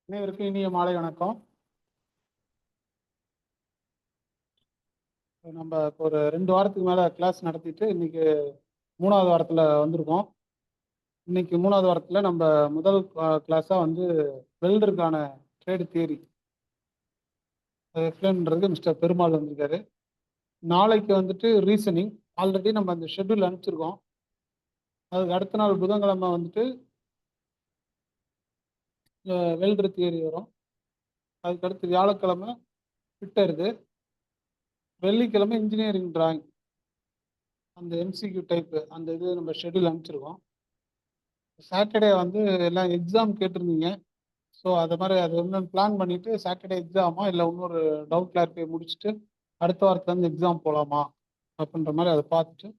அனைவருக்கும் இனிய மாலை வணக்கம். நம்ம இப்போ ஒரு 2 வாரத்துக்கு மேலே கிளாஸ் நடத்திட்டு இன்னைக்கு 3வது வாரத்தில் வந்திருக்கோம். இன்னைக்கு 3வது வாரத்தில் நம்ம முதல் கிளாஸாக வந்து வெல்டருக்கான ட்ரேடு தியரி அதை எக்ஸ்பிளைன் பண்ணுறதுக்கு மிஸ்டர் பெருமாள் வந்திருக்காரு. நாளைக்கு வந்துட்டு ரீசனிங் ஆல்ரெடி நம்ம அந்த ஷெட்யூல் அனுப்பிச்சிருக்கோம். அதுக்கு அடுத்த நாள் புதன்கிழமை வந்துட்டு வெல்டர் தியரி வரும். அதுக்கடுத்து வியாழக்கிழமை ஃபிட்டருது, வெள்ளிக்கிழமை இன்ஜினியரிங் டிராயிங் அந்த எம்சிக்யூ டைப்பு அந்த இது நம்ம ஷெட்யூல் அனுப்பிச்சிருக்கோம். சாட்டர்டே வந்து எல்லாம் எக்ஸாம் கேட்டிருந்தீங்க. ஸோ அது மாதிரி அது ஒன்று பிளான் பண்ணிவிட்டு சாட்டர்டே எக்ஸாமா இல்லை இன்னொரு டவுட் கிளாரிஃபை முடிச்சுட்டு அடுத்த வாரத்துலேருந்து எக்ஸாம் போகலாமா அப்படின்ற மாதிரி அதை பார்த்துட்டு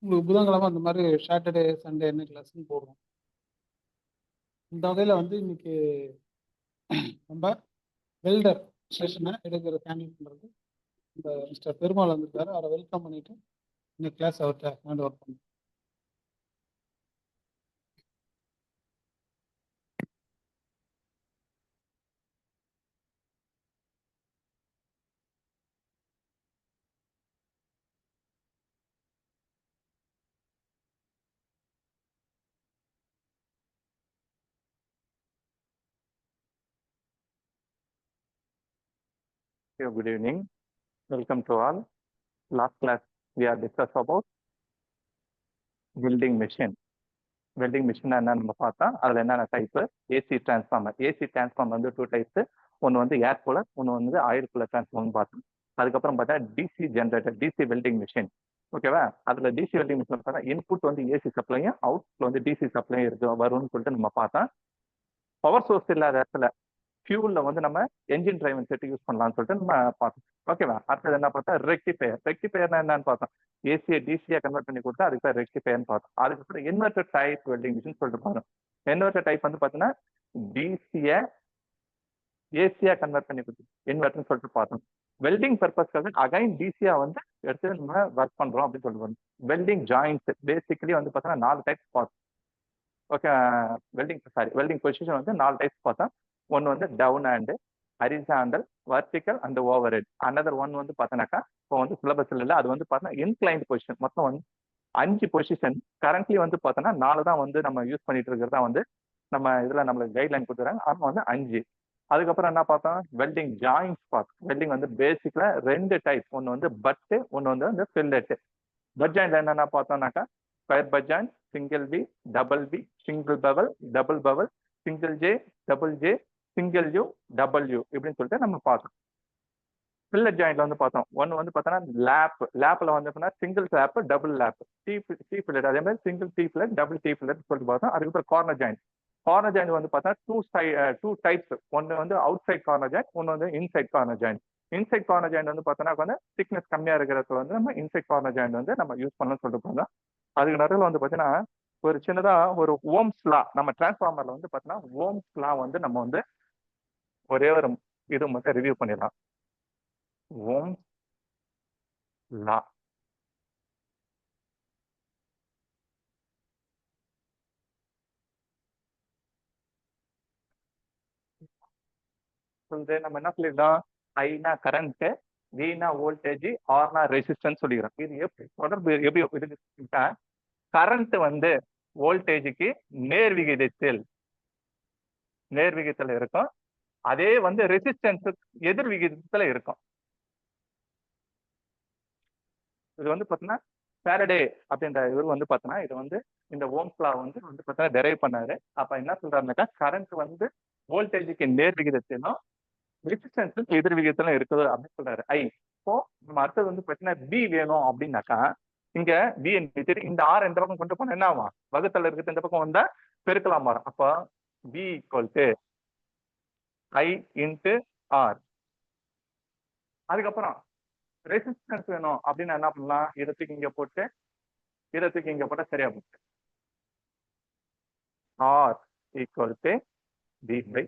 உங்களுக்கு புதன்கிழமை அந்த மாதிரி சாட்டர்டே சண்டே என்ன கிளாஸ்ன்னு போடுவோம். இந்த வகையில் வந்து இன்னைக்கு நம்ம வெல்டர் செஷனை எடுக்கிற ஹேண்டில் பண்ணுறது இந்த மிஸ்டர் பெருமாள் வந்திருக்காரு. அவரை வெல்கம் பண்ணிட்டு இன்னைக்கு கிளாஸ் அவர்கிட்ட ஹேண்ட் ஓவர் பண்ணுவோம். Good evening. Welcome to all. Last class we are discussed about welding machine. Welding machine என்னன்னு பார்த்தா அதுல என்னென்ன type AC transformer. AC transformer வந்து 2 டைப்ஸ். ஒன்று வந்து ஏர் கூலர், ஒன்று வந்து ஆயில் கூலர் டிரான்ஸ்ஃபார்மர் பார்த்தோம். அதுக்கப்புறம் பார்த்தா DC generator, DC welding machine. ஓகேவா? அதுல டிசி வெல்டிங் மிஷின் பார்த்தா இன்புட் வந்து ஏசி சப்ளையும் அவுட்புட் வந்து டிசி சப்ளையும் இருக்கு வரும்னு சொல்லிட்டு நம்ம பார்த்தோம். பவர் சோர்ஸ் இல்லாத இடத்துல ஃபியூல்ல வந்து நம்ம என்ஜின் டிரைவன் செட் யூஸ் பண்ணலாம்னு சொல்லிட்டு நம்ம பார்த்தோம். ஓகேவா? அடுத்தது என்ன பார்த்தா ரெக்டிஃபயர். ரெக்டிஃபயர்னா என்னன்னு பார்த்தோம். ஏசியை டிசியா கன்வெர்ட் பண்ணி கொடுத்தா அதுக்கு பேர் ரெக்டிஃபயர்னு பார்த்தோம். அதுக்கப்புறம் இன்வெர்டர் டைப் வெல்டிங் மிஷின் சொல்லிட்டு பார்த்தோம். இன்வெர்டர் டைப் வந்து பார்த்தீங்கன்னா டிசியை ஏசியா கன்வெர்ட் பண்ணி கொடுத்து இன்வெர்டர்னு சொல்லிட்டு பார்த்தோம். வெல்டிங் பர்பஸ்க்காக அகைன் டிசியா வந்து எடுத்து நம்ம ஒர்க் பண்றோம் அப்படின்னு சொல்லிட்டு வெல்டிங் ஜாயின்ஸ் பேசிக்கலி வந்து பார்த்தீங்கன்னா 4 டைப்ஸ் பார்த்தோம். ஓகே, வெல்டிங் பொசிஷன் வந்து 4 டைப்ஸ் பார்த்தோம். ஒன்று வந்து down hand, horizontal, vertical and over head. Another one வந்து பார்த்தோன்னாக்கா இப்போ வந்து சிலபஸ்ல இல்லை, அது வந்து பார்த்தோன்னா இன்க்ளைன்ட் பொசிஷன். மொத்தம் வந்து 5 பொசிஷன். கரண்ட்லி வந்து பார்த்தோன்னா 4 தான் வந்து நம்ம யூஸ் பண்ணிட்டு இருக்கிறதா வந்து நம்ம இதில் நம்மளுக்கு கைட்லைன் கொடுத்துறாங்க. ஆனால் வந்து 5. அதுக்கப்புறம் என்ன பார்த்தோம், வெல்டிங் ஜாயின்ஸ் பார்த்தோம். வெல்டிங் வந்து பேசிக்கலா 2 டைப். ஒன்று வந்து பட்டு, ஒன்று வந்து ஃபில்லெட்டு. பட் ஜாயின்ட் என்னென்ன பார்த்தோம்னாக்கா square butt joint, single B, double B, single bevel, double bevel, single J, double J, single U, double U இப்படின்னு சொல்லிட்டு நம்ம பார்த்தோம். ஃபில்லட் ஜாயிண்ட்ல வந்து பார்த்தோம். ஒன்று வந்து பார்த்தோன்னா லேப்ல வந்து single lab, double lab, tea fillet. அதே மாதிரி single tea fillet, double tea fillet சொல்லிட்டு பார்த்தோம். அதுக்கப்புறம் கார்னர் ஜாயிண்ட். கார்னர் ஜாயிண்ட் வந்து பார்த்தா 2 டைப்ஸ். ஒன்று வந்து அவுட் சைட் கார்னர் ஜாயிண்ட், ஒன்று வந்து inside corner joint. Inside corner joint வந்து பார்த்தோன்னா வந்து திக்னஸ் கம்மியா இருக்கிறது வந்து நம்ம இன்சைட் கார்னர் ஜாயிண்ட் வந்து நம்ம யூஸ் பண்ணணும்னு சொல்லிட்டு போனோம். அதுக்கு நடுவில் வந்து பார்த்தீங்கன்னா ஒரு சின்னதா ஒரு ஓம்ஸ் லா, நம்ம டிரான்ஸ்ஃபார்மர்ல வந்து பார்த்தீங்கன்னா ஓம்ஸ் லா வந்து நம்ம வந்து ஒரே ஒரு இது மட்டும் ரிவ்யூ பண்ணிடலாம். ஓம்ஸ் லா வந்து நம்ம என்ன சொல்லிடலாம், ஐனா கரண்ட், வீனா வோல்டேஜ், ஆர்னா ரெசிஸ்டன்ஸ் சொல்லிக்கிறோம். இது எப்படி தொடர்பு எப்படி இருக்குன்னா, கரண்ட் வந்து வோல்டேஜுக்கு நேர்விகிதத்தில் இருக்கும். அதே வந்து ரெசிஸ்டன்ஸ் எதிர் விகிதத்துல இருக்கும். இது வந்து பார்த்தீங்கன்னா ஃபாரடே அப்படின்ற இவர் வந்து பார்த்தீங்கன்னா இது வந்து இந்த ஓம்ஸ் லா வந்து பார்த்தீங்கன்னா டெரைவ் பண்ணாரு. அப்ப என்ன சொல்றாருனாக்கா கரண்ட் வந்து வோல்டேஜுக்கு நேர் விகிதத்திலும் ரெசிஸ்டன்ஸ் எதிர் விகிதத்திலும் இருக்குது அப்படின்னு சொல்றாரு. இப்போ நம்ம அடுத்தது வந்து பார்த்தீங்கன்னா பி வேணும் அப்படின்னாக்கா இங்க பி இந்த ஆர் இந்த பக்கம் கொண்டு போனா என்ன ஆகும், வகுத்தல் இருக்கிறது இந்த பக்கம் வந்தா பெருக்கலாம் மாறும். அப்போ P equal to I into R. அதுக்கப்புறம் ரெசிஸ்டன்ஸ் வேணும் அப்படின்னு என்ன பண்ணலாம், இடத்துக்கு இங்க போட்டு இடத்துக்கு இங்க போட்டா சரியா போச்சு. R equal to T by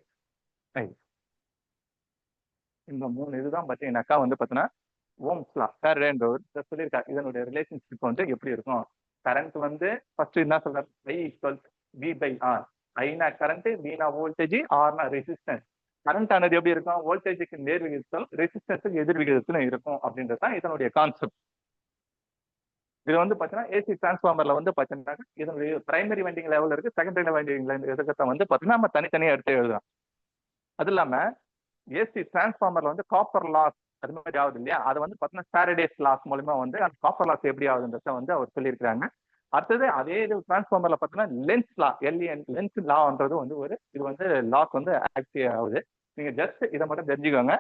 I. இந்த 3 இதுதான் பார்த்தீங்கன்னாக்கா வந்து பார்த்தீங்கன்னா ஓம்ஸ் லா ஃபாரடேன்றவர் சொல்லியிருக்காரு. இதனுடைய ரிலேஷன்ஷிப் வந்து எப்படி இருக்கும், கரண்ட் வந்து ஃபர்ஸ்ட் என்ன சொல்றாரு, I equal V by R. ஐனா கரண்ட், வீணா வோல்டேஜ், ஆர்னா ரெசிஸ்டன்ஸ். கரண்ட் ஆனது எப்படி இருக்கும்? வோல்டேஜுக்கு நேர் விகிதத்தில், ரெசிஸ்டன்ஸுக்கு எதிர் விகிதத்துல இருக்கும் அப்படின்றது தான் இதனுடைய கான்செப்ட். இது வந்து பாத்தீங்கன்னா ஏசி டிரான்ஸ்ஃபார்மர்ல வந்து பாத்தீங்கன்னா இதனுடைய பிரைமரி வைண்டிங் லெவல் இருக்கு, செகண்டரி வைண்டிங் இதுக்கத்தை வந்து பாத்தீங்கன்னா நம்ம தனித்தனியா எடுத்து எழுதலாம். அது இல்லாம ஏசி டிரான்ஸ்ஃபார்மர்ல வந்து காப்பர் லாஸ் அது மாதிரி ஆகுது இல்லையா, அது வந்து பாத்தீங்கன்னா ஃபாரடேஸ் லாஸ் மூலமா வந்து அந்த காப்பர் லாஸ் எப்படி ஆகுதுன்றத வந்து அவர் சொல்லியிருக்காங்க. அடுத்தது அதே இது டிரான்ஸ்ஃபார்மர்ல பாத்தீங்கன்னா லென்ஸ் லா, லென்ஸ் லான்றது வந்து ஒரு இது வந்து லாஸ் வந்து ஆக்டிவ் ஆகுது. நீங்க ஜஸ்ட் இதை மட்டும் தெரிஞ்சுக்கோங்க.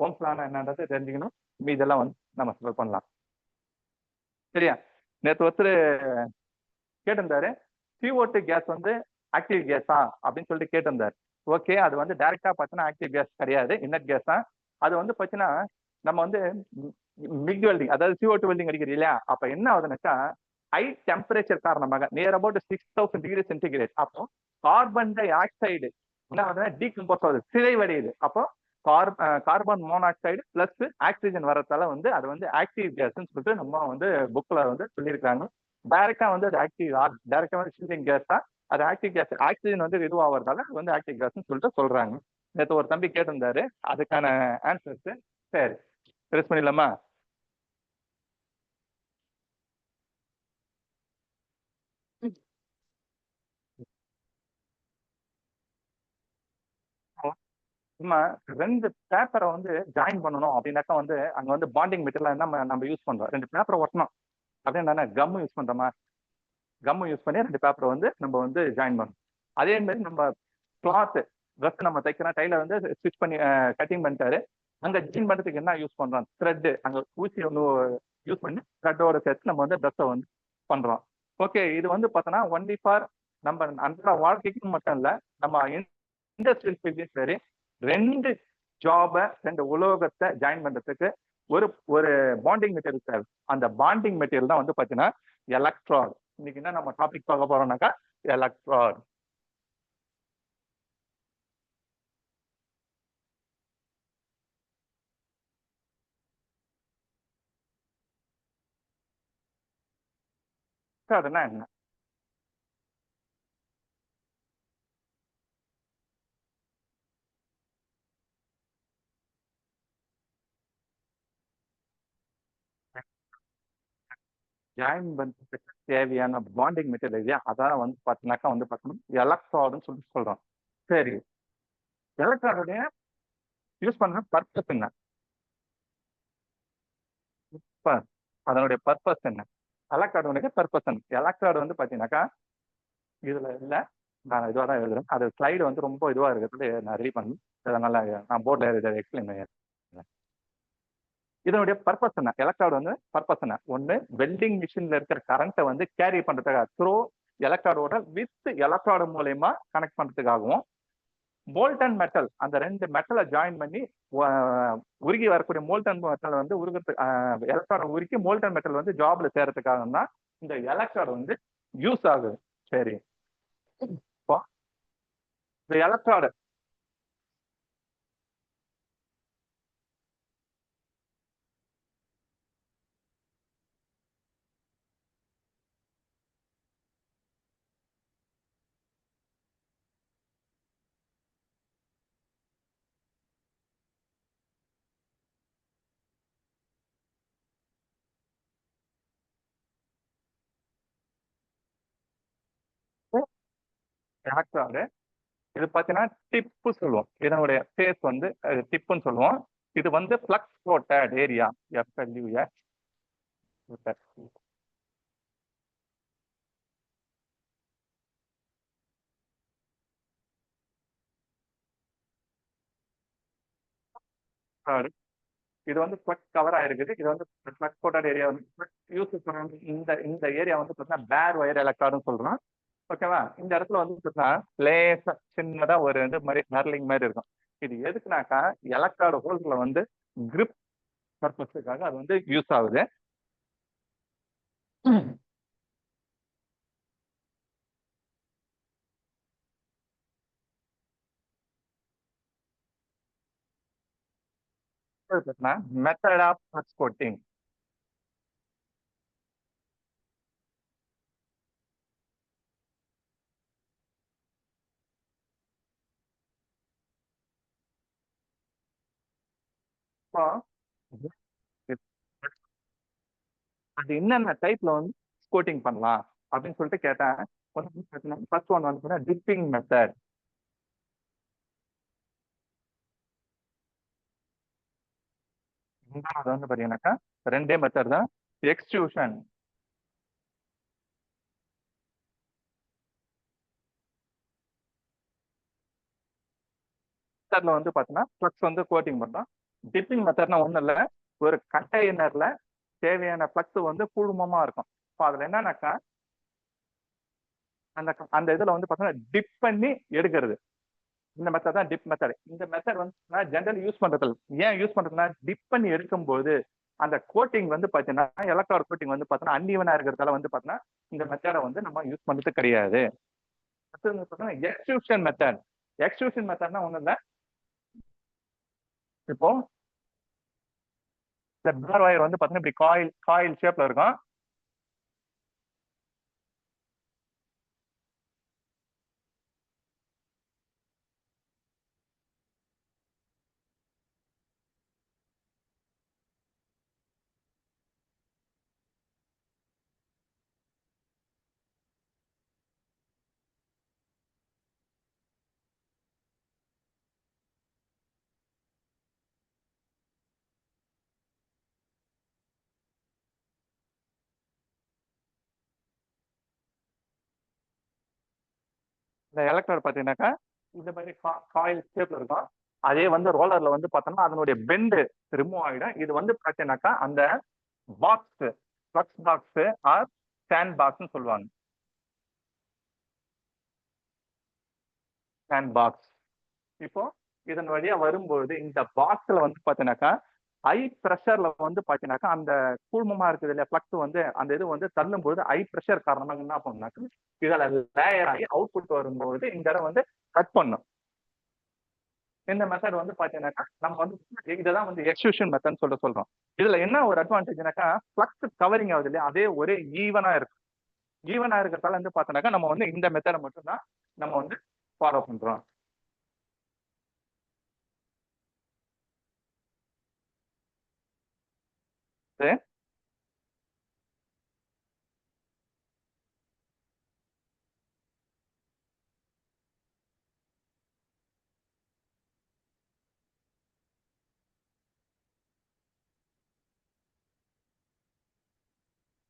ஓம்ஸ் லா என்னன்றது தெரிஞ்சுக்கணும். இதெல்லாம் வந்து நம்ம சால்வ் பண்ணலாம். சரியா? நேற்று ஒருத்தர் கேட்டிருந்தாரு, CO2 கேஸ் வந்து ஆக்டிவ் கேஸா அப்படின்னு சொல்லிட்டு கேட்டிருந்தாரு. ஓகே, அது வந்து டைரக்டா பார்த்தீங்கன்னா ஆக்டிவ் கேஸ் கிடையாது, இன்னட் கேஸ் தான். அது வந்து பார்த்தீங்கன்னா நம்ம வந்து மிக் வெல்டிங், அதாவது CO2 வெல்டிங் அடிக்கிறது இல்லையா, அப்ப என்ன ஆகுதுன்னாக்கா ஹை டெம்பரேச்சர் காரணமாக நியர் அபவுட் 6000 டிகிரி சென்டிகிரேட், அப்போ கார்பன் டை ஆக்சைடு என்ன ஆகுதுன்னா டீகம்போஸ் ஆகுது, சிதைவடையுது. அப்போ கார்பன் மோனாக்சைடு பிளஸ் ஆக்சிஜன் வரத்தால வந்து அது வந்து ஆக்டிவ் கேஸ்ன்னு சொல்லிட்டு நம்ம வந்து புக்ல வந்து சொல்லியிருக்காங்க. டைரக்டா வந்து அது ஆக்டிவ், டைரக்டா வந்து ஷூட்டிங் கேஸ் தான் அது. ஆக்டிவ் கேஸ் ஆக்சிஜன் வந்து இதுவாகிறதால அது வந்து ஆக்டிவ் கேஸ்ன்னு சொல்லிட்டு சொல்றாங்க. நேற்று ஒரு தம்பி கேட்டிருந்தாரு, அதுக்கான ஆன்சர்ஸ். சரி, ரிலீஸ் பண்ணிடலாமா? நம்ம ரெண்டு பேப்பரை வந்து ஜாயின் பண்ணணும் அப்படின்னாக்கா வந்து அங்க வந்து பாண்டிங் மெட்டீரியல் நம்ம யூஸ் பண்றோம். ரெண்டு பேப்பரை ஒட்டணும் அப்படின்னு கம் யூஸ் பண்றோமா, கம் யூஸ் பண்ணி ரெண்டு பேப்பரை வந்து நம்ம வந்து ஜாயின் பண்ணணும். அதே மாதிரி நம்ம கிளாத் ட்ரெஸ் நம்ம தைக்கிறோம், டைலர் வந்து ஸ்டிச் பண்ணி கட்டிங் பண்ணிட்டாரு, அங்க ஜாயின் பண்றதுக்கு என்ன யூஸ் பண்றோம்? த்ரெட். அங்க ஊசி ஒன்று யூஸ் பண்ணி த்ரெட்டோட சேர்த்து நம்ம வந்து ட்ரெஸ்ஸை வந்து பண்றோம். ஓகே, இது வந்து பார்த்தோன்னா ஒன்லி ஃபார் நம்ம அன்றாட வாழ்க்கைக்கு மட்டும் இல்லை, நம்ம இண்டஸ்ட்ரியல் ஃபீல்டையும் சரி, ரெண்டு ஜாபை ரெண்டு உலோகத்தை ஜாயின் பண்றதுக்கு ஒரு ஒரு பாண்டிங் மெட்டீரியல் தேவை. அந்த பாண்டிங் மெட்டீரியல் தான் வந்து பார்த்தீங்கன்னா எலக்ட்ராட். இன்னைக்கு என்ன நம்ம டாபிக் பார்க்க போறோம்னாக்கா எலக்ட்ராட். அதுனா என்ன? ஜாயின் பண்றதுக்கு தேவையான பாண்டிங் மெட்டீரியல் இல்லையா, அதான் வந்து பார்த்தீங்கன்னாக்கா வந்து பார்த்தோம்னா எலக்ட்ராடுன்னு சொல்லிட்டு சொல்றோம். சரி, எலக்ட்ராடுடைய யூஸ் பண்ண பர்பஸ் என்ன? அதனுடைய பர்பஸ் என்ன? எலக்ட்ராடுடைய பர்பஸ் என்ன? எலக்ட்ராடு வந்து பார்த்தீங்கன்னாக்கா இதுல இல்ல, நான் இதுவாக தான் எழுதுறேன். அது ஸ்லைடு வந்து ரொம்ப இதுவா இருக்கிறது, நான் ரெடி பண்ணி அதனால நான் போர்டில் எக்ஸ்பிளைன் பண்ணிடுறேன். இதனுடைய பர்பஸ் என்ன? எலக்ட்ராடு வந்து பர்பஸ் என்ன? ஒன்று, வெல்டிங் மிஷின்ல இருக்கிற கரண்ட்டை வந்து கேரி பண்றதுக்காக, த்ரோ எலக்ட்ராடோட வித் எலக்ட்ராடு மூலயமா கனெக்ட் பண்றதுக்காகவும், மோல்டன் மெட்டல் அந்த ரெண்டு மெட்டலை ஜாயின் பண்ணி உருகி வரக்கூடிய மோல்டன் மெட்டல் வந்து உருகிறதுக்கு எலக்ட்ராட உருக்கி மோல்டன் மெட்டல் வந்து ஜாப்ல சேர்றதுக்காக தான் இந்த எலக்ட்ராடு வந்து யூஸ் ஆகுது. சரி, இப்போ இந்த எலக்ட்ராடு எலக்ட்ராடு இது பார்த்தீங்கன்னா டிப்பு சொல்லுவோம். இதனுடைய ஃபேஸ் வந்து டிப்புன்னு சொல்லுவோம். இது வந்து ஃப்ளக்ஸ் கோட்டட் ஏரியா, FLUS. இது வந்து ஃப்ளக்ஸ் கவர் ஆயிருக்குது. இது வந்து ஃப்ளக்ஸ் கோட்டட் ஏரியா வந்து யூஸ் இந்த இந்த ஏரியா வந்து பார்த்தீங்கன்னா பேர் ஒயர் எலக்ட்ராடுன்னு சொல்றோம். ஓகேவா? இந்த இடத்துல வந்து பார்த்தீங்கன்னா லேசா சின்னதா ஒரு இது மாதிரி ஹேர்லிங் மாதிரி இருக்கும். இது எதுக்குனாக்கா எலக்ட்ராடு ஹோல்ஸ்ல வந்து கிரிப் பர்பஸுக்காக அது வந்து யூஸ் ஆகுது. Method of flux coating. இப்போ அது என்னென்ன டைப்ல வந்து கோட்டிங் பண்ணலாம் அப்படின்னு சொல்லிட்டு கேட்டேன். ஃபர்ஸ்ட் ஒன் வந்து டிப்பிங் மெத்தட். அது வந்து பாத்தீங்கன்னாக்கா ரெண்டே மெத்தட் தான். எக்ஸ்ட்ரூஷன். மெத்தட்ல வந்து பாத்தீங்கன்னா ஃப்ளக்ஸ் வந்து கோட்டிங் பண்றோம். டிப்பிங் மெத்தட்னா ஒண்ணும் இல்ல, ஒரு கண்டெய்னர்ல தேவையான ஃப்ளக்ஸ் வந்து குழுமமா இருக்கும். இப்போ அதுல என்னன்னாக்கா அந்த அந்த இதுல வந்து பாத்தீங்கன்னா டிப் பண்ணி எடுக்கிறது. இந்த மெத்தட் தான் டிப் மெத்தட். இந்த மெத்தட் வந்து நான் ஜெனரலி யூஸ் பண்றது இல்ல. ஏன் யூஸ் பண்றதுன்னா டிப் பண்ணி எடுக்கும்போது அந்த கோட்டிங் வந்து பாத்தீங்கன்னா எலக்ட்ராய்டு கோட்டிங் வந்து பாத்தீங்கன்னா அன்ஈவனா இருக்கிறதால வந்து பாத்தீங்கன்னா இந்த மெத்தடை வந்து நம்ம யூஸ் பண்றது கிடையாது. Extrusion method. எக்ஸ்ட்ரூஷன் மெத்தட்னா ஒண்ணும் இல்ல, இப்போ இந்த பேர் ஒயர் வந்து பாத்தீங்கன்னா இப்படி காயில் காயில் ஷேப்ல இருக்கும். இந்த எலக்ட்ரோட் பாத்தீங்கன்னாக்கா இந்த மாதிரி காயில் ஷேப்ல இருக்கும். அதே வந்து ரோலர்ல வந்து பார்த்தோம்னா அதனுடைய பெண்டு ரிமூவ் ஆகிடும். இது வந்து பார்த்தீங்கன்னாக்கா அந்த box flux box or sand பாக்ஸ்னு சொல்லுவாங்க. Sand box. இப்போ இதன் வழியா வரும்போது இந்த பாக்ஸ்ல வந்து பார்த்தீங்கன்னாக்கா ஹை ப்ரெஷர்ல வந்து பார்த்தீங்கன்னாக்கா அந்த கூழ்மமா இருக்குது இல்லையா ஃப்ளக்ஸ் வந்து அந்த இது வந்து தள்ளும்போது ஹை ப்ரெஷர் காரணமாக என்ன பண்ணுனாக்கா இதில் லேயர் ஆகி அவுட்புட் வரும்போது இந்த இடம் வந்து கட் பண்ணும். இந்த மெத்தட் வந்து பாத்தீங்கன்னாக்கா நம்ம வந்து இதுதான் வந்து எக்ஸ்ட்ரூஷன் மெத்தட் சொல்றோம். இதுல என்ன ஒரு அட்வான்டேஜ்னாக்கா ஃப்ளக்ஸ் கவரிங் ஆகுது இல்லையா, அதே ஒரே ஈவனா இருக்கு. ஈவனா இருக்கிறதால வந்து பாத்தீங்கன்னாக்கா நம்ம வந்து இந்த மெத்தடை மட்டும் தான் நம்ம வந்து ஃபாலோ பண்றோம்.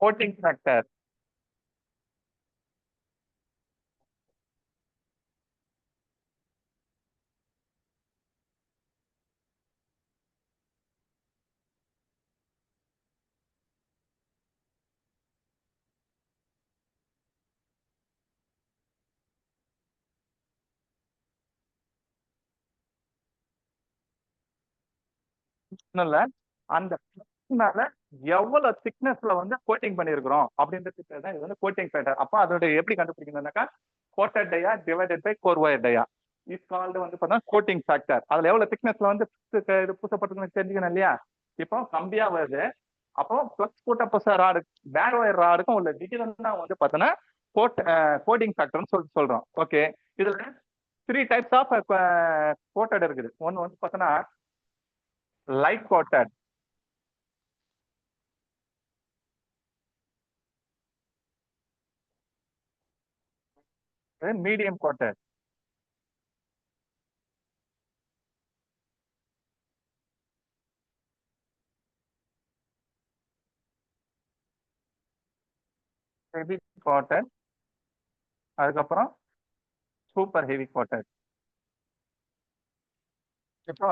Coating factor. இல்ல அந்த மேல எவ்வளவு திக்னஸ்ல வந்து கோட்டிங் பண்ணிருக்கிறோம் அப்படின்றதுக்கு தான் இது வந்து கோட்டிங் ஃபேக்டர். அப்ப அதோட எப்படி கண்டுபிடிக்கணும்னாக்கா coated dia divided by core wire dia is called வந்து பார்த்தா கோட்டிங் ஃபேக்டர். அதுல எவ்வளவு திக்னஸ்ல வந்து இது பூசப்பட்டிருக்குன்னு தெரிஞ்சுக்கணும் இல்லையா. இப்போ கம்பியா வருது, அப்போ பிளஸ் போட்ட புதுசா ராடு பேர் ஒயர் ராடுக்கும் உள்ள டிகிரி தான் வந்து பார்த்தோன்னா கோட்டிங் ஃபேக்டர்னு சொல்றோம். ஓகே, இதுல 3 டைப்ஸ் ஆஃப் கோட்டட் இருக்குது. ஒன்னு வந்து பார்த்தோன்னா light coated, medium coated, heavy coated, அதுக்கப்புறம் சூப்பர் ஹெவி கோட்டட். இப்போ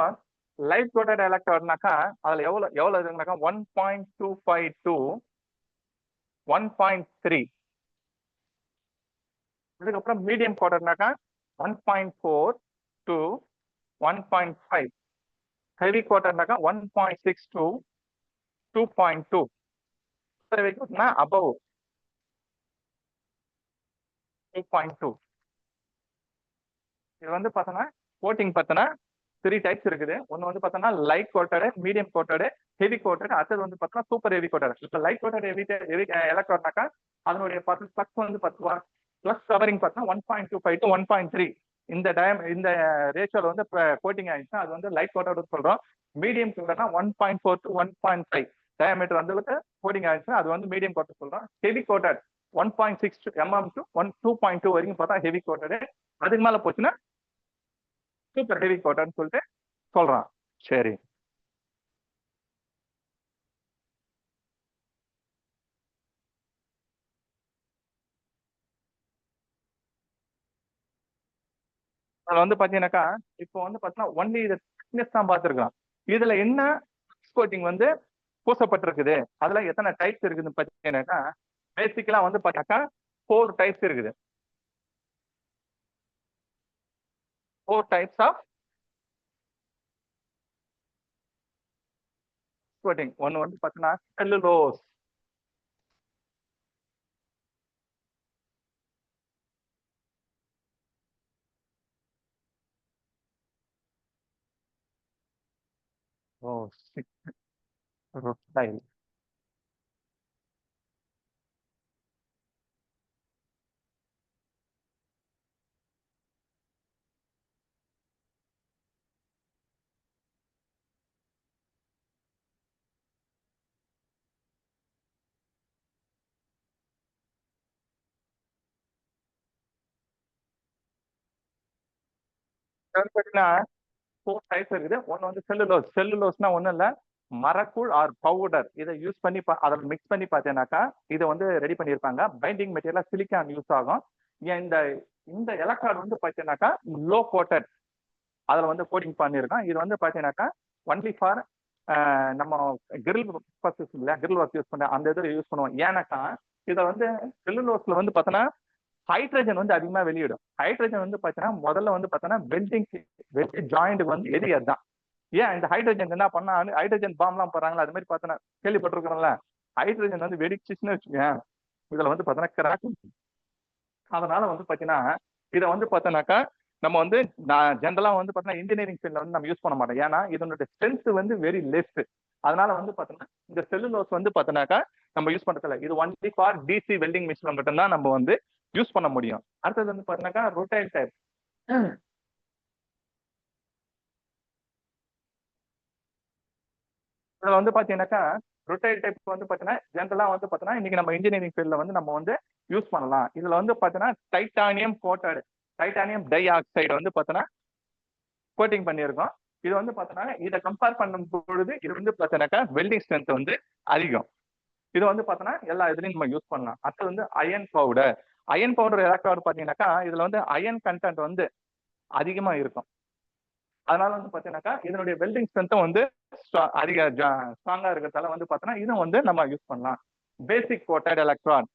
லைட் கோட்டட் எலக்ட்ரோட்னாக்கா அதுல எவ்வளவு இருக்குனாக்கா 1.25 to 1.3. இதுக்கப்புறம் மீடியம் கோட்டட்னாக்கா 1.4 to 1.5. ஹெவி கோட்டட்னாக்கா 1.6 to 2.2. அபவ் 2.2. இது வந்து பார்த்தோன்னா கோட்டிங் பார்த்தோன்னா 3 டைப்ஸ் இருக்குது. ஒன்னு வந்து பார்த்தோன்னா light coated, medium coated, heavy coated, அடுத்தது வந்து பார்த்தோன்னா சூப்பர் ஹெவி கோட்டடு. இப்போ லைட் கோட்டடு ஹெவி எலக்ட்ரோட்னாக்கா அதனுடைய ஃப்ளக்ஸ் வந்து ஃப்ளக்ஸ் கவரிங் பார்த்தோன்னா 1.25 to 1.3. இந்த ரேஷியோல வந்து கோட்டிங் ஆயிடுச்சுன்னா அது வந்து லைட் கோட்டடு சொல்றோம். மீடியம் கோட்டர்னா 1.4 to 1.5 டயாமீட்டர் அந்த அளவுக்கு கோட்டிங் ஆயிடுச்சுன்னா அது வந்து மீடியம் கோட்டர் சொல்றோம். ஹெவி கோட்டட் 1.6 mm to 2.2 வரைக்கும் பார்த்தா ஹெவி கோட்டடு. அதுக்கு மேல போச்சுன்னா சூப்பர் ஹெவி கோட்டர்னு சொல்லிட்டு சொல்றான். சரி, அதுல வந்து பாத்தீங்கன்னாக்கா இப்போ வந்து பாத்தீங்கன்னா ஒன்லி இது திக்னஸ் தான் பார்த்துருக்கலாம். இதுல என்ன கோட்டிங் வந்து பூசப்பட்டிருக்குது, அதுல எத்தனை டைப்ஸ் இருக்குதுன்னு பாத்தீங்கன்னாக்கா பேசிக்கலா வந்து பாத்தீங்கன்னாக்கா 4 டைப்ஸ் இருக்குது. 4 டைப்ஸ் ஆஃப் கோட்டிங். ஒன்னு வந்து பாத்தீங்கன்னா செல்லுலோஸ். ஓ, ரோட்டைல். பாத்தீங்கன்னா 4 டைப்ஸ் இருக்குது. ஒன்னு வந்து செல்லுலோஸ். செல்லுலோஸ்னா ஒண்ணும் இல்ல, மரக்கூழ் ஆர் பவுடர். இதை யூஸ் பண்ணி அதை மிக்ஸ் பண்ணி பார்த்தீங்கன்னாக்கா இதை வந்து ரெடி பண்ணியிருப்பாங்க. பைண்டிங் மெட்டீரியலா சிலிக்கான் யூஸ் ஆகும். இந்த இந்த எலக்ட்ரான் வந்து பார்த்தீங்கன்னாக்கா லோ கோட்டட் அதில் வந்து கோட்டிங் பண்ணியிருக்கோம். இது வந்து பார்த்தீங்கன்னாக்கா ஒன்லி ஃபார் நம்ம கிரில் பர்பஸ் இல்லையா, கிரில் ஒர்க் யூஸ் பண்ண அந்த இதில் யூஸ் பண்ணுவோம். ஏன்னாக்கா இதை வந்து செல்லுலோஸ்ல வந்து பார்த்தோன்னா ஹைட்ரஜன் வந்து அதிகமா வெளியிடும். ஹைட்ரஜன் வந்து பாத்தீங்கன்னா முதல்ல வந்து பாத்தீங்கன்னா வெல்டிங் ஜாயிண்ட்டுக்கு வந்து எதிரி அதுதான். ஏன் இந்த ஹைட்ரஜன் என்ன பண்ணா ஹைட்ரஜன் பாம்லாம் போறாங்களா, அது மாதிரி பார்த்தோன்னா கேள்விப்பட்டிருக்கிறோம்ல. ஹைட்ரஜன் வந்து வெடிச்சுன்னு வச்சுக்கேன், இதுல வந்து பாத்தீங்கன்னா கிராக். அதனால வந்து பாத்தீங்கன்னா இதை வந்து பார்த்தோன்னாக்கா நம்ம வந்து ஜென்ரலா வந்து பாத்தீங்கன்னா இன்ஜினியரிங் ஃபீல்ட்ல வந்து நம்ம யூஸ் பண்ண மாட்டோம். ஏன்னா இதனுடைய ஸ்ட்ரென்த் வந்து வெரி லெஸ். அதனால வந்து பாத்தீங்கன்னா இந்த செல்லுலோஸ் வந்து பார்த்தோன்னாக்கா நம்ம யூஸ் பண்றதில்ல. இது ஒன்லி ஃபார் டிசி வெல்டிங் மிஷின்ல மட்டும்தான் நம்ம வந்து யூஸ் பண்ண முடியும். அடுத்தது வந்து பாத்தீங்கன்னாக்கா ரொட்டைல் டைப். இதுல வந்து பாத்தீங்கன்னாக்கா ரொட்டைல் டைப் வந்து பாத்தீங்கன்னா ஜென்ரலா வந்து பாத்தீங்கன்னா இன்னைக்கு நம்ம இன்ஜினியரிங் ஃபீல்ட்ல வந்து நம்ம வந்து யூஸ் பண்ணலாம். இதுல வந்து பாத்தீங்கன்னா titanium coated, titanium dioxide வந்து பாத்தீங்கன்னா கோட்டிங் பண்ணியிருக்கோம். இது வந்து பாத்தீங்கன்னா இதை கம்பேர் பண்ணும் பொழுது இது வந்து பாத்தீங்கன்னாக்கா வெல்டிங் ஸ்ட்ரென்த் வந்து அதிகம். இது வந்து பாத்தீங்கன்னா எல்லா இதுலயும் நம்ம யூஸ் பண்ணலாம். அடுத்து வந்து iron powder. Iron powder electrolyte பாத்தீங்கன்னாக்கா இதுல வந்து அயன் கண்டென்ட் வந்து அதிகமா இருக்கும். அதனால வந்து பாத்தீங்கன்னாக்கா இதனுடைய வெல்டிங் ஸ்ட்ரென்த்தும் வந்து அதிக ஸ்ட்ராங்கா இருக்கிறதால வந்து பாத்தீங்கன்னா இதுவும் வந்து நம்ம யூஸ் பண்ணலாம். பேசிக் கோட்டட் எலக்ட்ரான்.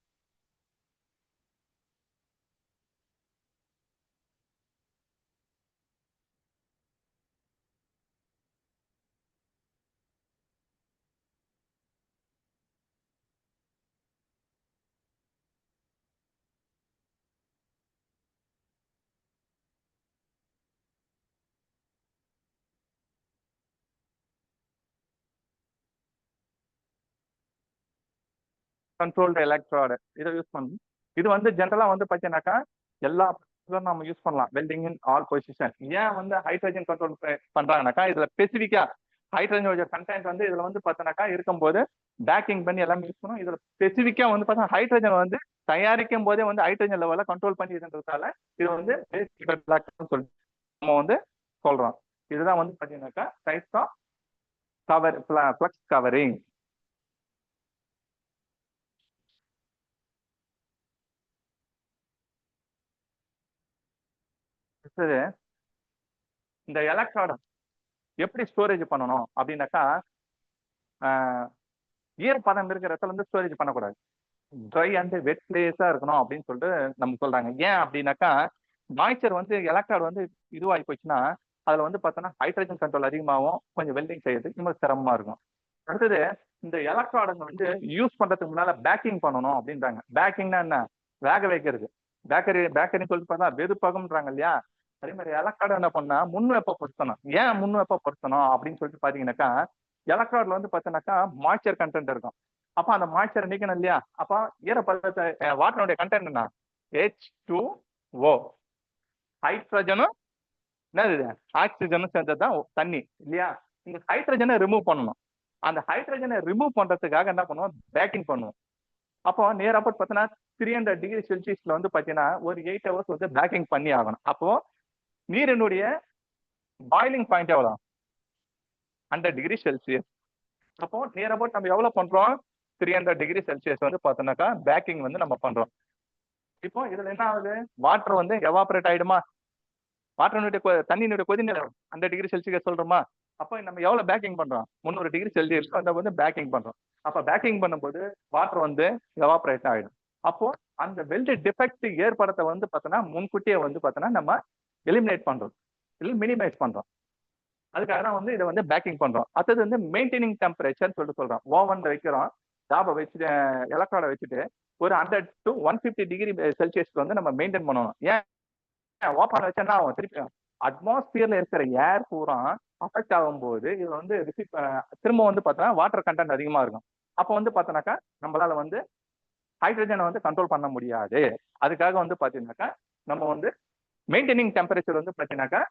கண்ட்ரோல்டு எலக்ட்ராய்டு இதை யூஸ் பண்ணணும். இது வந்து ஜென்ரலா வந்து பாத்தீங்கன்னாக்கா எல்லா நம்ம யூஸ் பண்ணலாம். Welding in all position. ஏன் வந்து ஹைட்ரஜன் கண்ட்ரோல் பண்றாங்கனாக்கா இதுல ஸ்பெசிபிக்கா ஹைட்ரஜன் கண்டென்ட் வந்து இதுல வந்து பார்த்தோன்னாக்கா இருக்கும்போது பேக்கிங் பண்ணி எல்லாமே யூஸ் பண்ணும். இதுல ஸ்பெசிபிக்கா வந்து பார்த்தா ஹைட்ரஜன் வந்து தயாரிக்கும் போதே வந்து ஹைட்ரஜன் லெவலில் கண்ட்ரோல் பண்ணி இருந்ததால இது வந்து சொல்லி நம்ம வந்து சொல்றோம். இதுதான் வந்து பாத்தீங்கன்னாக்கா types of cover flux covering. இந்த எலக்ட்ரான் எப்படி ஸ்டோரேஜ் பண்ணணும் அப்படின்னாக்கா ஈரப்பதம் இருக்கிற இடத்துல வந்து ஸ்டோரேஜ் பண்ணக்கூடாது. ட்ரை அண்ட் வெட் பிளேஸா இருக்கணும் அப்படின்னு சொல்லிட்டு நம்ம சொல்றாங்க. ஏன் அப்படின்னாக்கா மாய்ச்சர் வந்து எலக்ட்ராய்டு வந்து இதுவாகி போச்சுன்னா அதுல வந்து பார்த்தோன்னா ஹைட்ரஜன் கண்ட்ரோல் அதிகமாகும், கொஞ்சம் வெல்டிங் செய்யறதுக்கு ரொம்ப சிரமமா இருக்கும். அடுத்தது இந்த எலக்ட்ராய்டுங்க வந்து யூஸ் பண்றதுக்கு முன்னால பேக்கிங் பண்ணணும் அப்படின்றாங்க. பேக்கிங்னா என்ன? வேக வைக்கிறது. பேக்கரின்னு சொல்லிட்டு பார்த்தா வெறுப்பகம்ன்றாங்க இல்லையா, அதே மாதிரி எலக்ட்ராய்டு என்ன பண்ணா முன்வெப்பப்படுத்தணும். ஏன் முன்வெப்பப்படுத்தணும் அப்படின்னு சொல்லிட்டு பாத்தீங்கன்னாக்கா எலக்ட்ராய்டுல வந்து பார்த்தோன்னாக்கா மாய்ச்சர் கண்டென்ட் இருக்கும். அப்ப அந்த மாய்ச்சரை நீக்கணும் இல்லையா, அப்ப ஈரப்பதத்தை வாட்டருடைய கண்டென்ட் என்ன? H2O. ஹைட்ரஜனும் என்னது ஆக்சிஜனும் சேர்ந்ததுதான் தண்ணி இல்லையா. இந்த ஹைட்ரஜனை ரிமூவ் பண்ணணும். அந்த ஹைட்ரஜனை ரிமூவ் பண்றதுக்காக என்ன பண்ணுவோம், பேக்கிங் பண்ணுவோம். அப்போ நியர் அபவுட் பார்த்தீங்கன்னா 300 டிகிரி செல்சியஸ்ல வந்து பார்த்தீங்கன்னா ஒரு 8 ஹவர்ஸ் வந்து பேக்கிங் பண்ணி ஆகணும். அப்போ நீரினுடைய பாயிலிங் பாயிண்ட் எவ்வளோ, 100 டிகிரி செல்சியஸ். அப்போ நியர் அபவுட் நம்ம எவ்வளவு பண்றோம், 300 டிகிரி செல்சியஸ் வந்து பார்த்தோம்னாக்கா பேக்கிங் வந்து நம்ம பண்றோம். இப்போ இதுல என்ன ஆகுது, வாட்டர் வந்து எவாபரேட் ஆயிடுமா, வாட்டர்னுடைய தண்ணியினுடைய கொதிநிலை 100 டிகிரி செல்சியஸ் சொல்றோமா, அப்போ நம்ம எவ்வளவு பேக்கிங் பண்றோம், 300 டிகிரி செல்சியஸ் அதை வந்து பேக்கிங் பண்றோம். அப்ப பேக்கிங் பண்ணும்போது வாட்டர் வந்து எவாபரேட் ஆயிடும். அப்போ அந்த வெல்ட் டிஃபெக்ட் ஏற்படுத்த வந்து பார்த்தோன்னா முன்கூட்டியே வந்து பார்த்தோன்னா நம்ம எலிமினேட் பண்றோம், இல்லை மினிமைஸ் பண்றோம். அதுக்காக தான் வந்து இதை வந்து பேக்கிங் பண்றோம். அடுத்தது வந்து மெயின்டைனிங் டெம்பரேச்சர் சொல்லிட்டு சொல்றோம். ஓவன்ல வைக்கிறோம், ஜாபை வச்சுட்டு எலக்ட்ராடை வச்சுட்டு ஒரு 100 to 150 டிகிரி செல்சியஸ்க்கு வந்து நம்ம மெயின்டைன் பண்ணணும். ஏன் ஓப்பன் வச்சா ஆகும், திருப்பி அட்மாஸ்பியர்ல இருக்கிற ஏர் பூரா அஃபெக்ட் ஆகும்போது இது வந்து திரும்ப வந்து பார்த்தோன்னா வாட்டர் கண்டென்ட் அதிகமா இருக்கும். அப்போ வந்து பார்த்தோன்னாக்கா நம்மளால வந்து ஹைட்ரஜனை வந்து கண்ட்ரோல் பண்ண முடியாது. அதுக்காக வந்து பார்த்தீங்கன்னாக்கா நம்ம வந்து மெயின்டைனிங் டெம்பரேச்சர் வந்து பார்த்தீங்கன்னாக்கா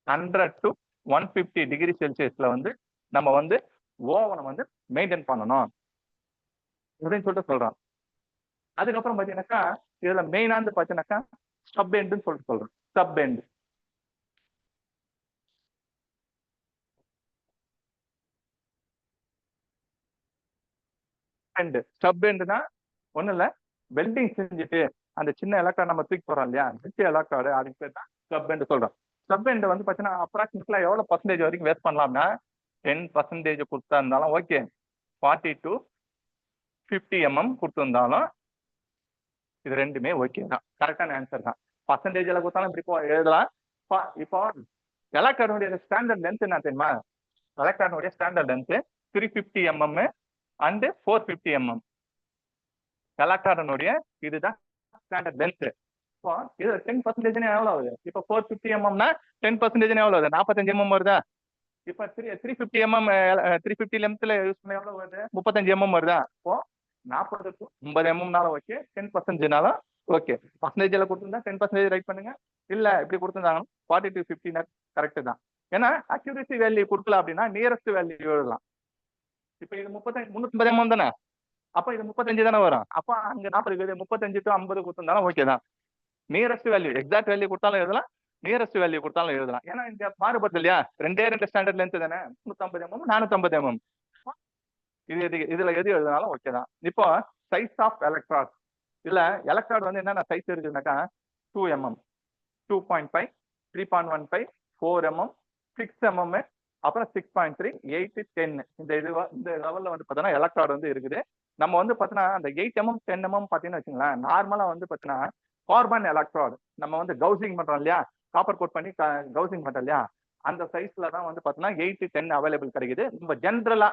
100 to 150 டிகிரி செல்சியஸ்ல வந்து நம்ம வந்து ஓவனை வந்து மெயின்டைன் பண்ணணும் அப்படின்னு சொல்லிட்டு சொல்றோம். அதுக்கப்புறம் பாத்தீங்கன்னாக்கா இதுல மெயினா வந்து பாத்தீங்கன்னாக்கா ஸ்டப் எண்டுன்னு சொல்லிட்டு சொல்றோம். ஸ்டப் எண்ட் ஸ்டப் எண்டுனா ஒண்ணு இல்ல, வெல்டிங் செஞ்சுட்டு அந்த சின்ன எலக்ட்ரான் நம்ம தூக்கி போறோம் இல்லையா, வெட்டி எலக்ட்ராடு, அதுக்கு பேர் தான் ஸ்டப் எண்ட் சொல்றோம். ஸ்டப் எண்ட் வந்து பாத்தீங்கன்னா அப்ராக்சிமேட்லா எவ்வளவு பர்சன்டேஜ் வரைக்கும் வேஸ்ட் பண்ணலாம்னா 10% கொடுத்தா இருந்தாலும் ஓகே, 40 to 50 mm கொடுத்துருந்தாலும் இது ரெண்டுமே ஓகே தான், கரெக்டான ஆன்சர் தான். பர்சன்டேஜ்ல கொடுத்தாலும் இப்படி எழுதலாம். இப்போ எலக்ட்ரானுடைய ஸ்டாண்டர்ட் லென்த் என்ன தெரியுமா, எலக்ட்ரானுடைய standard length 350 mm and 450 mm. எலக்ட்ரானுடைய இதுதான் ஸ்டாண்டர்ட் லென்த். இப்போ இது 10% எவ்வளவு ஆகுது, இப்போ 450 mmனா 10% எவ்வளவு வருது, 45 mm வருதா. இப்போ 350 mm 350 லென்த்ல யூஸ் பண்ண எவ்வளவு வருது, 35 mm வருதா. இப்போ 40 to 50 mmனால ஓகே, 10%னாலும் ஓகே. பர்சன்டேஜ்ல கொடுத்துருந்தா 10% ரைட் பண்ணுங்க, இல்ல இப்படி கொடுத்துருந்தாங்கன்னா 40 to 50 கரெக்ட் தான். ஏன்னா அக்யூரசி வேல்யூ கொடுக்கல அப்படின்னா நியரஸ்ட் வேல்யூ எழுதலாம். இப்போ இது 350 mm தானே, அப்போ இது 35 தானே வரும். அப்போ அங்க 40 35 to 50 கொடுத்துருந்தாலும் ஓகே தான். நியரஸ்ட் வேல்யூ எக்ஸாக்ட் வேல்யூ கொடுத்தாலும் எழுதலாம், நியரஸ்ட் வேல்யூ கொடுத்தாலும் எழுதலாம். ஏன்னா இங்க மாறுபடுது இல்லையா, ரெண்டு ஸ்டாண்டர்ட் லென்த் தானே, 350 mm 450 mm. இதுல எது எழுதினாலும் ஓகே தான். இப்போ சைஸ் ஆஃப் எலக்ட்ராட், இதுல எலக்ட்ராட் வந்து என்னென்ன சைஸ் இருக்குதுனாக்கா 2 mm, 2.5, 3.15, 4 mm, 6 mm, அப்புறம் 6.3, 8, 10. இந்த லெவல்ல வந்து பார்த்தோன்னா எலக்ட்ராட் வந்து இருக்குது. நம்ம வந்து பார்த்தோன்னா அந்த 8 mm 10 mm பார்த்தீங்கன்னு வச்சுங்களேன், நார்மலா வந்து பார்த்தீங்கன்னா கார்பன் எலக்ட்ராட் நம்ம வந்து கவுசிங் பண்றோம் இல்லையா, காப்பர் கோட் பண்ணி கவுசிங் பண்றோம் இல்லையா, அந்த சைஸ்ல தான் வந்து பார்த்தோன்னா 8 to 10 அவைலபிள் கிடைக்குது. நம்ம ஜென்ரலா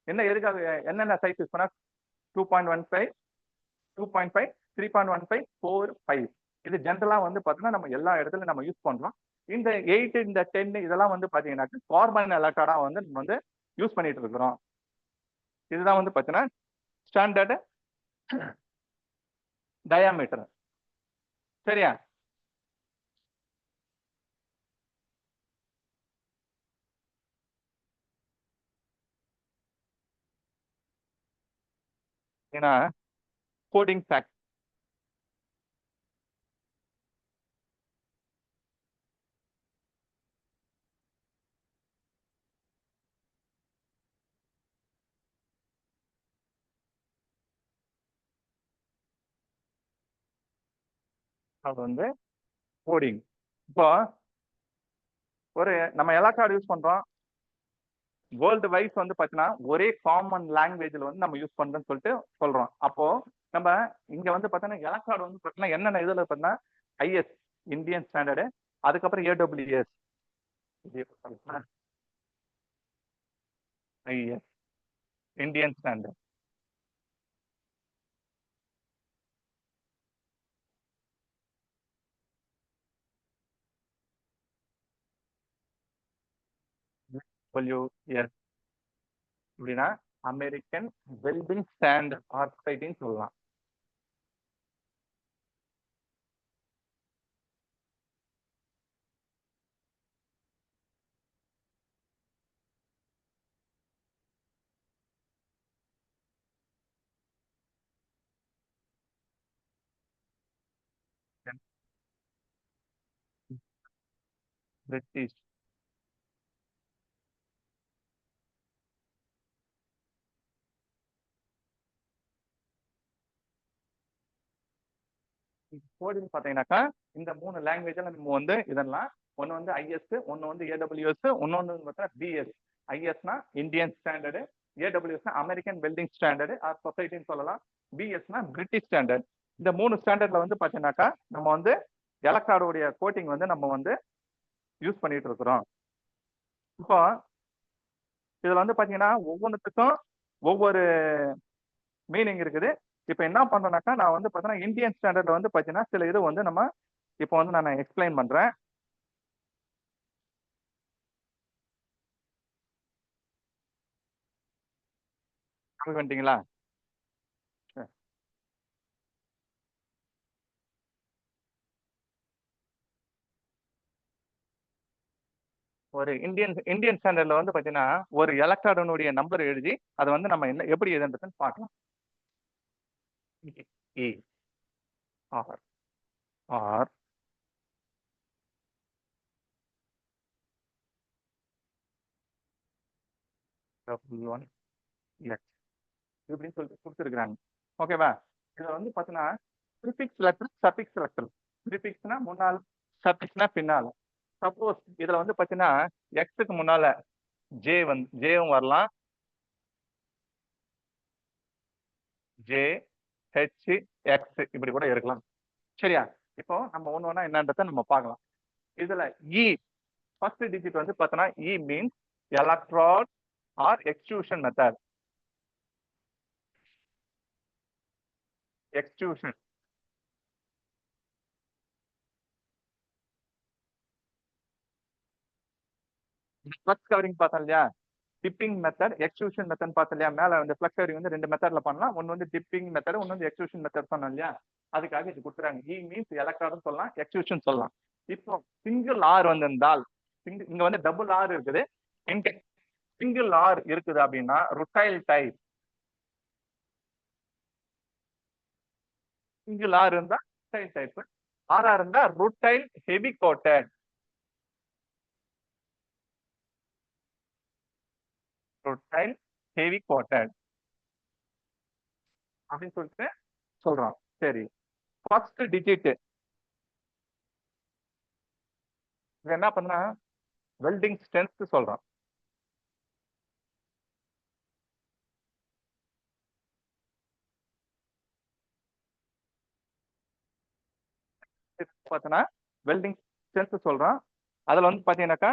என்ன எதுக்காக என்னென்ன சைஸ் யூஸ் பண்ணா 2.15, 2.5, 3.15, 4, 5. இது ஜென்ரலா வந்து பாத்தீங்கன்னா நம்ம எல்லா இடத்துலயும் நம்ம யூஸ் பண்றோம். இந்த 8 இந்த 10 இதெல்லாம் வந்து பாத்தீங்கன்னா கார்பன் எலக்ட்ராடா வந்து நம்ம வந்து யூஸ் பண்ணிட்டு இருக்கிறோம். இதுதான் வந்து பாத்தீங்கன்னா ஸ்டாண்டர்ட் டயாமீட்டர். சரியா, ஏன்னா கோடிங் ஃபேக்ட் அது வந்து கோடிங். இப்போ ஒரு நம்ம எலக்ட்ராட் யூஸ் பண்றோம், வேர்ல்டு வைஸ் வந்து பாத்தீங்கன்னா ஒரே காமன் லாங்குவேஜ்ல வந்து நம்ம யூஸ் பண்றோம்னு சொல்லிட்டு சொல்றோம். அப்போ நம்ம இங்க வந்து பாத்தீங்கன்னா எலக்ட்ராட் வந்து பாத்தீங்கன்னா என்னென்ன இதுல பாத்தீங்கன்னா ஐஎஸ் இந்தியன் ஸ்டாண்டர்டு, அதுக்கப்புறம் AWS IS Indian standard, WS அப்படின்னா அமெரிக்கன் வெல்டிங் ஸ்டாண்டர்ட் ஆர்சைட்டின்னு சொல்லலாம். பிரிட்டிஷ் கோடிங் பாத்தீங்கன்னாக்கா இந்த 3 லாங்குவேஜ்ல நம்ம வந்து இதெல்லாம் ஒன்னு வந்து ஐஎஸ், ஒன்னு வந்து ஏடபிள்யூஎஸ், இன்னொன்னு பார்த்தா பிஎஸ். ஐஎஸ்னா இந்தியன் ஸ்டாண்டர்டு, ஏடபிள்யூஎஸ்னா அமெரிக்கன் வெல்டிங் ஸ்டாண்டர்டு ஆர் சொசைட்டின்னு சொல்லலாம், பிஎஸ்னா பிரிட்டிஷ் ஸ்டாண்டர்ட். இந்த 3 ஸ்டாண்டர்ட்ல வந்து பாத்தீங்கன்னாக்கா நம்ம வந்து எலக்ட்ராடோடைய கோட்டிங் வந்து நம்ம வந்து யூஸ் பண்ணிட்டு இருக்கிறோம். இப்போ இதுல வந்து பாத்தீங்கன்னா ஒவ்வொன்றுத்துக்கும் ஒவ்வொரு மீனிங் இருக்குது. இப்போ என்ன பண்றேன்னாக்கா நான் வந்து பார்த்தீங்கன்னா இந்தியன் ஸ்டாண்டர்ட்ல வந்து பார்த்தீங்கன்னா சில இது வந்து நம்ம இப்போ வந்து நான் எக்ஸ்பிளைன் பண்றேன். வந்துட்டீங்களா? ஒரு இந்தியன் ஸ்டாண்டர்ட்ல வந்து பார்த்தீங்கன்னா ஒரு எலக்ட்ரானுடைய நம்பர் எழுதி அதை வந்து நம்ம என்ன எப்படி எழுதுன்றதுன்னு பார்க்கலாம். A R R W1 X இப்படின்னு சொல்லிட்டு கொடுத்துருக்குறாங்க. ஓகேவா? இதுல வந்து பார்த்தீங்கன்னா ப்ரிஃபிக்ஸ் லெட்டர், சஃபிக்ஸ் லெட்டர். ப்ரிஃபிக்ஸ்னா முன்னால, சஃபிக்ஸ்னா பின்னால. சப்போஸ் இதுல வந்து பார்த்தீங்கன்னா எக்ஸுக்கு முன்னால ஜேவும் வரலாம், ஜே ஹெச் எக்ஸ் இப்படி கூட இருக்கலாம். சரியா? இப்போ நம்ம ஒண்ணு ஒண்ணா என்னன்றத நம்ம பார்க்கலாம். இதுல இ ஃபர்ஸ்ட் டிஜிட் வந்து பார்த்தோன்னா E means electrode or extrusion method. Extrusion flux covering பார்த்தோம் இல்லையா? டிப்பிங் மெத்தட், எக்ஸ்ட்ரூஷன் மெத்தட் பார்த்தோம் இல்லையா? மேல வந்து ஃப்ளக்ஸ் கவரிங் வந்து 2 மெத்தட்ல பண்ணலாம். ஒன்னு வந்து டிப்பிங் மெத்தட், ஒன்னு வந்து எக்ஸ்ட்ரூஷன் மெத்தட் சொன்னோம் இல்லையா? அதுக்காக இது கொடுக்குறாங்க. இ மீன்ஸ் எலக்ட்ராட்னு சொல்லலாம், எக்ஸ்ட்ரூஷன் சொல்லலாம். இப்போ சிங்கிள் ஆர் வந்திருந்தால், இங்க வந்து டபுள் ஆர் இருக்குது, இங்க சிங்கிள் ஆர் இருக்குது அப்படின்னா ருட்டைல் டைப். சிங்கிள் ஆர் இருந்தா ருட்டைல் டைப், ஆர் இருந்தா rutile heavy coated. Rutile heavy coated அப்படின்னு சொல்லிட்டு சொல்றோம். சரி, ஃபர்ஸ்ட் டிஜிட் என்ன பண்ணா வெல்டிங் ஸ்ட்ரென்த் சொல்றோம். பார்த்தோன்னா வெல்டிங் ஸ்ட்ரென்த் சொல்றோம். அதுல வந்து பாத்தீங்கன்னாக்கா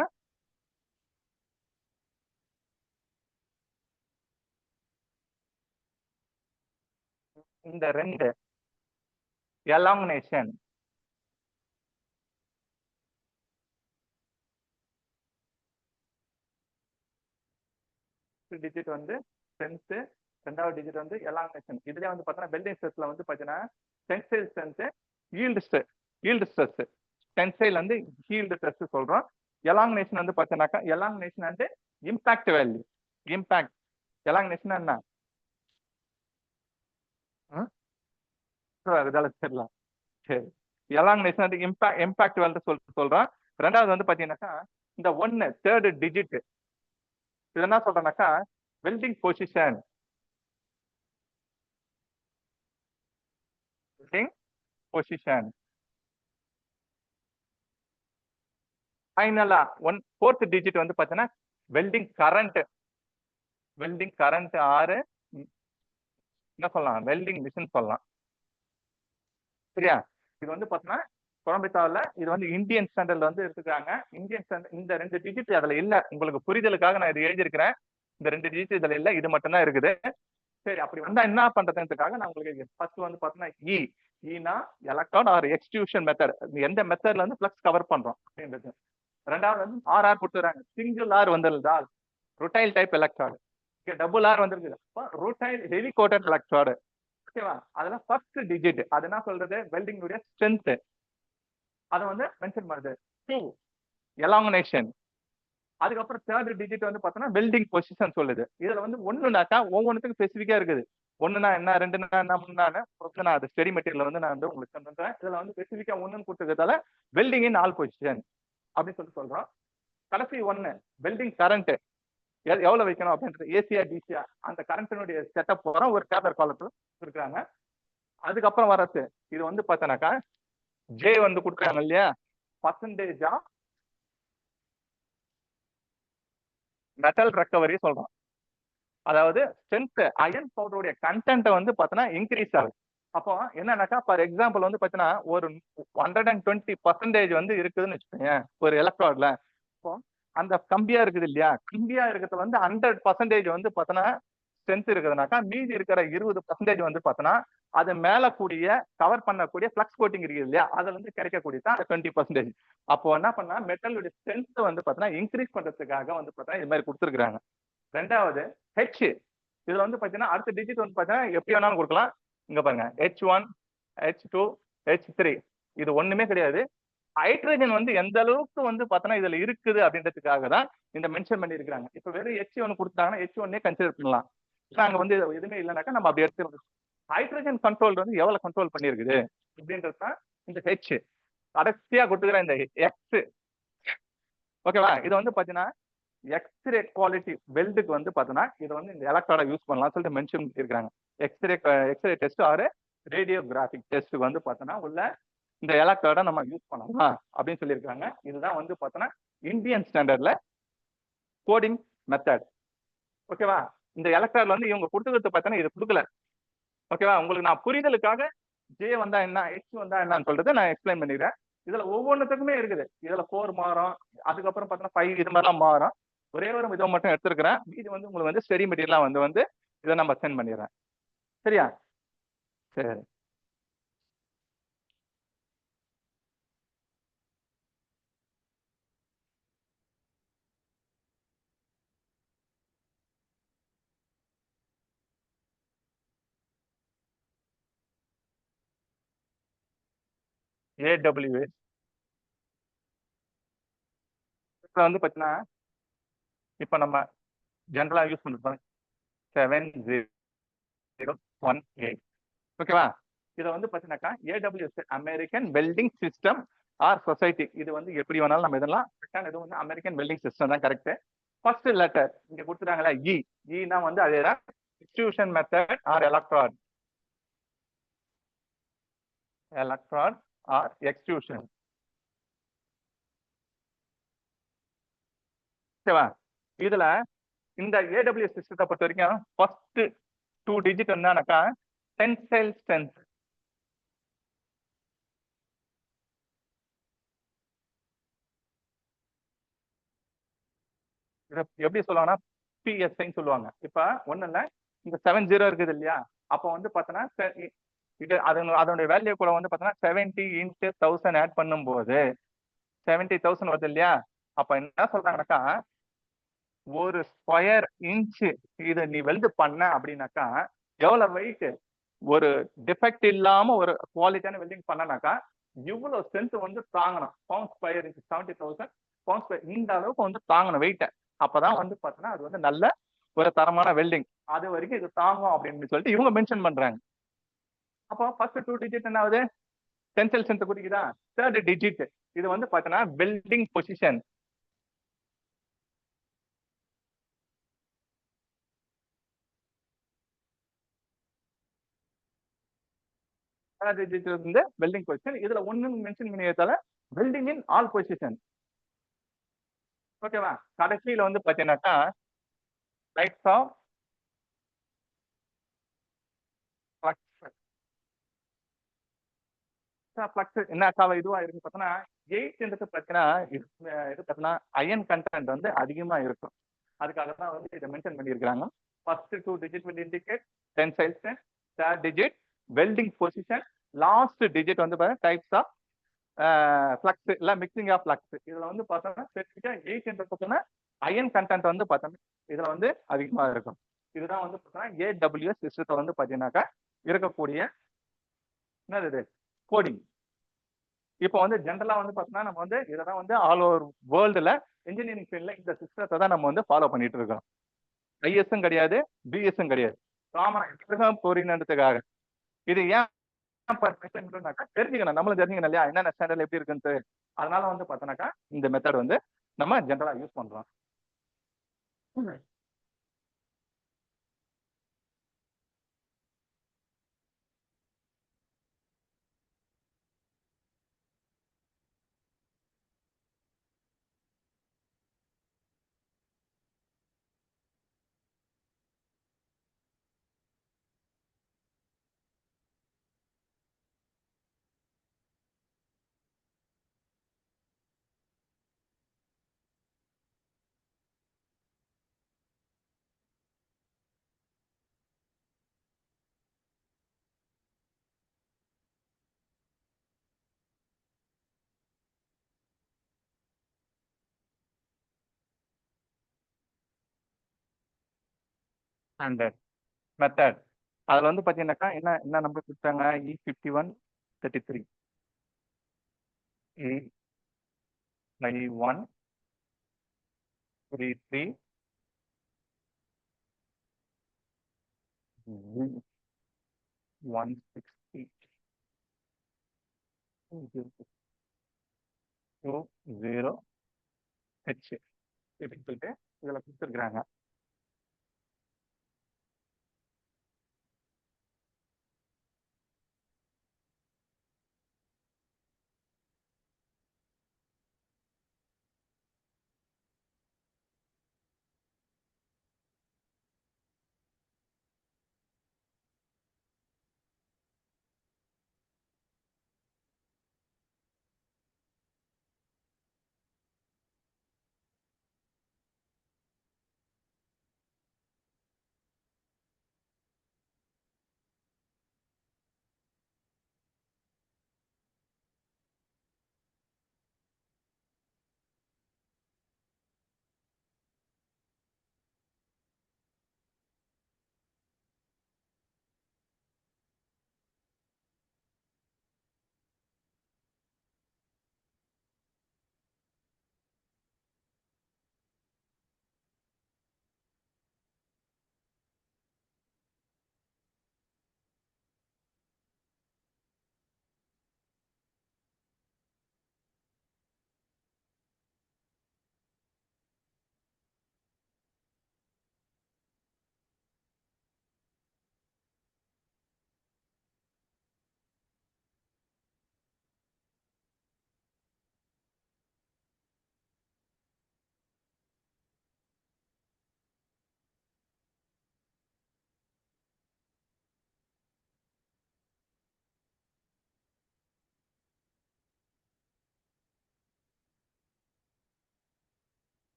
இந்த 2 எலாமினேஷன் டிஜிட் வந்து ஸ்ட்ரென்த், ரெண்டாவது டிஜிட் வந்து எலாமினேஷன். இதுலயே வந்து பார்த்தோன்னா வெல்டிங் ஸ்ட்ரெஸ்ல வந்து பாத்தீங்கன்னா tensile strength, yield stress. Tensile வந்து ஈல்டு ஸ்ட்ரெஸ் சொல்றோம். எலாமினேஷன் வந்து பாத்தீங்கன்னாக்கா எலாமினேஷன் வந்து இம்பாக்ட் வேல்யூ. இம்பாக்ட் எலாமினேஷன் என்ன இதெல்லாம் தெரியலாம். சரி, எலாமினேஷன் வந்து இம்பாக்ட் வேல்யூ சொல்றோம். ரெண்டாவது வந்து பாத்தீங்கன்னாக்கா இந்த 1 தேர்ட் டிஜிட் இது என்ன சொல்றேன்னாக்கா வெல்டிங் பொசிஷன். Welding position. ஃபைனலா ஃபோர்த் டிஜிட் வந்து பாத்தீங்கன்னா வெல்டிங் கரண்ட். வெல்டிங் கரண்ட் ஆறு என்ன சொல்லலாம், வெல்டிங் மிஷின் சொல்லலாம். சரியா? இது வந்து பாத்தீங்கன்னா குழம்பித்தாவில் இது வந்து இந்தியன் ஸ்டாண்டர்ட்ல வந்து எடுத்துக்கிறாங்க. இந்தியன் ஸ்டாண்டர்ட் இந்த 2 டிஜிட் அதுல இல்ல. உங்களுக்கு புரிதலுக்காக நான் இது எழுதியிருக்கிறேன். இந்த 2 டிஜிட் இதுல இல்ல, இது மட்டும் தான் இருக்குது. சரி, அப்படி வந்தா என்ன பண்றதுன்றதுக்காக நான் உங்களுக்கு ஃபர்ஸ்ட் வந்து பாத்தீங்கன்னா ஈனா எலக்ட்ரான் ஆர் எக்ஸ்ட்ரூஷன் மெத்தட். எந்த மெத்தட்ல வந்து ஃப்ளக்ஸ் கவர் பண்றோம் அப்படின்றது. ரெண்டாவது வந்து ஆர் கொடுத்துறாங்க. சிங்கிள் ஆர் வந்திருந்தால் ருட்டைல் டைப் எலக்ட்ராடு. இங்க டபுள் ஆர் வந்திருக்கு, ருட்டைல் ஹெவி கோட்டட் எலக்ட்ராடு. ஓகேவா? அதெல்லாம் ஃபர்ஸ்ட் டிஜிட். அது என்ன சொல்றது, வெல்டிங் உடைய ஸ்ட்ரென்த் அதை வந்து மென்ஷன் பண்ணுது. 2 எலாமினேஷன். அதுக்கப்புறம் தேர்ட் டிஜிட் வந்து பார்த்தோம்னா வெல்டிங் பொசிஷன் சொல்லுது. இதுல வந்து ஒண்ணுனாக்கா ஒவ்வொன்றுக்கும் ஸ்பெசிஃபிக்கா இருக்குது. ஒண்ணுனா என்ன, ரெண்டுனா என்ன, மூணுனா என்ன, நான் அது ஸ்டெடி மெட்டீரியல் வந்து நான் வந்து உங்களுக்கு சொல்றேன். இதுல வந்து ஸ்பெசிஃபிக்கா ஒண்ணுன்னு கொடுத்ததால வெல்டிங் இன் ஆல் பொசிஷன் அப்படின்னு சொல்றோம். கடைசி ஒண்ணு வெல்டிங் கரண்ட் எவ்வளவு வைக்கணும் அப்படின்றது ஏசியா டிசியா அந்த கரண்டினுடைய செட்டப் போற ஒரு டேப்லெட் காலத்துல இருக்காங்க. அதுக்கப்புறம் வரது இது வந்து பார்த்தனாக்கா ஜே வந்து கொடுக்குறாங்க இல்லையா, பர்சன்டேஜ் ஆஃப் மெட்டல் ரெக்கவரி சொல்றோம். அதாவது ஸ்ட்ரென்த் அயன் பவுடருடைய கண்டென்ட் வந்து பார்த்தோன்னா இன்க்ரீஸ் ஆகுது. அப்போ என்னன்னாக்கா ஃபார் எக்ஸாம்பிள் வந்து பார்த்தீங்கன்னா ஒரு 120% வந்து இருக்குதுன்னு வச்சுக்கோங்க ஒரு எலக்ட்ராய்ட்ல. இப்போ அந்த கம்பியா இருக்குது இல்லையா, கம்பியா இருக்கிறது வந்து 100% வந்து பார்த்தோன்னா ஸ்ட்ரென்த் இருக்குதுனாக்கா மீதி இருக்கிற 20% வந்து பார்த்தோன்னா அது மேல கூடிய கவர் பண்ணக்கூடிய ஃபிளக்ஸ் கோட்டிங் இருக்குது இல்லையா, அதுல இருந்து கிடைக்கக்கூடிய தான் 20%. அப்போ என்ன பண்ணா மெட்டலுடைய ஸ்ட்ரென்த் வந்து பார்த்தோன்னா இன்க்ரீஸ் பண்றதுக்காக வந்து பார்த்தா இது மாதிரி கொடுத்துருக்காங்க. ரெண்டாவது ஹெச், இதுல வந்து பாத்தீங்கன்னா அடுத்த டிஜிட் வந்து பாத்தீங்கன்னா எப்படி வேணாலும் கொடுக்கலாம். இங்க பாருங்க H1 H2 H3 இது ஒண்ணுமே கிடையாது. ஹைட்ரஜன் வந்து எந்த அளவுக்கு வந்து பார்த்தோன்னா இதுல இருக்குது அப்படின்றதுக்காக தான் இந்த மென்ஷன் பண்ணி இருக்காங்க. இப்ப வெறும் H1 கொடுத்தாங்கன்னா H1 கன்சிடர் பண்ணலாம். நாங்க வந்து எதுவுமே இல்லைனாக்கா நம்ம அப்படி எடுத்து ஹைட்ரஜன் கண்ட்ரோல் வந்து எவ்வளவு கண்ட்ரோல் பண்ணிருக்குது அப்படின்றது தான் இந்த ஹெச். கடைசியா கொடுத்துக்கிற இந்த எக்ஸ், ஓகேவா, இது வந்து பாத்தீங்கன்னா எக்ஸ்ரே குவாலிட்டி வெல்டுக்கு வந்து பார்த்தோன்னா இதை வந்து இந்த எலக்ட்ராடை யூஸ் பண்ணலாம் சொல்லிட்டு மென்ஷன் பண்ணியிருக்காங்க. எக்ஸ்ரே டெஸ்ட் ஆறு ரேடியோகிராஃபிக் டெஸ்ட்டுக்கு வந்து பார்த்தோன்னா உள்ள இந்த எலக்ட்ராடை நம்ம யூஸ் பண்ணலாம் அப்படின்னு சொல்லியிருக்காங்க. இதுதான் வந்து பார்த்தோன்னா இந்தியன் ஸ்டாண்டர்ட்ல கோடிங் மெத்தட். ஓகேவா, இந்த எலக்ட்ராட்ல வந்து இவங்க கொடுத்துக்கிறது பார்த்தோன்னா இது கொடுக்கல. ஓகேவா, உங்களுக்கு நான் புரிதலுக்காக ஜே வந்தா என்ன ஹெச் வந்தா என்னன்னு சொல்றது நான் எக்ஸ்பிளைன் பண்ணிடுறேன். இதுல ஒவ்வொன்றுத்துக்குமே இருக்குது. இதுல 4 மாறும், அதுக்கப்புறம் பார்த்தோன்னா 5 இது மாதிரிலாம் மாறும். ஒரே ஒரு இதை மட்டும் எடுத்துருக்கிறேன். இது வந்து உங்களுக்கு வந்து ஸ்டெடி மெட்டீரியலா வந்து இதை நம்ம சென்ட் பண்ணிடுறேன். சரியா? சரி. AWS வந்து பார்த்தீங்கன்னா இப்போ நம்ம ஜென்ரலா யூஸ் பண்றோம் 7018. ஓகேவா, இதை வந்து பார்த்தீங்கன்னாக்கா AWS American welding system or society. இது வந்து எப்படி வேணாலும் நம்ம இதெல்லாம் இது வந்து அமெரிக்கன் வெல்டிங் சிஸ்டம் தான் கரெக்ட். ஃபர்ஸ்ட் லெட்டர் இங்க கொடுத்துறாங்களா இ, இனா வந்து அதேதான் extrusion method or electrode or extrusion. ஓகேவா, இதுல இந்த AWS சிஸ்டத்தை பொறுத்த வரைக்கும் ஃபர்ஸ்ட் 2 டிஜிட் என்னன்னாக்கா டென்சைல் ஸ்ட்ரென்த். எப்படி சொல்லுவாங்கன்னா PSI சொல்லுவாங்க. இப்ப ஒண்ணு இல்ல, இந்த 70 இருக்குது இல்லையா, அப்ப வந்து பார்த்தோன்னா இது அதனுடைய வேல்யூ கூட வந்து பார்த்தோன்னா 70 into 1000 ஆட் பண்ணும்போது 70,000 வருது இல்லையா. அப்ப என்ன சொல்றாங்கன்னாக்கா ஒரு ஸ்கொயர் இன்ச்சு இதை நீ வெல்டு பண்ண அப்படின்னாக்கா எவ்வளவு வெயிட், ஒரு டிஃபெக்ட் இல்லாம ஒரு குவாலிட்டியான வெல்டிங் பண்ணனாக்கா இவ்வளவு ஸ்ட்ரென்த் வந்து தாங்கணும். Pound square inch 70,000 pound square இந்த அளவுக்கு வந்து தாங்கணும் வெயிட்ட. அப்பதான் வந்து பார்த்தோன்னா அது வந்து நல்ல ஒரு தரமான வெல்டிங். அது வரைக்கும் இது தாங்கும் அப்படின்னு சொல்லிட்டு இவங்க மென்ஷன் பண்றாங்க. அப்போ ஃபர்ஸ்ட் 2 டிஜிட் என்ன ஆகுது, டென்சைல் ஸ்ட்ரென்த் குறிக்குதா. தேர்ட் டிஜிட் இது வந்து பார்த்தோன்னா வெல்டிங் பொசிஷன். வந்து வெல்டிங் பொசிஷன். இதுல ஒண்ணு மென்ஷன் பண்ணியதால வெல்டிங் இன் ஆல் பொசிஷன். ஓகேவா, கடைசியில வந்து பாத்தீங்கன்னாக்கா டைப்ஸ் ஆஃப் ஃப்ளக்ஸ் என்ன இதுவா இருக்கு பார்த்தோன்னா 8 பார்த்தீங்கன்னா இது பார்த்தீங்கன்னா அயன் கண்டென்ட் வந்து அதிகமா இருக்கும். அதுக்காக தான் வந்து இதை மென்ஷன் பண்ணியிருக்காங்க. First 2 digit will indicate tensile strength, third digit welding position, last digit வந்து பார்த்தீங்கன்னா டைப்ஸ் ஆஃப் ஃப்ளக்ஸ் இல்ல மிக்சிங் ஆஃப் ஃப்ளக்ஸ். இதுல வந்து பார்த்தோம்னா ஸ்பெசிஃபிக்கா 8 பார்த்தோம்னா அயன் கண்டென்ட் வந்து பார்த்தோம்னா இதுல வந்து அதிகமா இருக்கும். இதுதான் வந்து பார்த்தோம்னா AWS சிஸ்டத்தை வந்து பார்த்தீங்கன்னாக்கா இருக்கக்கூடிய என்னது கோடிங். இப்போ வந்து ஜென்ரலா வந்து பார்த்தோம்னா நம்ம வந்து இதெல்லாம் வந்து ஆல் ஓவர் வேர்ல்டுல இன்ஜினியரிங் ஃபீல்ட்ல இந்த சிஸ்டத்தை தான் நம்ம வந்து ஃபாலோ பண்ணிட்டு இருக்கோம். ஐஎஸும் கிடையாது, பிஎஸும் கிடையாது. காமனா போறீங்கன்றதுக்காக. இது ஏன் தெரிஞ்சுக்கணும், நம்மளும் தெரிஞ்சுக்கணும் இல்லையா, என்னென்ன ஸ்டாண்டர்ட் எப்படி இருக்குன்ட்டு. அதனால வந்து பார்த்தோன்னாக்கா இந்த மெத்தட் வந்து நம்ம ஜென்ரலா யூஸ் பண்றோம். ஸ்டாண்டர்ட் மெத்தட் அதுல வந்து பாத்தீங்கன்னாக்கா என்ன என்ன நம்பர் கொடுத்தாங்க, E5133 E5133 160 20H இப்படின்னு சொல்லிட்டு இதுல கொடுத்துருக்குறாங்க.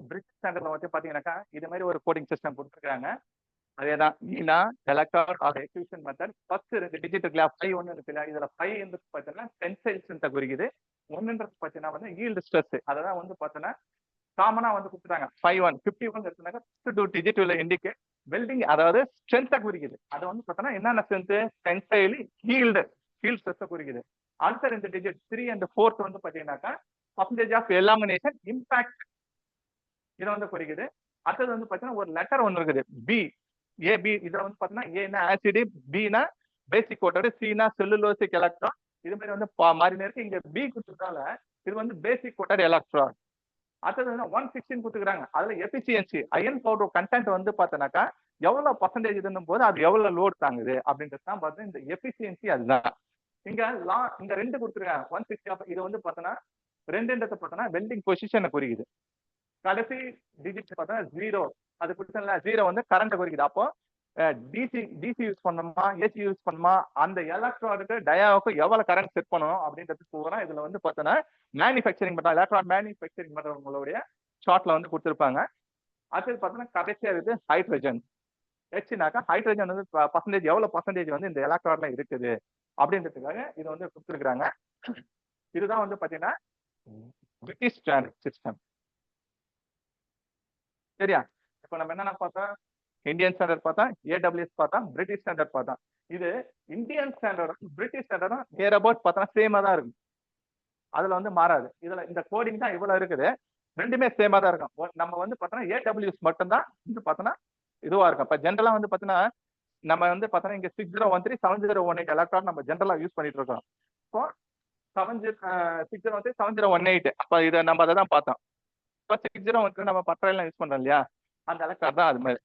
பிரிட்டிஷ் ஸ்டாண்டர்ட்ல வந்து பாத்தீங்கன்னாக்கா இது மாதிரி ஒரு கோடிங் சிஸ்டம் கொடுத்துருக்காங்க. அதேதான் ஈனா electron or execution method. First ரெண்டு டிஜிட் இருக்குல்ல, 5 1 இருக்குல்ல, இதுல 5 என்று பார்த்தீங்கன்னா டென்சைல்ஸ் குறிக்குது. 1ன்றது பார்த்தீங்கன்னா வந்து ஈல்டு ஸ்ட்ரெஸ். அததான் வந்து பார்த்தீங்கன்னா காமனா வந்து கொடுத்துட்டாங்க. 51 51 இருக்குனாக்கா ஃபர்ஸ்ட் 2 டிஜிட் உள்ள இண்டிகேட் வெல்டிங், அதாவது ஸ்ட்ரென்த்தை குறிக்குது. அதை வந்து பார்த்தோன்னா என்னென்ன strength, tensile healed healed stress குறிக்குது. அடுத்த ரெண்டு டிஜிட் 3 and 4 வந்து பார்த்தீங்கன்னாக்கா பர்சன்டேஜ் ஆஃப் எலாமினேஷன் இம்பாக்ட் இதை வந்து குறிக்குது. அடுத்தது வந்து பார்த்தீங்கன்னா ஒரு லெட்டர் ஒன்று இருக்குது, பி ஏபி. இதுல வந்து பாத்தீங்கன்னா ஏன்னா ஆசிட், பினா பேசிக் கோட்டட், சினா செல்லுலோசிக் எலக்ட்ரான். இது மாதிரி வந்து மாறி இருக்கு. இங்க பி கொடுத்துருக்கால இது வந்து பேசிக் கோட்டட் எலக்ட்ரான். அடுத்தது வந்து 116 கொடுத்துக்கிறாங்க. அதுல எஃபிசியன்சி அயன் பவுடர் கண்டென்ட் வந்து பார்த்தோன்னாக்கா எவ்வளவு பர்சன்டேஜ் இதுன்னும் போது அது எவ்வளவு லோட் தாங்குது அப்படின்றது தான் பார்த்தீங்கன்னா இந்த எஃபிசியன்சி. அதுதான் இங்க இங்க 2 கொடுத்துருக்காங்க. 160 இது வந்து பார்த்தோன்னா 2ன்றது பார்த்தோன்னா வெல்டிங் பொசிஷனை குறிக்குது. கடைசி டிஜிட் பார்த்தா 0 அது கொடுத்தல 0 வந்து கரண்ட் குறிக்குது. அப்போ டிசி யூஸ் பண்ணணுமா ஏசி யூஸ் பண்ணுமா, அந்த எலக்ட்ரானுக்கு டயாவுக்கு எவ்வளவு கரண்ட் செட் பண்ணணும் அப்படின்றது பூரா இதுல வந்து பார்த்தோன்னா மேனுஃபேக்சரிங் பண்ற எலக்ட்ரான் மேனுஃபேக்சரிங் பண்றவங்களுடைய ஷார்ட்ல வந்து கொடுத்துருப்பாங்க. அடுத்தது பார்த்தோன்னா கடைசியா இருக்குது ஹைட்ரஜன். ஹெச்னாக்கா ஹைட்ரஜன் வந்து பர்சன்டேஜ் எவ்வளவு பர்சன்டேஜ் வந்து இந்த எலக்ட்ரான்ல இருக்குது அப்படின்றதுக்காக இதை வந்து கொடுத்துருக்காங்க. இதுதான் வந்து பாத்தீங்கன்னா பிரிட்டிஷ் ஸ்டாண்டர்ட் சிஸ்டம். சரியா? இப்ப நம்ம என்னென்ன பார்த்தோம், இந்தியன் ஸ்டாண்டர்ட் பார்த்தா, ஏடபிள்யூஎஸ் பார்த்தா, பிரிட்டிஷ் ஸ்டாண்டர்ட் பார்த்தா. இது இந்தியன் ஸ்டாண்டர்டும் பிரிட்டிஷ் ஸ்டாண்டர்டும் நியர் அபவுட் பார்த்தா சேமா தான் இருக்கும். அதுல வந்து மாறாது. இதுல இந்த கோடிங் தான் இவ்வளவு இருக்குது. ரெண்டுமே சேமா தான் இருக்கும். நம்ம வந்து பார்த்தோன்னா ஏடபிள்யூஎஸ் மட்டும் தான் வந்து பார்த்தோன்னா இதுவா இருக்கும். இப்போ ஜென்ரலா வந்து பார்த்தோன்னா நம்ம வந்து பார்த்தோன்னா இங்க 6013 7018 எலக்ட்ரான் நம்ம ஜென்ரலா யூஸ் பண்ணிட்டு இருக்கோம். இப்போ 6013 7018 அப்ப இதை நம்ம அதை தான் பார்த்தோம். இப்போ 6013 நம்ம பட்டறையெல்லாம் யூஸ் பண்றோம் இல்லையா, அந்த எலக்ட்ரான் தான் அது மாதிரி.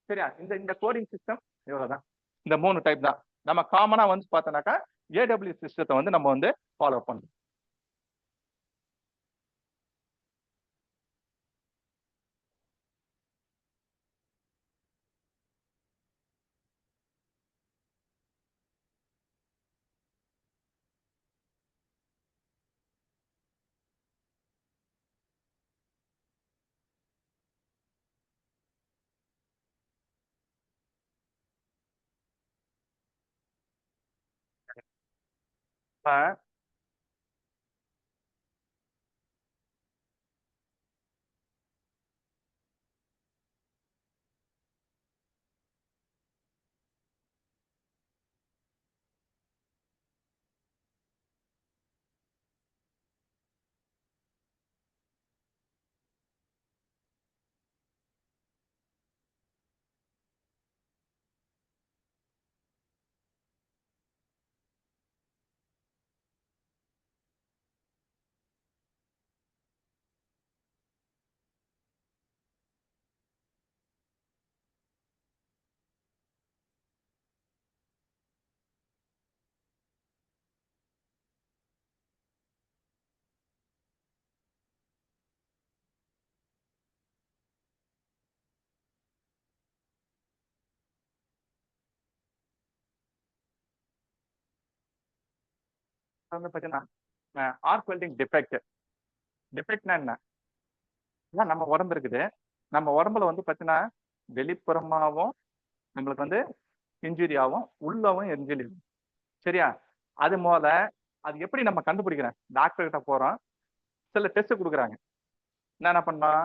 சரியா? இந்த கோடிங் சிஸ்டம் இவ்வளவுதான். இந்த 3 டைப் தான் நம்ம காமனா வந்து பார்த்தோம்னாக்கா ஏடபிள்யூ சிஸ்டத்தை வந்து நம்ம வந்து ஃபாலோ பண்றோம். இப்ப வந்து பாத்தீங்கன்னா ஆர்க் வெல்டிங் டிஃபெக்ட். டிஃபெக்ட்னா என்ன? நம்ம உடம்பு இருக்குது. நம்ம உடம்புல வந்து பாத்தீங்கன்னா வெளிப்புறமாவும் நம்மளுக்கு வந்து இன்ஜுரி ஆகும், உள்ளவும் இன்ஜுரி. சரியா? அது போல அது எப்படி நம்ம கண்டுபிடிக்கிறேன்? டாக்டர் கிட்ட போறோம், சில டெஸ்ட் கொடுக்குறாங்க. என்ன பண்ணோம்?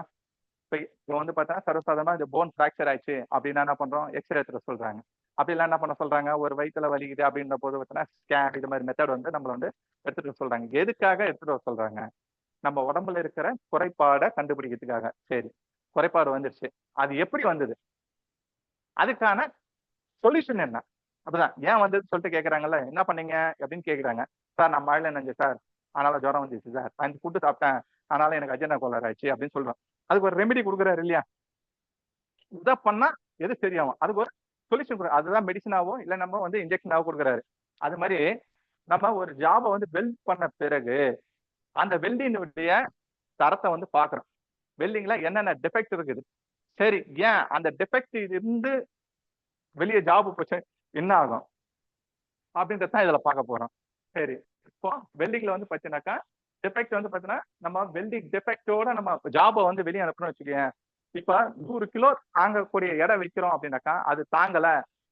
இப்போ வந்து பார்த்தா சர்வசாதாரணமா இந்த போன் ஃப்ராக்சர் ஆயிடுச்சு அப்படின்னா என்ன பண்றோம்? எக்ஸ்ரே எடுத்துட சொல்றாங்க. அப்படிலாம் என்ன பண்ண சொல்றாங்க? ஒரு வயிற்றுல வலிக்குது அப்படின்ற போது பார்த்தீங்கன்னா ஸ்கேன் இது மாதிரி மெத்தட் வந்து நம்மள வந்து எடுத்துட்டு வர சொல்றாங்க. எதுக்காக எடுத்துட்டு வர சொல்றாங்க? நம்ம உடம்புல இருக்கிற குறைபாடை கண்டுபிடிக்கிறதுக்காக. சரி, குறைபாடு வந்துருச்சு, அது எப்படி வந்தது, அதுக்கான சொல்யூஷன் என்ன? அப்படிதான் ஏன் வந்ததுன்னு சொல்லிட்டு கேட்கறாங்கல்ல, என்ன பண்ணீங்க அப்படின்னு கேட்கறாங்க. சார் நான் மழையில நனைஞ்சேன் சார், அதனால ஜுரம் வந்துச்சு சார், நான் இந்த ஃபுட்டு சாப்பிட்டேன் அதனால எனக்கு அஜீரண கோளாறு ஆயிடுச்சு அப்படின்னு சொல்றோம். அதுக்கு ஒரு ரெமெடி கொடுக்குறாரு இல்லையா? இதை பண்ணா எது சரியாகும், அதுக்கு ஒரு சொல்யூஷன் கொடுக்குறாரு. அதுதான் மெடிசனாவோ இல்ல நம்ம வந்து இன்ஜெக்ஷனாவோ கொடுக்குறாரு. அது மாதிரி நம்ம ஒரு ஜாபை வந்து வெல்ட் பண்ண பிறகு அந்த வெல்டினுடைய தரத்தை வந்து பாக்குறோம். வெல்டிங்ல என்னென்ன டிஃபெக்ட் இருக்குது, சரி ஏன் அந்த டிஃபெக்ட் இருந்து வெளியே ஜாப் போச்சு என்ன ஆகும் அப்படின்றதான் இதுல பார்க்க போறோம். சரி, இப்போ வெல்டிங்ல வந்து பாத்தீங்கன்னாக்கா டிஃபெக்ட் வந்து பாத்தீங்கன்னா நம்ம வெல்டிங் டிஃபெக்டோட நம்ம ஜாபை வந்து வெளியே அனுப்பணும்னு வச்சுக்கோங்க. இப்ப 100 கிலோ தாங்கக்கூடிய எடை வைக்கிறோம் அப்படின்னாக்கா அது தாங்கல,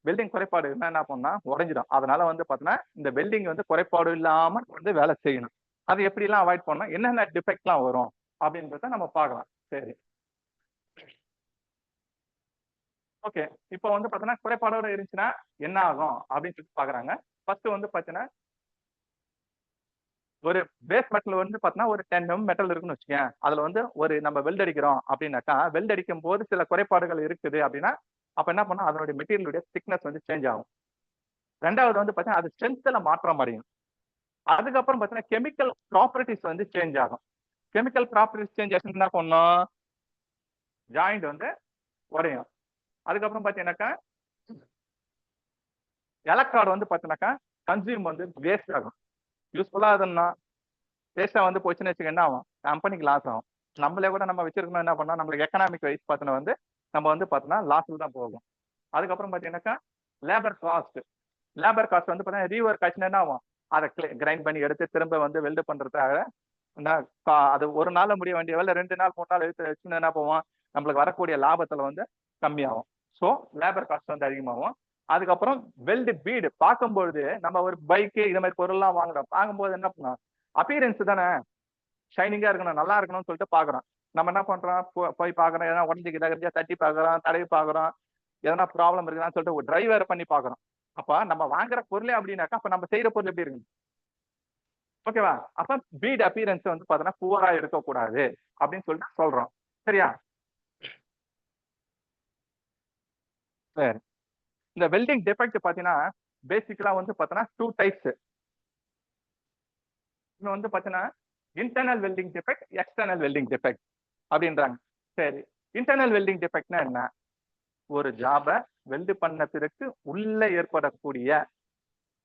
வெல்டிங் குறைபாடு இருந்தா என்ன பண்ணா உடைஞ்சிடும். அதனால வந்து பாத்தீங்கன்னா இந்த வெல்டிங் வந்து குறைபாடு இல்லாம வந்து வேலை செய்யணும். அது எப்படி எல்லாம் அவாய்ட் பண்ணணும், என்னென்ன டிஃபெக்ட் எல்லாம் வரும் அப்படின்றத நம்ம பார்க்கலாம். சரி, ஓகே. இப்போ வந்து பாத்தீங்கன்னா குறைபாடோட இருந்துச்சுன்னா என்ன ஆகும் அப்படின்னு சொல்லிட்டு பாக்குறாங்க. ஃபர்ஸ்ட் வந்து பாத்தீங்கன்னா ஒரு பேஸ் மெட்டல் வந்து பாத்தீங்கன்னா ஒரு 10 மெட்டல் இருக்குன்னு வச்சுக்கேன். அதுல வந்து ஒரு நம்ம வெல்ட் அடிக்கிறோம் அப்படின்னாக்கா வெல்ட் அடிக்கும் போது சில குறைபாடுகள் இருக்குது அப்படின்னா அப்ப என்ன பண்ணா அதனுடைய மெட்டீரியலுடைய திக்னஸ் வந்து சேஞ்ச் ஆகும். ரெண்டாவது வந்து பாத்தீங்கன்னா அது ஸ்ட்ரென்த்ல மாற்றம் அடையும். அதுக்கப்புறம் பாத்தீங்கன்னா கெமிக்கல் ப்ராப்பர்ட்டிஸ் வந்து சேஞ்ச் ஆகும். கெமிக்கல் ப்ராப்பர்ட்டிஸ் சேஞ்ச் ஆச்சுன்னா என்ன பண்ணும்? ஜாயிண்ட் வந்து உடையும். அதுக்கப்புறம் பாத்தீங்கன்னாக்கா எலக்ட்ராய்டு வந்து பாத்தீங்கன்னாக்கா கன்சியூம் வந்து வேஸ்ட் ஆகும். யூஸ்ஃபுல்லா அதுன்னா வேஸ்டா வந்து போச்சுன்னு வச்சுக்க என்ன ஆகும்? கம்பெனிக்கு லாஸ் ஆகும். நம்மளே கூட நம்ம வச்சிருக்கணும் என்ன பண்ணா நம்மளுக்கு எக்கனாமிக் வைஸ் பார்த்தோன்னா வந்து நம்ம வந்து பார்த்தோன்னா லாஸ்ல தான் போகும். அதுக்கப்புறம் பார்த்தீங்கன்னாக்கா லேபர் காஸ்ட். லேபர் காஸ்ட் வந்து பார்த்தீங்கன்னா ரீவொர்க் ஆச்சுன்னா என்ன ஆகும்? அதை கிரைண்ட் பண்ணி எடுத்து திரும்ப வந்து வெல்டு பண்றதுக்காக அது ஒரு நாள்ல முடிய வேண்டிய வேலை 2 நாள் 3 நாள் எடுத்து வச்சுன்னு என்ன போவோம்? நம்மளுக்கு வரக்கூடிய லாபத்துல வந்து கம்மியாகும். ஸோ லேபர் காஸ்ட் வந்து அதிகமாகும். அதுக்கப்புறம் வெல்டு பீடு பார்க்கும்பொழுது நம்ம ஒரு பைக்கு இது மாதிரி பொருள்லாம் வாங்குறோம். வாங்கும்போது என்ன பண்ணோம்? அப்பியரன்ஸ் தானே, ஷைனிங்கா இருக்கணும், நல்லா இருக்கணும்னு சொல்லிட்டு பாக்குறோம். நம்ம என்ன பண்றோம்? போய் பாக்குறோம், எதனா உடஞ்சிக்குதா தட்டி பாக்குறோம், தடவி பாக்குறோம், எதனா ப்ராப்ளம் இருக்குதான்னு சொல்லிட்டு ஒரு டிரைவர் பண்ணி பாக்குறோம். அப்ப நம்ம வாங்குற பொருளே அப்படின்னாக்கா அப்ப நம்ம செய்யற பொருள் எப்படி இருக்கு? ஓகேவா? அப்ப பீட் அப்பியரன்ஸ் வந்து பாத்தீங்கன்னா புவரா இருக்கக்கூடாது அப்படின்னு சொல்லிட்டு சொல்றோம். சரியா? சரி. இந்த வெல்டிங் டிஃபெக்ட் பாத்தீங்கன்னா பேசிக்கலா வந்து பாத்தீங்கன்னா 2 டைப்ஸ். இன்னும் வந்து பாத்தீங்கன்னா internal welding defect, external welding defect அப்படின்றாங்க. சரி, இன்டர்னல் வெல்டிங் டிஃபெக்ட்னா என்ன? ஒரு ஜாப வெல்டு பண்ண பிறகு உள்ள ஏற்படக்கூடிய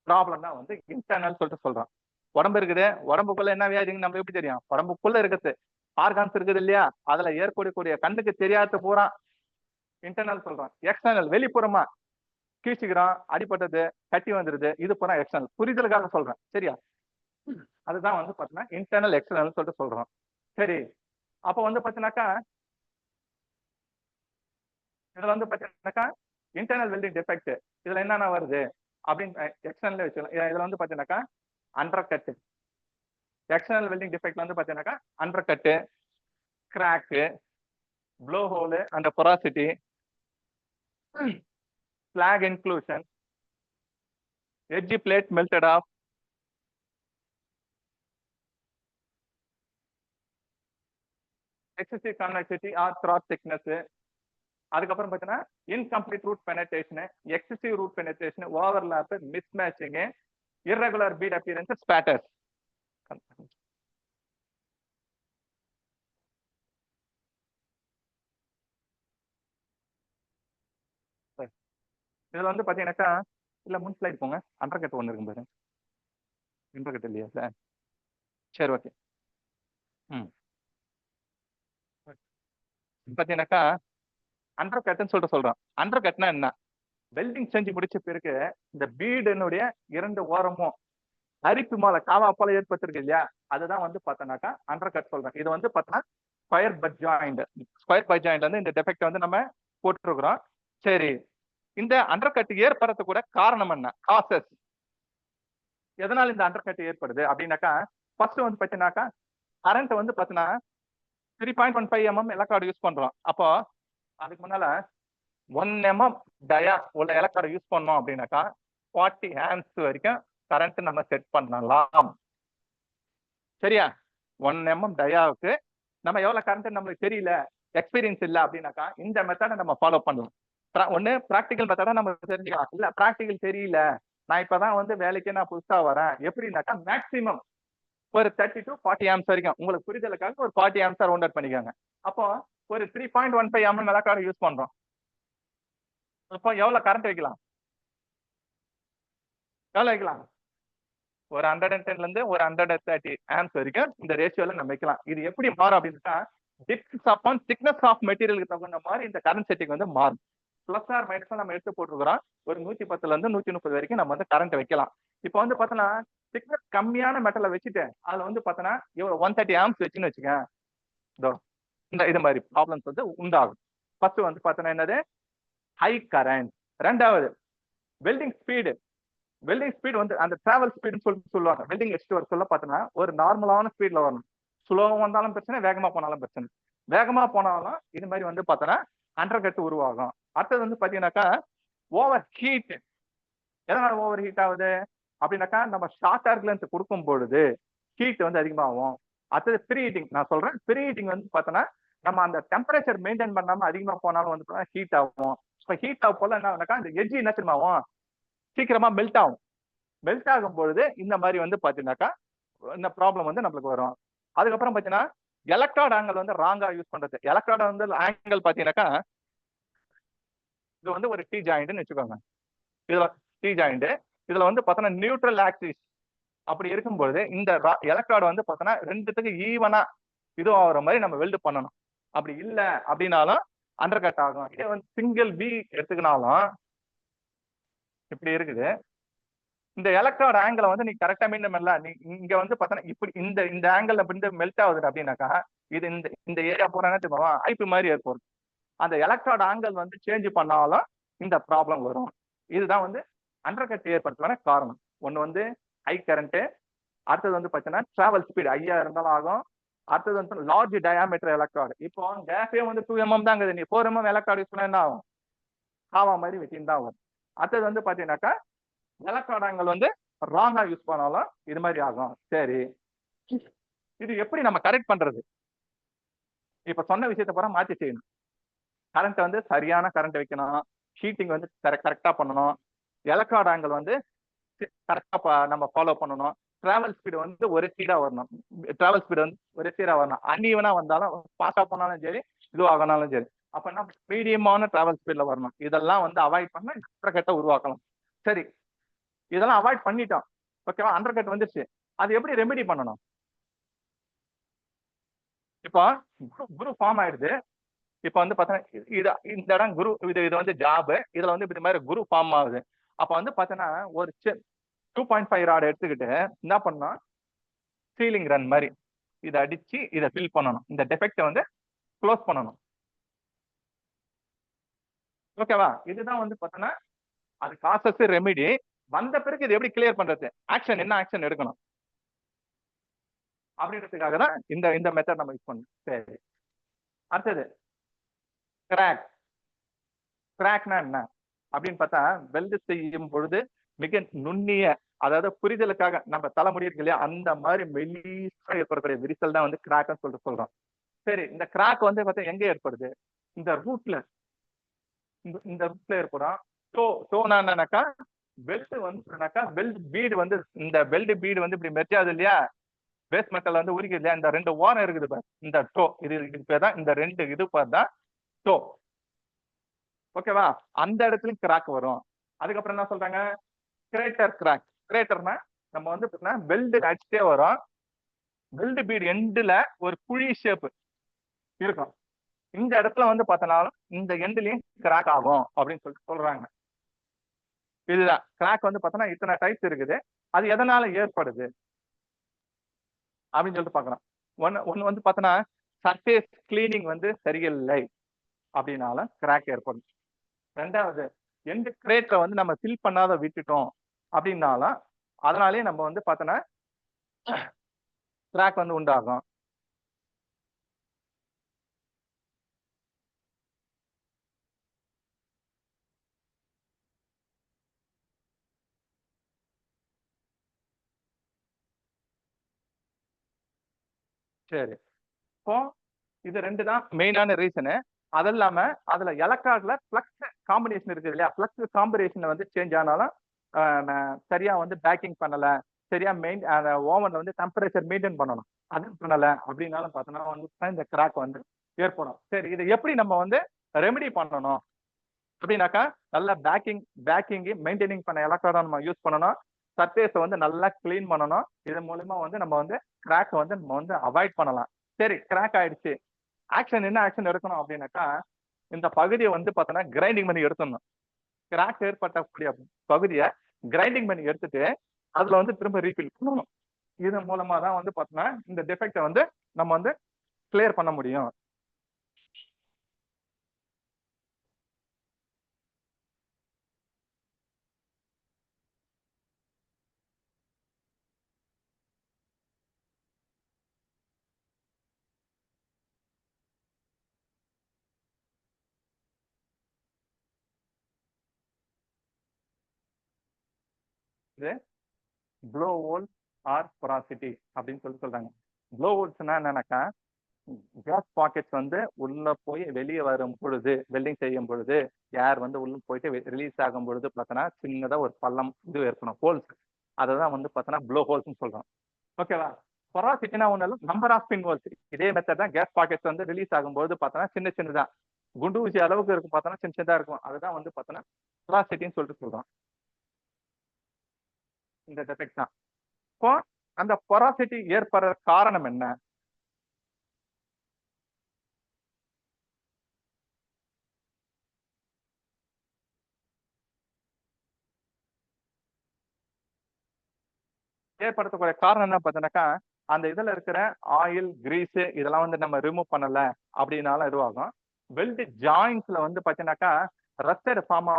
ப்ராப்ளம் தான் வந்து இன்டர்னல் சொல்லிட்டு சொல்றோம். உடம்பு இருக்குது, உடம்புக்குள்ள என்ன வியாதின்னு நம்ம எப்படி தெரியும்? உடம்புக்குள்ள இருக்குது ஆர்கான்ஸ் இருக்குது இல்லையா? அதுல ஏற்படக்கூடிய கண்ணுக்கு தெரியாத பூரா இன்டர்னல் சொல்றோம். எக்ஸ்டர்னல் வெளிப்புறமா கீழ்ச்சிக்கிறோம், அடிபட்டது, கட்டி வந்துருது, இது பூரா எக்ஸ்டர்னல். புரிதலுக்காக சொல்றேன். சரியா? அதுதான் வந்து பாத்தீங்கன்னா இன்டர்னல் எக்ஸ்டர்னல் சொல்லிட்டு சொல்றோம். சரி, அப்ப வந்து பாத்தீங்கன்னாக்கா இதுல வந்து பாத்தீங்கன்னாக்கா இன்டர்னல் வெல்டிங் டிஃபெக்ட் இதுல என்னென்ன வருது அப்படின்னு எக்ஸ்டர்னல் வச்சுக்கலாம். இதுல வந்து பாத்தீங்கன்னாக்கா அண்டர் கட். எக்ஸ்டர்னல் வெல்டிங் டிஃபெக்ட்ல வந்து பாத்தீங்கன்னாக்கா undercut, crack, blow hole and porosity, flag inclusion, edge plate melted off, excessive convexity or cross thickness, அதுக்கப்புறம் பார்த்தீங்கன்னா incomplete root penetration, excessive root penetration, overlap, mismatching, irregular bead appearance, spatters. இதுல வந்து பாத்தீங்கன்னாக்கா இல்ல முன் ஸ்லைட் போங்க. Under cut ஒன்று இருக்கும் பாரு. அண்டர் கட் இல்லையா சார்? சரி, ஓகே. பாத்தீங்கன்னாக்கா அண்டர் கட்னு சொல்லிட்டு சொல்றோம். அண்டர் கட்னா என்ன? வெல்டிங் செஞ்சு முடிச்ச பிறகு இந்த பீடுனுடைய 2 ஓரமும் அரிப்பு மேல காவா போல ஏற்பட்டிருக்கு இல்லையா? அதுதான் வந்து பார்த்தோம்னாக்கா அண்டர் கட் சொல்றேன். இது வந்து பார்த்தோன்னா square but joint. Square but joint வந்து இந்த டெஃபெக்ட் வந்து நம்ம போட்டுருக்கிறோம். சரி, இந்த அண்டர் கட் ஏற்படுறது கூட காரணம் என்ன? காசஸ். எதனால இந்த அண்டர் கட் ஏற்படுது அப்படின்னாக்கா ஃபர்ஸ்ட் வந்து பார்த்தீங்கன்னாக்கா கரண்ட் வந்து பார்த்தீங்கன்னா 3.15 mm எலக்ட்ராய்டு யூஸ் பண்றோம். அப்போ அதுக்கு முன்னால 1 mm டயா உள்ள எலக்ட்ராய்டு யூஸ் பண்ணோம் அப்படின்னாக்கா 40 amps வரைக்கும் கரண்ட் நம்ம செட் பண்ணலாம். சரியா? 1 mm டயாவுக்கு நம்ம எவ்வளவு கரண்ட் நம்மளுக்கு தெரியல, எக்ஸ்பீரியன்ஸ் இல்ல அப்படின்னாக்கா இந்த மெத்தடை நம்ம ஃபாலோ பண்ணலாம். ஒண்ணு பிராக்டிகல் மெத்தடா நம்ம தெரிஞ்சுக்கலாம். இல்ல பிராக்டிகல் தெரியல, நான் இப்பதான் வந்து வேலைக்கு நான் புதுசா வரேன் எப்படின்னாக்கா மேக்சிமம் ஒரு 30 to 40 amps வரைக்கும் உங்களுக்கு புரிதலுக்காக ஒரு 40 amps ரவுண்ட் அவுட் பண்ணிக்கோங்க. அப்போ ஒரு 3.15 mm எலக்ட்ராய்டு யூஸ் பண்றோம். அப்போ எவ்வளவு கரண்ட் வைக்கலாம்? எவ்வளவு வைக்கலாம்? ஒரு 110ல இருந்து ஒரு 130 amps வரைக்கும் இந்த ரேஷியோல நம்ம வைக்கலாம். இது எப்படி மாறும் அப்படின்னா டிபெண்ட்ஸ் அப்பான் திக்னஸ் ஆஃப் மெட்டீரியலுக்கு தகுந்த மாதிரி இந்த கரண்ட் செட்டிங் வந்து மாறும். பிளஸ் ஆர் மைனஸ் நம்ம எடுத்து போட்டுருக்கிறோம். ஒரு 110ல இருந்து 130 வரைக்கும் நம்ம வந்து கரண்ட் வைக்கலாம். இப்போ வந்து பார்த்தோன்னா திக்னஸ் கம்மியான மெட்டலை வச்சுட்டு அதுல வந்து பார்த்தோன்னா இவ்வளவு 130 amps வச்சுன்னு வச்சுக்க, இந்த இது மாதிரி ப்ராப்ளம்ஸ் வந்து உண்டாகும். ஃபர்ஸ்ட் வந்து பார்த்தோன்னா என்னது? High current. ரெண்டாவது வெல்டிங் ஸ்பீடு. வெல்டிங் ஸ்பீட் வந்து அந்த டிராவல் ஸ்பீடுன்னு சொல்லிட்டு சொல்லுவாங்க. வெல்டிங் எக்ஸ்ட் ஒர்க் சொல்ல பார்த்தோன்னா ஒரு நார்மலான ஸ்பீட்ல வரணும். ஸ்லோவா வந்தாலும் பிரச்சனை, வேகமா போனாலும் பிரச்சனை. வேகமா போனாலும் இது மாதிரி வந்து பார்த்தோன்னா அண்டர் கட் உருவாகும். அடுத்தது வந்து பாத்தீங்கன்னாக்கா ஓவர் ஹீட். எதனால ஓவர் ஹீட் ஆகுது அப்படின்னாக்கா நம்ம ஷார்ட் ஆர்க் லென்த் கொடுக்கும் பொழுது ஹீட் வந்து அதிகமாகும். அடுத்தது ப்ரீ ஹீட்டிங். நான் சொல்றேன், ப்ரீ ஹீட்டிங் வந்து பார்த்தோன்னா நம்ம அந்த டெம்பரேச்சர் மெயின்டைன் பண்ணாம அதிகமா போனாலும் வந்து ஹீட் ஆகும். இப்போ ஹீட் ஆகும் போல என்ன அந்த எட்ஜி என்ன தெரியுமாவும் சீக்கிரமா மெல்ட் ஆகும். மெல்ட் ஆகும் பொழுது இந்த மாதிரி வந்து பாத்தீங்கன்னாக்கா இந்த ப்ராப்ளம் வந்து நம்மளுக்கு வரும். அதுக்கப்புறம் பாத்தீங்கன்னா எலக்ட்ராய்டு ஆங்கிள் வந்து ராங்கா யூஸ் பண்றது. எலக்ட்ராய்டு வந்து ஆங்கிள் பாத்தீங்கன்னாக்கா இது வந்து ஒரு டி ஜாயிண்ட்னு வச்சுக்கோங்க. இதுல டி ஜாயிண்ட், இதுல வந்து பாத்தீங்கன்னா நியூட்ரல் ஆக்சிஸ் அப்படி இருக்கும்போது இந்த எலக்ட்ராய்டு வந்து பாத்தீங்கன்னா ரெண்டுத்துக்கு ஈவனா இது ஆகுற மாதிரி நம்ம வெல்டு பண்ணணும். அப்படி இல்ல அப்படின்னாலும் அண்டர் கட் ஆகும். இதே வந்து சிங்கிள் பி எடுத்துக்கினாலும் இப்படி இருக்குது. இந்த எலக்ட்ராய்டு ஆங்கிளை வந்து நீ கரெக்டா மெயின்டைன் பண்ணல, நீ இங்க வந்து பாத்தீங்கன்னா இப்படி இந்த ஆங்கிள் அப்படி மெல்ட் ஆகுது அப்படின்னாக்கா இது இந்த ஏரியா போறாங்கன்னா ஐப்பு மாதிரி ஏற்படும். அந்த எலக்ட்ராய்டு ஆங்கிள் வந்து சேஞ்ச் பண்ணாலும் இந்த ப்ராப்ளம் வரும். இதுதான் வந்து அண்டர் கட் ஏற்படுத்துவான காரணம். ஒன்னு வந்து ஹை கரண்ட், அடுத்தது வந்து பாத்தீங்கன்னா டிராவல் ஸ்பீட் ஹையா இருந்தாலும் ஆகும். அடுத்தது வந்து லார்ஜ் டயாமீட்டர் எலக்ட்ராய்டு. இப்போ கேஸே வந்து 2 mm தான் இருக்குது, நீ 4 mm எலக்ட்ராய்டு யூஸ் பண்ணா என்ன ஆகும்? காவா மாதிரி வெட்டின்னு தான் வரும். அடுத்தது வந்து பாத்தீங்கன்னாக்கா எலக்ட்ரான் ஆங்கிள் வந்து ராங்கா யூஸ் பண்ணாலும் இது மாதிரி ஆகும். சரி, இது எப்படி நம்ம கரெக்ட் பண்றது? இப்ப சொன்ன விஷயத்தை பூரா மாத்தி செய்யணும். கரண்ட் வந்து சரியான கரண்ட் வைக்கணும், ஹீட்டிங் வந்து கரெக்டா பண்ணணும், எலக்ட்ரான் ஆங்கிள் வந்து கரெக்டா நம்ம ஃபாலோ பண்ணணும், டிராவல் ஸ்பீடு வந்து ஒரே சீரா வரணும். டிராவல் ஸ்பீடு வந்து ஒரே சீரா வரணும். அன்ஈவனா வந்தாலும் பாஸா போனாலும் சரி, இது ஆகினாலும் சரி. அப்ப என்ன மீடியமான டிராவல் ஸ்பீட்ல வரணும். இதெல்லாம் வந்து அவாய்ட் பண்ண அண்டர் கட்டை உருவாக்கலாம். சரி, இதெல்லாம் அவாய்ட் பண்ணிட்டோம். ஓகேவா, அண்டர் கட் வந்துருச்சு. அது எப்படி ரெமெடி பண்ணணும்? இப்போ குரு ஃபார்ம் ஆயிடுது. இப்ப வந்து பாத்தீங்கன்னா இது இந்த இடம் குரு, இது வந்து ஜாப், இதுல வந்து இது மாதிரி குரு ஃபார்ம் ஆகுது. அப்ப வந்து பாத்தீங்கன்னா ஒரு 2.5 ராட் எடுத்துக்கிட்டு என்ன பண்ணணும், சீலிங் ரன் மாதிரி இதை அடிச்சு இதை ஃபில் பண்ணணும். இந்த டெஃபெக்ட் வந்து க்ளோஸ் பண்ணணும். ஓகேவா, இதுதான் வந்து பாத்தீங்கன்னா அது காசஸ் ரெமிடி. வந்த பிறகு இது எப்படி கிளியர் பண்றது, ஆக்ஷன் என்ன ஆக்ஷன் எடுக்கணும் அப்படின்றதுக்காக தான் இந்த இந்த மெத்தட் நம்ம யூஸ் பண்ணணும். சரி, அடுத்தது கிராக். கிராக்னா என்ன அப்படின்னு பார்த்தா, வெல்டு செய்யும் பொழுது மிக நுண்ணிய, அதாவது புரிதலுக்காக நம்ம தலைமுடி இருக்கு இல்லையா, அந்த மாதிரி மெல்லிசா ஏற்படக்கூடிய விரிசல் தான் வந்து கிராக்னு சொல்லிட்டு சொல்றோம். சரி, இந்த கிராக் வந்து பார்த்தா எங்க ஏற்படுது? இந்த ரூட்ல, இந்த ரூட்ல ஏற்படும். டோனா என்னன்னாக்கா பெல்ட் வந்து பெல்ட் பீடு வந்து, இந்த பெல்ட் பீடு வந்து இப்படி மெர்ஜ் ஆகுது இல்லையா, பேஸ் மெட்டல் வந்து உரிக்குது இல்லையா, இந்த ரெண்டு ஓரம் இருக்குது பாரு, இந்த டோ, இது பேர் தான், இந்த ரெண்டு இது பேர் தான் டோ. ஓகேவா, அந்த இடத்துலயும் கிராக் வரும். அதுக்கப்புறம் என்ன சொல்றாங்க, கிரேட்டர் கிராக். கிரேட்டர்னா நம்ம வந்து பெல்ட் அடிச்சுட்டே வரும், பெல்ட் பீட் எண்ட்ல ஒரு குழி ஷேப் இருக்கும். இந்த இடத்துல வந்து பார்த்தனாலும் இந்த எண்ட்லயும் கிராக் ஆகும் அப்படின்னு சொல்லிட்டு சொல்றாங்க. இதுதான் கிராக் வந்து பார்த்தோன்னா இத்தனை டைப்ஸ் இருக்குது. அது எதனால ஏற்படுது அப்படின்னு சொல்லிட்டு பார்க்கலாம். ஒன்னு வந்து பார்த்தோன்னா சர்ஃபேஸ் கிளீனிங் வந்து சரியில்லை அப்படின்னாலும் கிராக் ஏற்படும். ரெண்டாவது, எந்த கிரேட்டை வந்து நம்ம ஃபில் பண்ணாத விட்டுட்டோம் அப்படின்னாலும் அதனாலேயே நம்ம வந்து பார்த்தோன்னா கிராக் வந்து உண்டாகும். சரி, இப்போ இது ரெண்டு தான் மெயினான ரீசனு. அது இல்லாம அதுல எலக்ட்ரான்ல ஃப்ளக்ஸ் காம்பினேஷன் இருக்குது இல்லையா, ஃப்ளக்ஸ் காம்பினேஷன் வந்து சேஞ்ச் ஆனாலும் சரியா வந்து பேக்கிங் பண்ணல, சரியா ஓவன்ல வந்து டெம்பரேச்சர் மெயின்டைன் பண்ணணும், அது பண்ணல அப்படின்னாலும் பார்த்தோன்னா வந்து இந்த கிராக் வந்து ஏற்படும். சரி, இதை எப்படி நம்ம வந்து ரெமெடி பண்ணணும் அப்படின்னாக்கா, நல்லா பேக்கிங் மெயின்டைனிங் பண்ண எலக்ட்ரான் நம்ம யூஸ் பண்ணணும். சர்ஃபேஸை வந்து நல்லா கிளீன் பண்ணணும். இதன் மூலமா வந்து நம்ம வந்து கிராக் வந்து நம்ம வந்து அவாய்ட் பண்ணலாம். சரி, கிராக் ஆயிடுச்சு, ஆக்ஷன் என்ன ஆக்ஷன் எடுக்கணும் அப்படின்னாக்கா, இந்த பகுதியை வந்து பார்த்தோன்னா கிரைண்டிங் பண்ணி எடுத்துடணும். கிராக் ஏற்பட்டக்கூடிய பகுதியை கிரைண்டிங் பண்ணி எடுத்துட்டு அதுல வந்து திரும்ப ரீஃபில் பண்ணணும். இதன் மூலமா தான் வந்து பார்த்தோன்னா இந்த டிஃபெக்டை வந்து நம்ம வந்து கிளியர் பண்ண முடியும். இது ப்ளோ ஹோல்ஸ் ஆர் porosity அப்படின்னு சொல்றாங்க. ப்ளோ ஹோல்ஸ்னா என்னன்னாக்கா, கேஸ் பாக்கெட்ஸ் வந்து உள்ள போய் வெளியே வரும் பொழுது, வெல்டிங் செய்யும் பொழுது ஏர் வந்து உள்ள போயிட்டு ரிலீஸ் ஆகும் பொழுது பார்த்தோன்னா சின்னதா ஒரு பள்ளம் இது இருக்கணும், ஹோல்ஸ். அதை தான் வந்து பார்த்தோன்னா ப்ளோ ஹோல்ஸ்னு சொல்றோம். ஓகேவா, பொராசிட்டினா ஒன்றும் நம்பர் ஆஃப் பின் ஹோல்ஸ். இதே மெத்தட் தான் கேஸ் பாக்கெட்ஸ் வந்து ரிலீஸ் ஆகும்போது பார்த்தோன்னா சின்னதா குண்டு ஊசி அளவுக்கு இருக்கும், பார்த்தோன்னா சின்னதா இருக்கும். அதுதான் வந்து பார்த்தோன்னா பொராசிட்டின்னு சொல்லிட்டு சொல்றோம். இந்த டெஃபெக்ட் தான். இப்போ அந்த பொராசிட்டி ஏற்படுற காரணம் என்ன? ஏற்படுத்தக்கூடிய காரணம் என்ன பார்த்தீங்கன்னாக்கா, அந்த இதுல இருக்கிற ஆயில், கிரீஸ் இதெல்லாம் வந்து நம்ம ரிமூவ் பண்ணல அப்படின்னாலும் இதுவாகும். வெல்ட் ஜாயின்ஸ்ல வந்து பார்த்தீங்கன்னாக்கா ரஸ்டட் ஃபார்ம்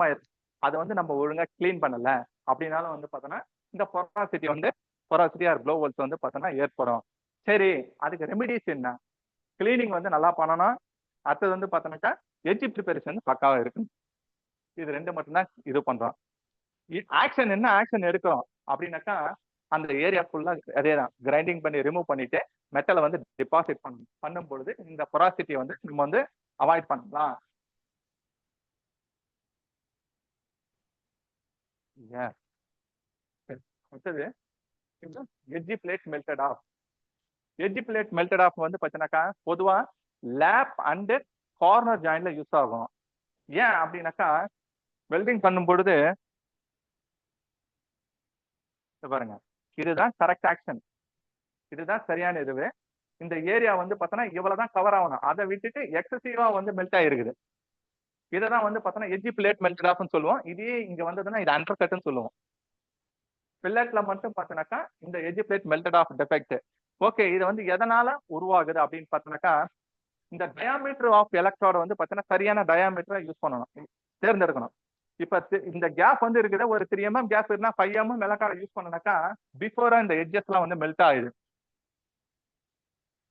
ஆயிருக்கு. அதை வந்து நம்ம ஒழுங்கா கிளீன் பண்ணல அப்படின்னாலும் வந்து பார்த்தோன்னா இந்த பொராசிட்டி ஆர் ப்ளோ ஹோல்ஸ் வந்து பார்த்தோன்னா ஏற்படும். சரி, அதுக்கு ரெமிடிஸ் என்ன? கிளீனிங் வந்து நல்லா பண்ணணும். அடுத்தது வந்து பார்த்தோன்னாக்கா எட்ஜ் ப்ரிப்பரேஷன் பக்காவா இருக்கு. இது ரெண்டு மட்டும்தான் இது பண்றோம். ஆக்ஷன் என்ன ஆக்ஷன் எடுக்கிறோம் அப்படின்னாக்கா அந்த ஏரியா ஃபுல்லா அதே தான் கிரைண்டிங் பண்ணி ரிமூவ் பண்ணிட்டு மெட்டலை வந்து டெபாசிட் பண்ணும் பொழுது இந்த பொராசிட்டியை வந்து நம்ம வந்து அவாய்ட் பண்ணலாம். அடுத்தது edge plate melted off. Edge plate melted off வந்து பார்த்தீங்கன்னாக்கா பொதுவா லேப் அண்ட் கார்னர் ஜாயின்ல யூஸ் ஆகும். ஏன் அப்படின்னாக்கா வெல்டிங் பண்ணும் பொழுது பாருங்க, இதுதான் கரெக்ட் ஆக்ஷன், இதுதான் சரியான இதுவு. இந்த ஏரியா வந்து பார்த்தோன்னா இவ்வளவுதான் கவர் ஆகணும், அதை விட்டுட்டு எக்ஸசிவா வந்து மெல்ட் ஆயிருக்குது. இதைதான் வந்து பார்த்தோன்னா எட்ஜி பிளேட் மெல்டட் ஆஃப்னு சொல்லுவோம். இதே இங்க வந்ததுன்னா இது அண்டர் கட்னு சொல்லுவோம். பில்லட்ல மட்டும் பார்த்தோன்னாக்கா இந்த edge plate melted off defect. Okay, இது வந்து எதனால உருவாகுது அப்படின்னு பார்த்தோன்னாக்கா இந்த டயாமீட்டர் ஆஃப் எலக்ட்ரோட வந்து பார்த்தீங்கன்னா சரியான டயாமீட்டரை யூஸ் பண்ணணும், தேர்ந்தெடுக்கணும். இப்ப இந்த கேப் வந்து இருக்குது, ஒரு 3 mm கேப் இருந்தா 5 mm எலக்ட்ரோட யூஸ் பண்ணனாக்கா பிஃபோரா இந்த எட்ஜஸ் எல்லாம் வந்து மெல்ட் ஆயிடுது.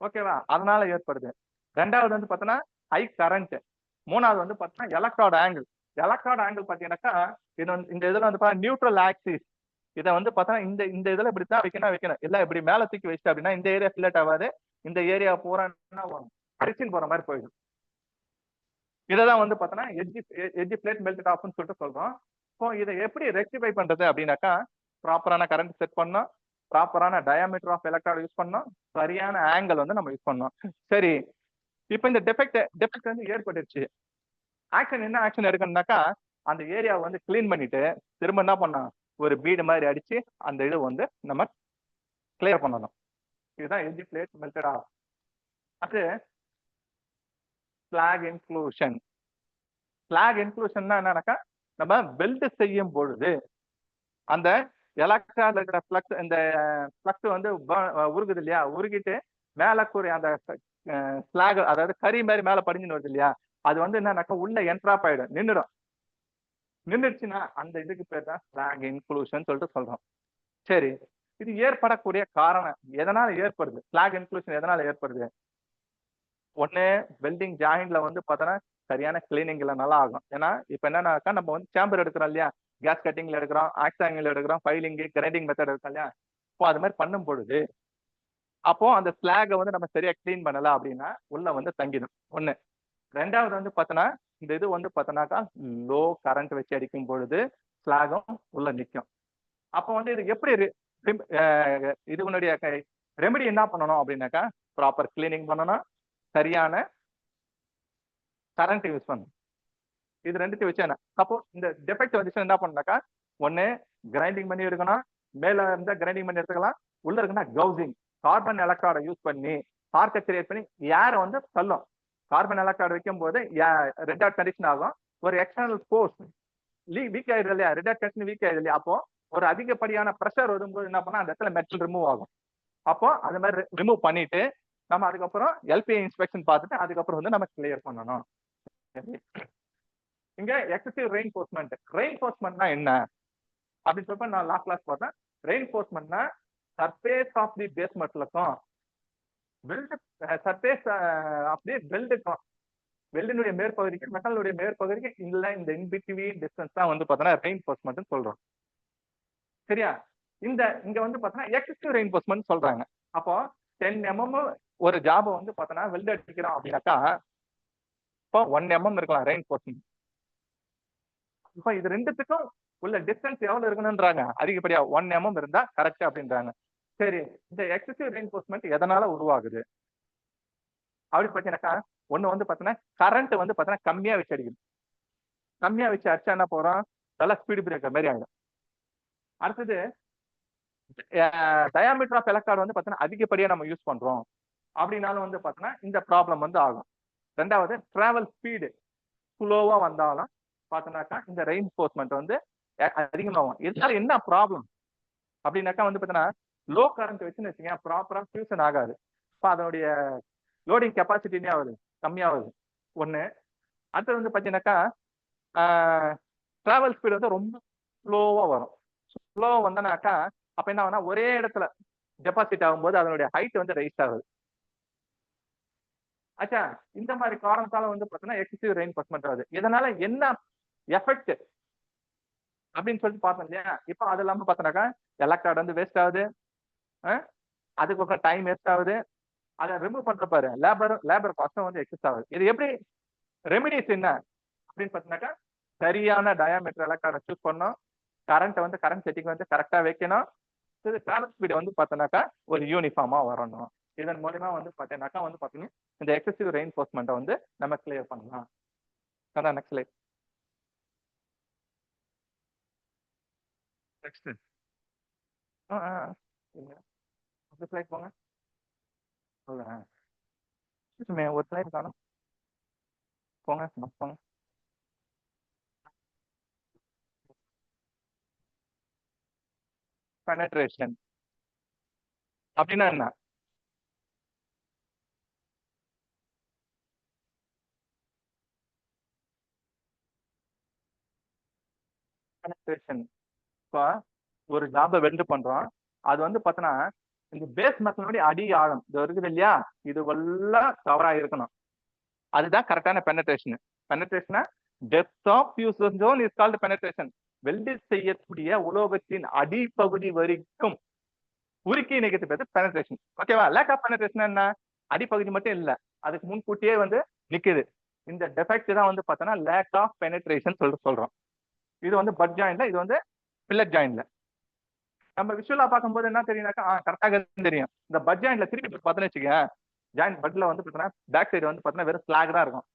ஓகேவா, அதனால ஏற்படுது. ரெண்டாவது வந்து பார்த்தோன்னா ஹை கரண்ட். மூணாவது வந்து பார்த்தோன்னா எலக்ட்ரோட ஆங்கிள். எலக்ட்ரோட ஆங்கிள் பார்த்தீங்கன்னாக்கா இது வந்து இந்த இதுல வந்து நியூட்ரல் ஆக்சிஸ். இதை வந்து பார்த்தோன்னா இந்த இந்த இதுல இப்படித்தான் வைக்கணும் இல்ல இப்படி மேல தூக்கி வச்சுட்டு அப்படின்னா இந்த ஏரியா ஃபில்லட் ஆகாது, இந்த ஏரியா பூரா அடிச்சுன்னு போற மாதிரி போயிடும். இதைதான் வந்து பார்த்தோன்னா எட்ஜி பிளேட் மெல்டட் ஆஃப்னு சொல்லிட்டு சொல்றோம். ஸோ இதை எப்படி ரெக்டிஃபை பண்றது அப்படின்னாக்கா ப்ராப்பரான கரண்ட் செட் பண்ணோம், ப்ராப்பரான டயாமீட்டர் ஆஃப் எலக்ட்ராய்டு யூஸ் பண்ணோம், சரியான ஆங்கிள் வந்து நம்ம யூஸ் பண்ணோம். சரி, இப்போ இந்த டெஃபெக்ட் வந்து ஏற்பட்டுருச்சு. ஆக்ஷன் என்ன ஆக்ஷன் எடுக்கணும்னாக்கா அந்த ஏரியாவை வந்து கிளீன் பண்ணிட்டு திரும்ப என்ன பண்ணோம், ஒரு பீடு மாதிரி அடிச்சு அந்த இது வந்து நம்ம கிளியர் பண்ணணும். இதுதான் எட்ஜி பிளேட் மெல்டட் ஆஃப். அது ஸ்லாக் இன்க்ளூஷன். ஸ்லாக் இன்க்ளூஷன்னா என்னன்னாக்கா நம்ம வெல்ட் செய்யும் பொழுது அந்த எலக்ட்ரால இருக்கிற ஃப்ளக்ஸ், இந்த ஃப்ளக்ஸ் வந்து உருகுது இல்லையா, உருகிட்டு மேல கூறிய அந்த ஸ்லாக் அதாவது கறி மாதிரி மேல படிஞ்சுன்னு வருது இல்லையா, அது வந்து என்னன்னாக்கா உள்ள என்ட்ராப் ஆயிடும், நின்றுச்சுன்னா அந்த இதுக்கு பேர் தான் ஸ்லாக் இன்க்ளூஷன் சொல்லிட்டு சொல்றோம். சரி, இது ஏற்படக்கூடிய காரணம் எதனால ஏற்படுது, ஸ்லாக் இன்க்ளூஷன் எதனால ஏற்படுது? ஒண்ணு வெல்டிங் ஜாயின்ட்ல வந்து பார்த்தோன்னா சரியான கிளீனிங் இல்லை நல்லா ஆகும். ஏன்னா இப்ப என்னன்னாக்கா நம்ம வந்து சேம்பர் எடுக்கிறோம் இல்லையா, கேஸ் கட்டிங்ல எடுக்கிறோம், ஆக்ஸ் ஆங்கிள் எடுக்கிறோம், ஃபைலிங் கிரைண்டிங் மெத்தட் இருக்கும் இல்லையா, இப்போ அது மாதிரி பண்ணும் பொழுது அப்போ அந்த ஸ்லாகை வந்து நம்ம சரியா கிளீன் பண்ணல அப்படின்னா உள்ள வந்து தங்கிடும் ஒண்ணு. ரெண்டாவது வந்து பார்த்தோன்னா இந்த இது வந்து பார்த்தோன்னாக்கா லோ கரண்ட் வச்சு அடிக்கும் பொழுது ஸ்லாகும் உள்ள நிற்கும். அப்போ வந்து இது எப்படி இது முன்னாடிய ரெமெடி என்ன பண்ணணும் அப்படின்னாக்கா ப்ராப்பர் கிளீனிங் பண்ணணும், சரியான கரண்ட் யூஸ் பண்ணணும். இது ரெண்டுத்தையும் வச்சு என்ன அப்போ இந்த டெஃபெக்ட் வந்துச்சு என்ன பண்ணாக்கா ஒன்னு கிரைண்டிங் பண்ணி எடுக்கணும், மேல இருந்தா கிரைண்டிங் பண்ணி எடுத்துக்கலாம், உள்ள இருக்குன்னா கவுசிங் கார்பன் எலக்ட்ராய்டை யூஸ் பண்ணி ஆர்க்கை கிரியேட் பண்ணி ஏரை வந்து தள்ளும். கார்பன் எலக்ட்ராய்டு வைக்கும் போது ரெட் டாட் கண்டிஷன் ஆகும், ஒரு எக்ஸ்டர்னல் ஃபோர்ஸ் வீக் ஆயிடுது இல்லையா, ரெட் டாட் கண்டிஷன் வீக் ஆயிடுது இல்லையா, அப்போ ஒரு அதிகப்படியான ப்ரெஷர் வரும்போது என்ன பண்ணா அந்த இடத்துல மெட்டல் ரிமூவ் ஆகும். அப்போ அது மாதிரி ரிமூவ் பண்ணிட்டு நம்ம அதுக்கப்புறம் எல்பிஐ இன்ஸ்பெக்ஷன் பார்த்துட்டு அதுக்கப்புறம் வந்து நம்ம கிளியர் பண்ணணும். இங்க எக்ஸசிவ் ரெயின்ஃபோர்ஸ்மெண்ட்னா என்ன அப்படின்னு சொல்லிட்டு நான் லாஸ்ட் கிளாஸ் பார்த்தேன். ரெயின்ஃபோர்ஸ்மெண்ட்னா சர்ஃபேஸ் ஆஃப் தி பேஸ்மெண்ட்லக்கும் சர்ஃபேஸ் ஆஃப் தி வெல்டுக்கும் வெல்டினுடைய மேற்பகுதிக்கு மெட்டலுடைய மேற்பகுதிக்கு இல்ல இந்த இன்பிட்வீன் டிஸ்டன்ஸ் தான் வந்து பார்த்தோன்னா ரெயின்ஃபோர்ஸ்மெண்ட் சொல்றோம். சரியா, இங்க வந்து பார்த்தோன்னா எக்ஸசிவ் ரெயின்ஃபோர்ஸ்மெண்ட் சொல்றாங்க. அப்போ 10 mm ஒரு ஜாபை வந்து பார்த்தோன்னா வெல்டு அடிக்கிறோம் அப்படின்னாக்கா இப்போ 1 mm இருக்கலாம் ரெயின்ஃபோர்ஸ்மெண்ட். இப்போ இது ரெண்டுத்துக்கும் உள்ள டிஸ்டன்ஸ் எவ்வளவு இருக்கணும்ன்றாங்க, அதிகப்படியா 1 mm இருந்தா கரெக்ட் அப்படின்றாங்க. சரி, இந்த எக்ஸசிவ் ரெயின்ஃபோர்ஸ்மெண்ட் எதனால உருவாகுது அப்படி பார்த்தீங்கன்னாக்கா ஒண்ணு வந்து பார்த்தோன்னா கரண்ட் வந்து பார்த்தோன்னா கம்மியா வச்சு அடிக்குது. கம்மியா வச்சு அடிச்சா என்ன போறோம், நல்லா ஸ்பீடு பிரேக்கர் மாதிரி ஆகிடும். அடுத்தது டயாமீட்டர் ஆஃப் எலக்ட்ராய்டு வந்து பார்த்தோன்னா அதிகப்படியா நம்ம யூஸ் பண்றோம் அப்படின்னாலும் வந்து பார்த்தோன்னா இந்த ப்ராப்ளம் வந்து ஆகும். ரெண்டாவது டிராவல் ஸ்பீடு ஸ்லோவா வந்தாலும் பார்த்தோன்னாக்கா இந்த ரெயின்ஃபோர்ஸ்மெண்ட் வந்து அதிகமாகும். இதனால என்ன ப்ராப்ளம் அப்படின்னாக்கா வந்து பார்த்தோன்னா லோ கரண்ட் வச்சுன்னு வச்சுங்க ப்ராப்பரா ஃபியூஷன் ஆகாது, இப்போ அதனுடைய லோடிங் கெப்பாசிட்டி ஆகுது, கம்மியாகுது ஒண்ணு. அடுத்தது வந்து பார்த்தீங்கன்னாக்கா டிராவல் ஸ்பீடு வந்து ரொம்ப ஸ்லோவா வரும். ஸ்லோவா வந்தனாக்கா அப்ப என்ன ஆகுனா ஒரே இடத்துல டெபாசிட் ஆகும்போது அதனுடைய ஹைட் வந்து ரைஸ் ஆகுது. ஆச்சா, இந்த மாதிரி காரணத்தால வந்து பார்த்தீங்கன்னா எக்ஸசிவ் ரெயின்ஃபோர்ஸ்மெண்ட் ஆகுது. இதனால என்ன எஃபெக்ட் அப்படின்னு சொல்லிட்டு பார்த்தோம் இல்லையா? இப்போ அது இல்லாம பார்த்தோன்னாக்கா எலக்ட்ராய்டு வந்து வேஸ்ட் ஆகுது. அதுக்கப்புறம் டைம் வேஸ்ட் ஆகுது. அதை ரிமூவ் பண்ற பாரு லேபர் காஸ்டும் வந்து எக்ஸஸ் ஆகுது. இது எப்படி ரெமிடிஸ் என்ன அப்படின்னு பார்த்தீங்கன்னாக்கா சரியான டயாமீட்டர் எலக்ட்ராய்டை சூஸ் பண்ணணும். கரண்ட் செட்டிங் வந்து கரெக்டா வைக்கணும். இது டிராவல் ஸ்பீடு வந்து பார்த்தோன்னாக்கா ஒரு யூனிஃபார்மா வரணும். இதன் மூலமா வந்து பார்த்தீங்கன்னாக்கா வந்து பார்த்தீங்கன்னா இந்த எக்ஸசிவ் ரெயின்ஃபோர்ஸ்மெண்ட்டை வந்து நம்ம கிளியர் பண்ணலாம். அதான் நெக்ஸ்ட் ஸ்லைட். நெக்ஸ்ட் ஒரு ஸ்லைட் போங்க. சொல்லுங்க. ஒரு ஸ்லைட் காணும். போங்க போங்க. பெனட்ரேஷன் அப்படின்னா என்ன? பெனட்ரேஷன் இப்போ ஒரு ஜாபை வெல்டு பண்றோம். அது வந்து பார்த்தோன்னா இந்த பேஸ் மெத்தனுடைய அடி ஆழம் இது இருக்குது இல்லையா? இது எல்லாம் கவரா இருக்கணும். அதுதான் கரெக்டான பெனட்ரேஷன். பெனட்ரேஷனா depth of fusion zone is called penetration. Weld செய்யக்கூடிய உலோகத்தின் அடிப்பகுதி வரைக்கும் உருக்கி இணைக்கிறது பேரு பெனட்ரேஷன். ஓகேவா? லேக் ஆஃப் பெனட்ரேஷன் என்ன? அடிப்பகுதி மட்டும் இல்ல, அதுக்கு முன்கூட்டியே வந்து நிக்குது. இந்த டெஃபெக்ட் தான் வந்து பார்த்தோன்னா லேக் ஆஃப் பெனட்ரேஷன் சொல்றோம். இது வந்து பட் ஜாயின்ல, இது வந்து பில்லட் ஜாயின்ல. நம்ம விஷுவலா பார்க்கும்போது என்ன தெரியும்னாக்கா கரெக்டாக தெரியும். இந்த பட் ஜாயின்ல திருப்பி பார்த்தோன்னு வச்சுக்க, ஜாயின்ட் பட்ல வந்து பார்த்தீங்கன்னா பேக் சைடு வந்து பார்த்தீங்கன்னா வெறும் ஸ்லாக் தான் இருக்கும்.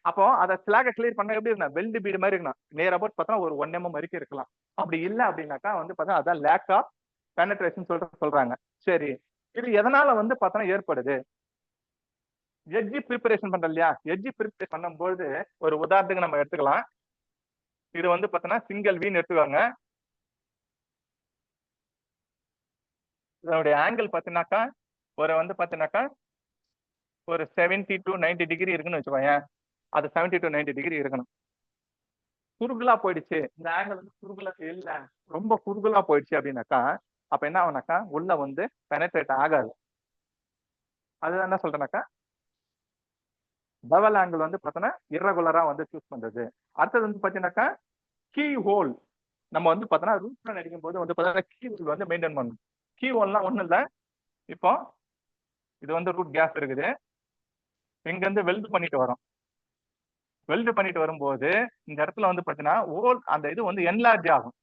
அப்போ அதை ஸ்லாகை கிளியர் பண்ண எப்படி இருக்கணும்? வெல்டு பீடு மாதிரி இருக்கணும். நேர் அபவுட் பார்த்தா ஒரு 1 mm வரைக்கும் இருக்கலாம். அப்படி இல்லை அப்படின்னாக்கா வந்து பார்த்தா அதான் லேக் ஆஃப் பெனட்ரேஷன் சொல்றாங்க. சரி, இது எதனால வந்து பார்த்தோன்னா ஏற்படுது? எட்ஜி ப்ரிப்பரேஷன் பண்றோம் இல்லையா? எட்ஜி ப்ரிப்பரேஷன் பண்ணும்போது ஒரு உதாரணத்துக்கு நம்ம எடுத்துக்கலாம். இது வந்து பார்த்தோன்னா சிங்கிள் வீன் எடுத்துக்கோங்க. இதனுடைய ஆங்கிள் பார்த்தீங்கன்னாக்கா வந்து பார்த்தீங்கன்னாக்கா ஒரு 70 to 90 டிகிரி இருக்குன்னு வச்சுக்கோங்க. அது 70 to 90 டிகிரி இருக்கணும். குறுகலா போயிடுச்சு, இந்த ஆங்கிள் வந்து குறுகலா இல்ல, ரொம்ப குறுகலா போயிடுச்சு அப்படின்னாக்கா அப்ப என்ன ஆகுனாக்கா உள்ள வந்து பெனட்ரேட் ஆகாது. அதுதான் என்ன சொல்றேன்னாக்கா பெவல் ஆங்கிள் வந்து பார்த்தோன்னா இரகுலரா வந்து சூஸ் பண்றது. அடுத்தது வந்து பார்த்தீங்கன்னாக்கா கீ ஹோல். நம்ம வந்து பார்த்தோன்னா ரூட் அடிக்கும் போது வந்து பார்த்தோன்னா கீ ஹோல் வந்து மெயின்டைன் பண்ணணும். கீ ஹோல்லாம் ஒன்றும் இல்லை. இப்போ இது வந்து ரூட் கேப் இருக்குது. இங்க இருந்து வெல்டு பண்ணிட்டு வரோம். வெல்டு பண்ணிட்டு வரும்போது இந்த இடத்துல வந்து பார்த்தீங்கன்னா அந்த இது வந்து என்லார்ஜ் ஆகும்.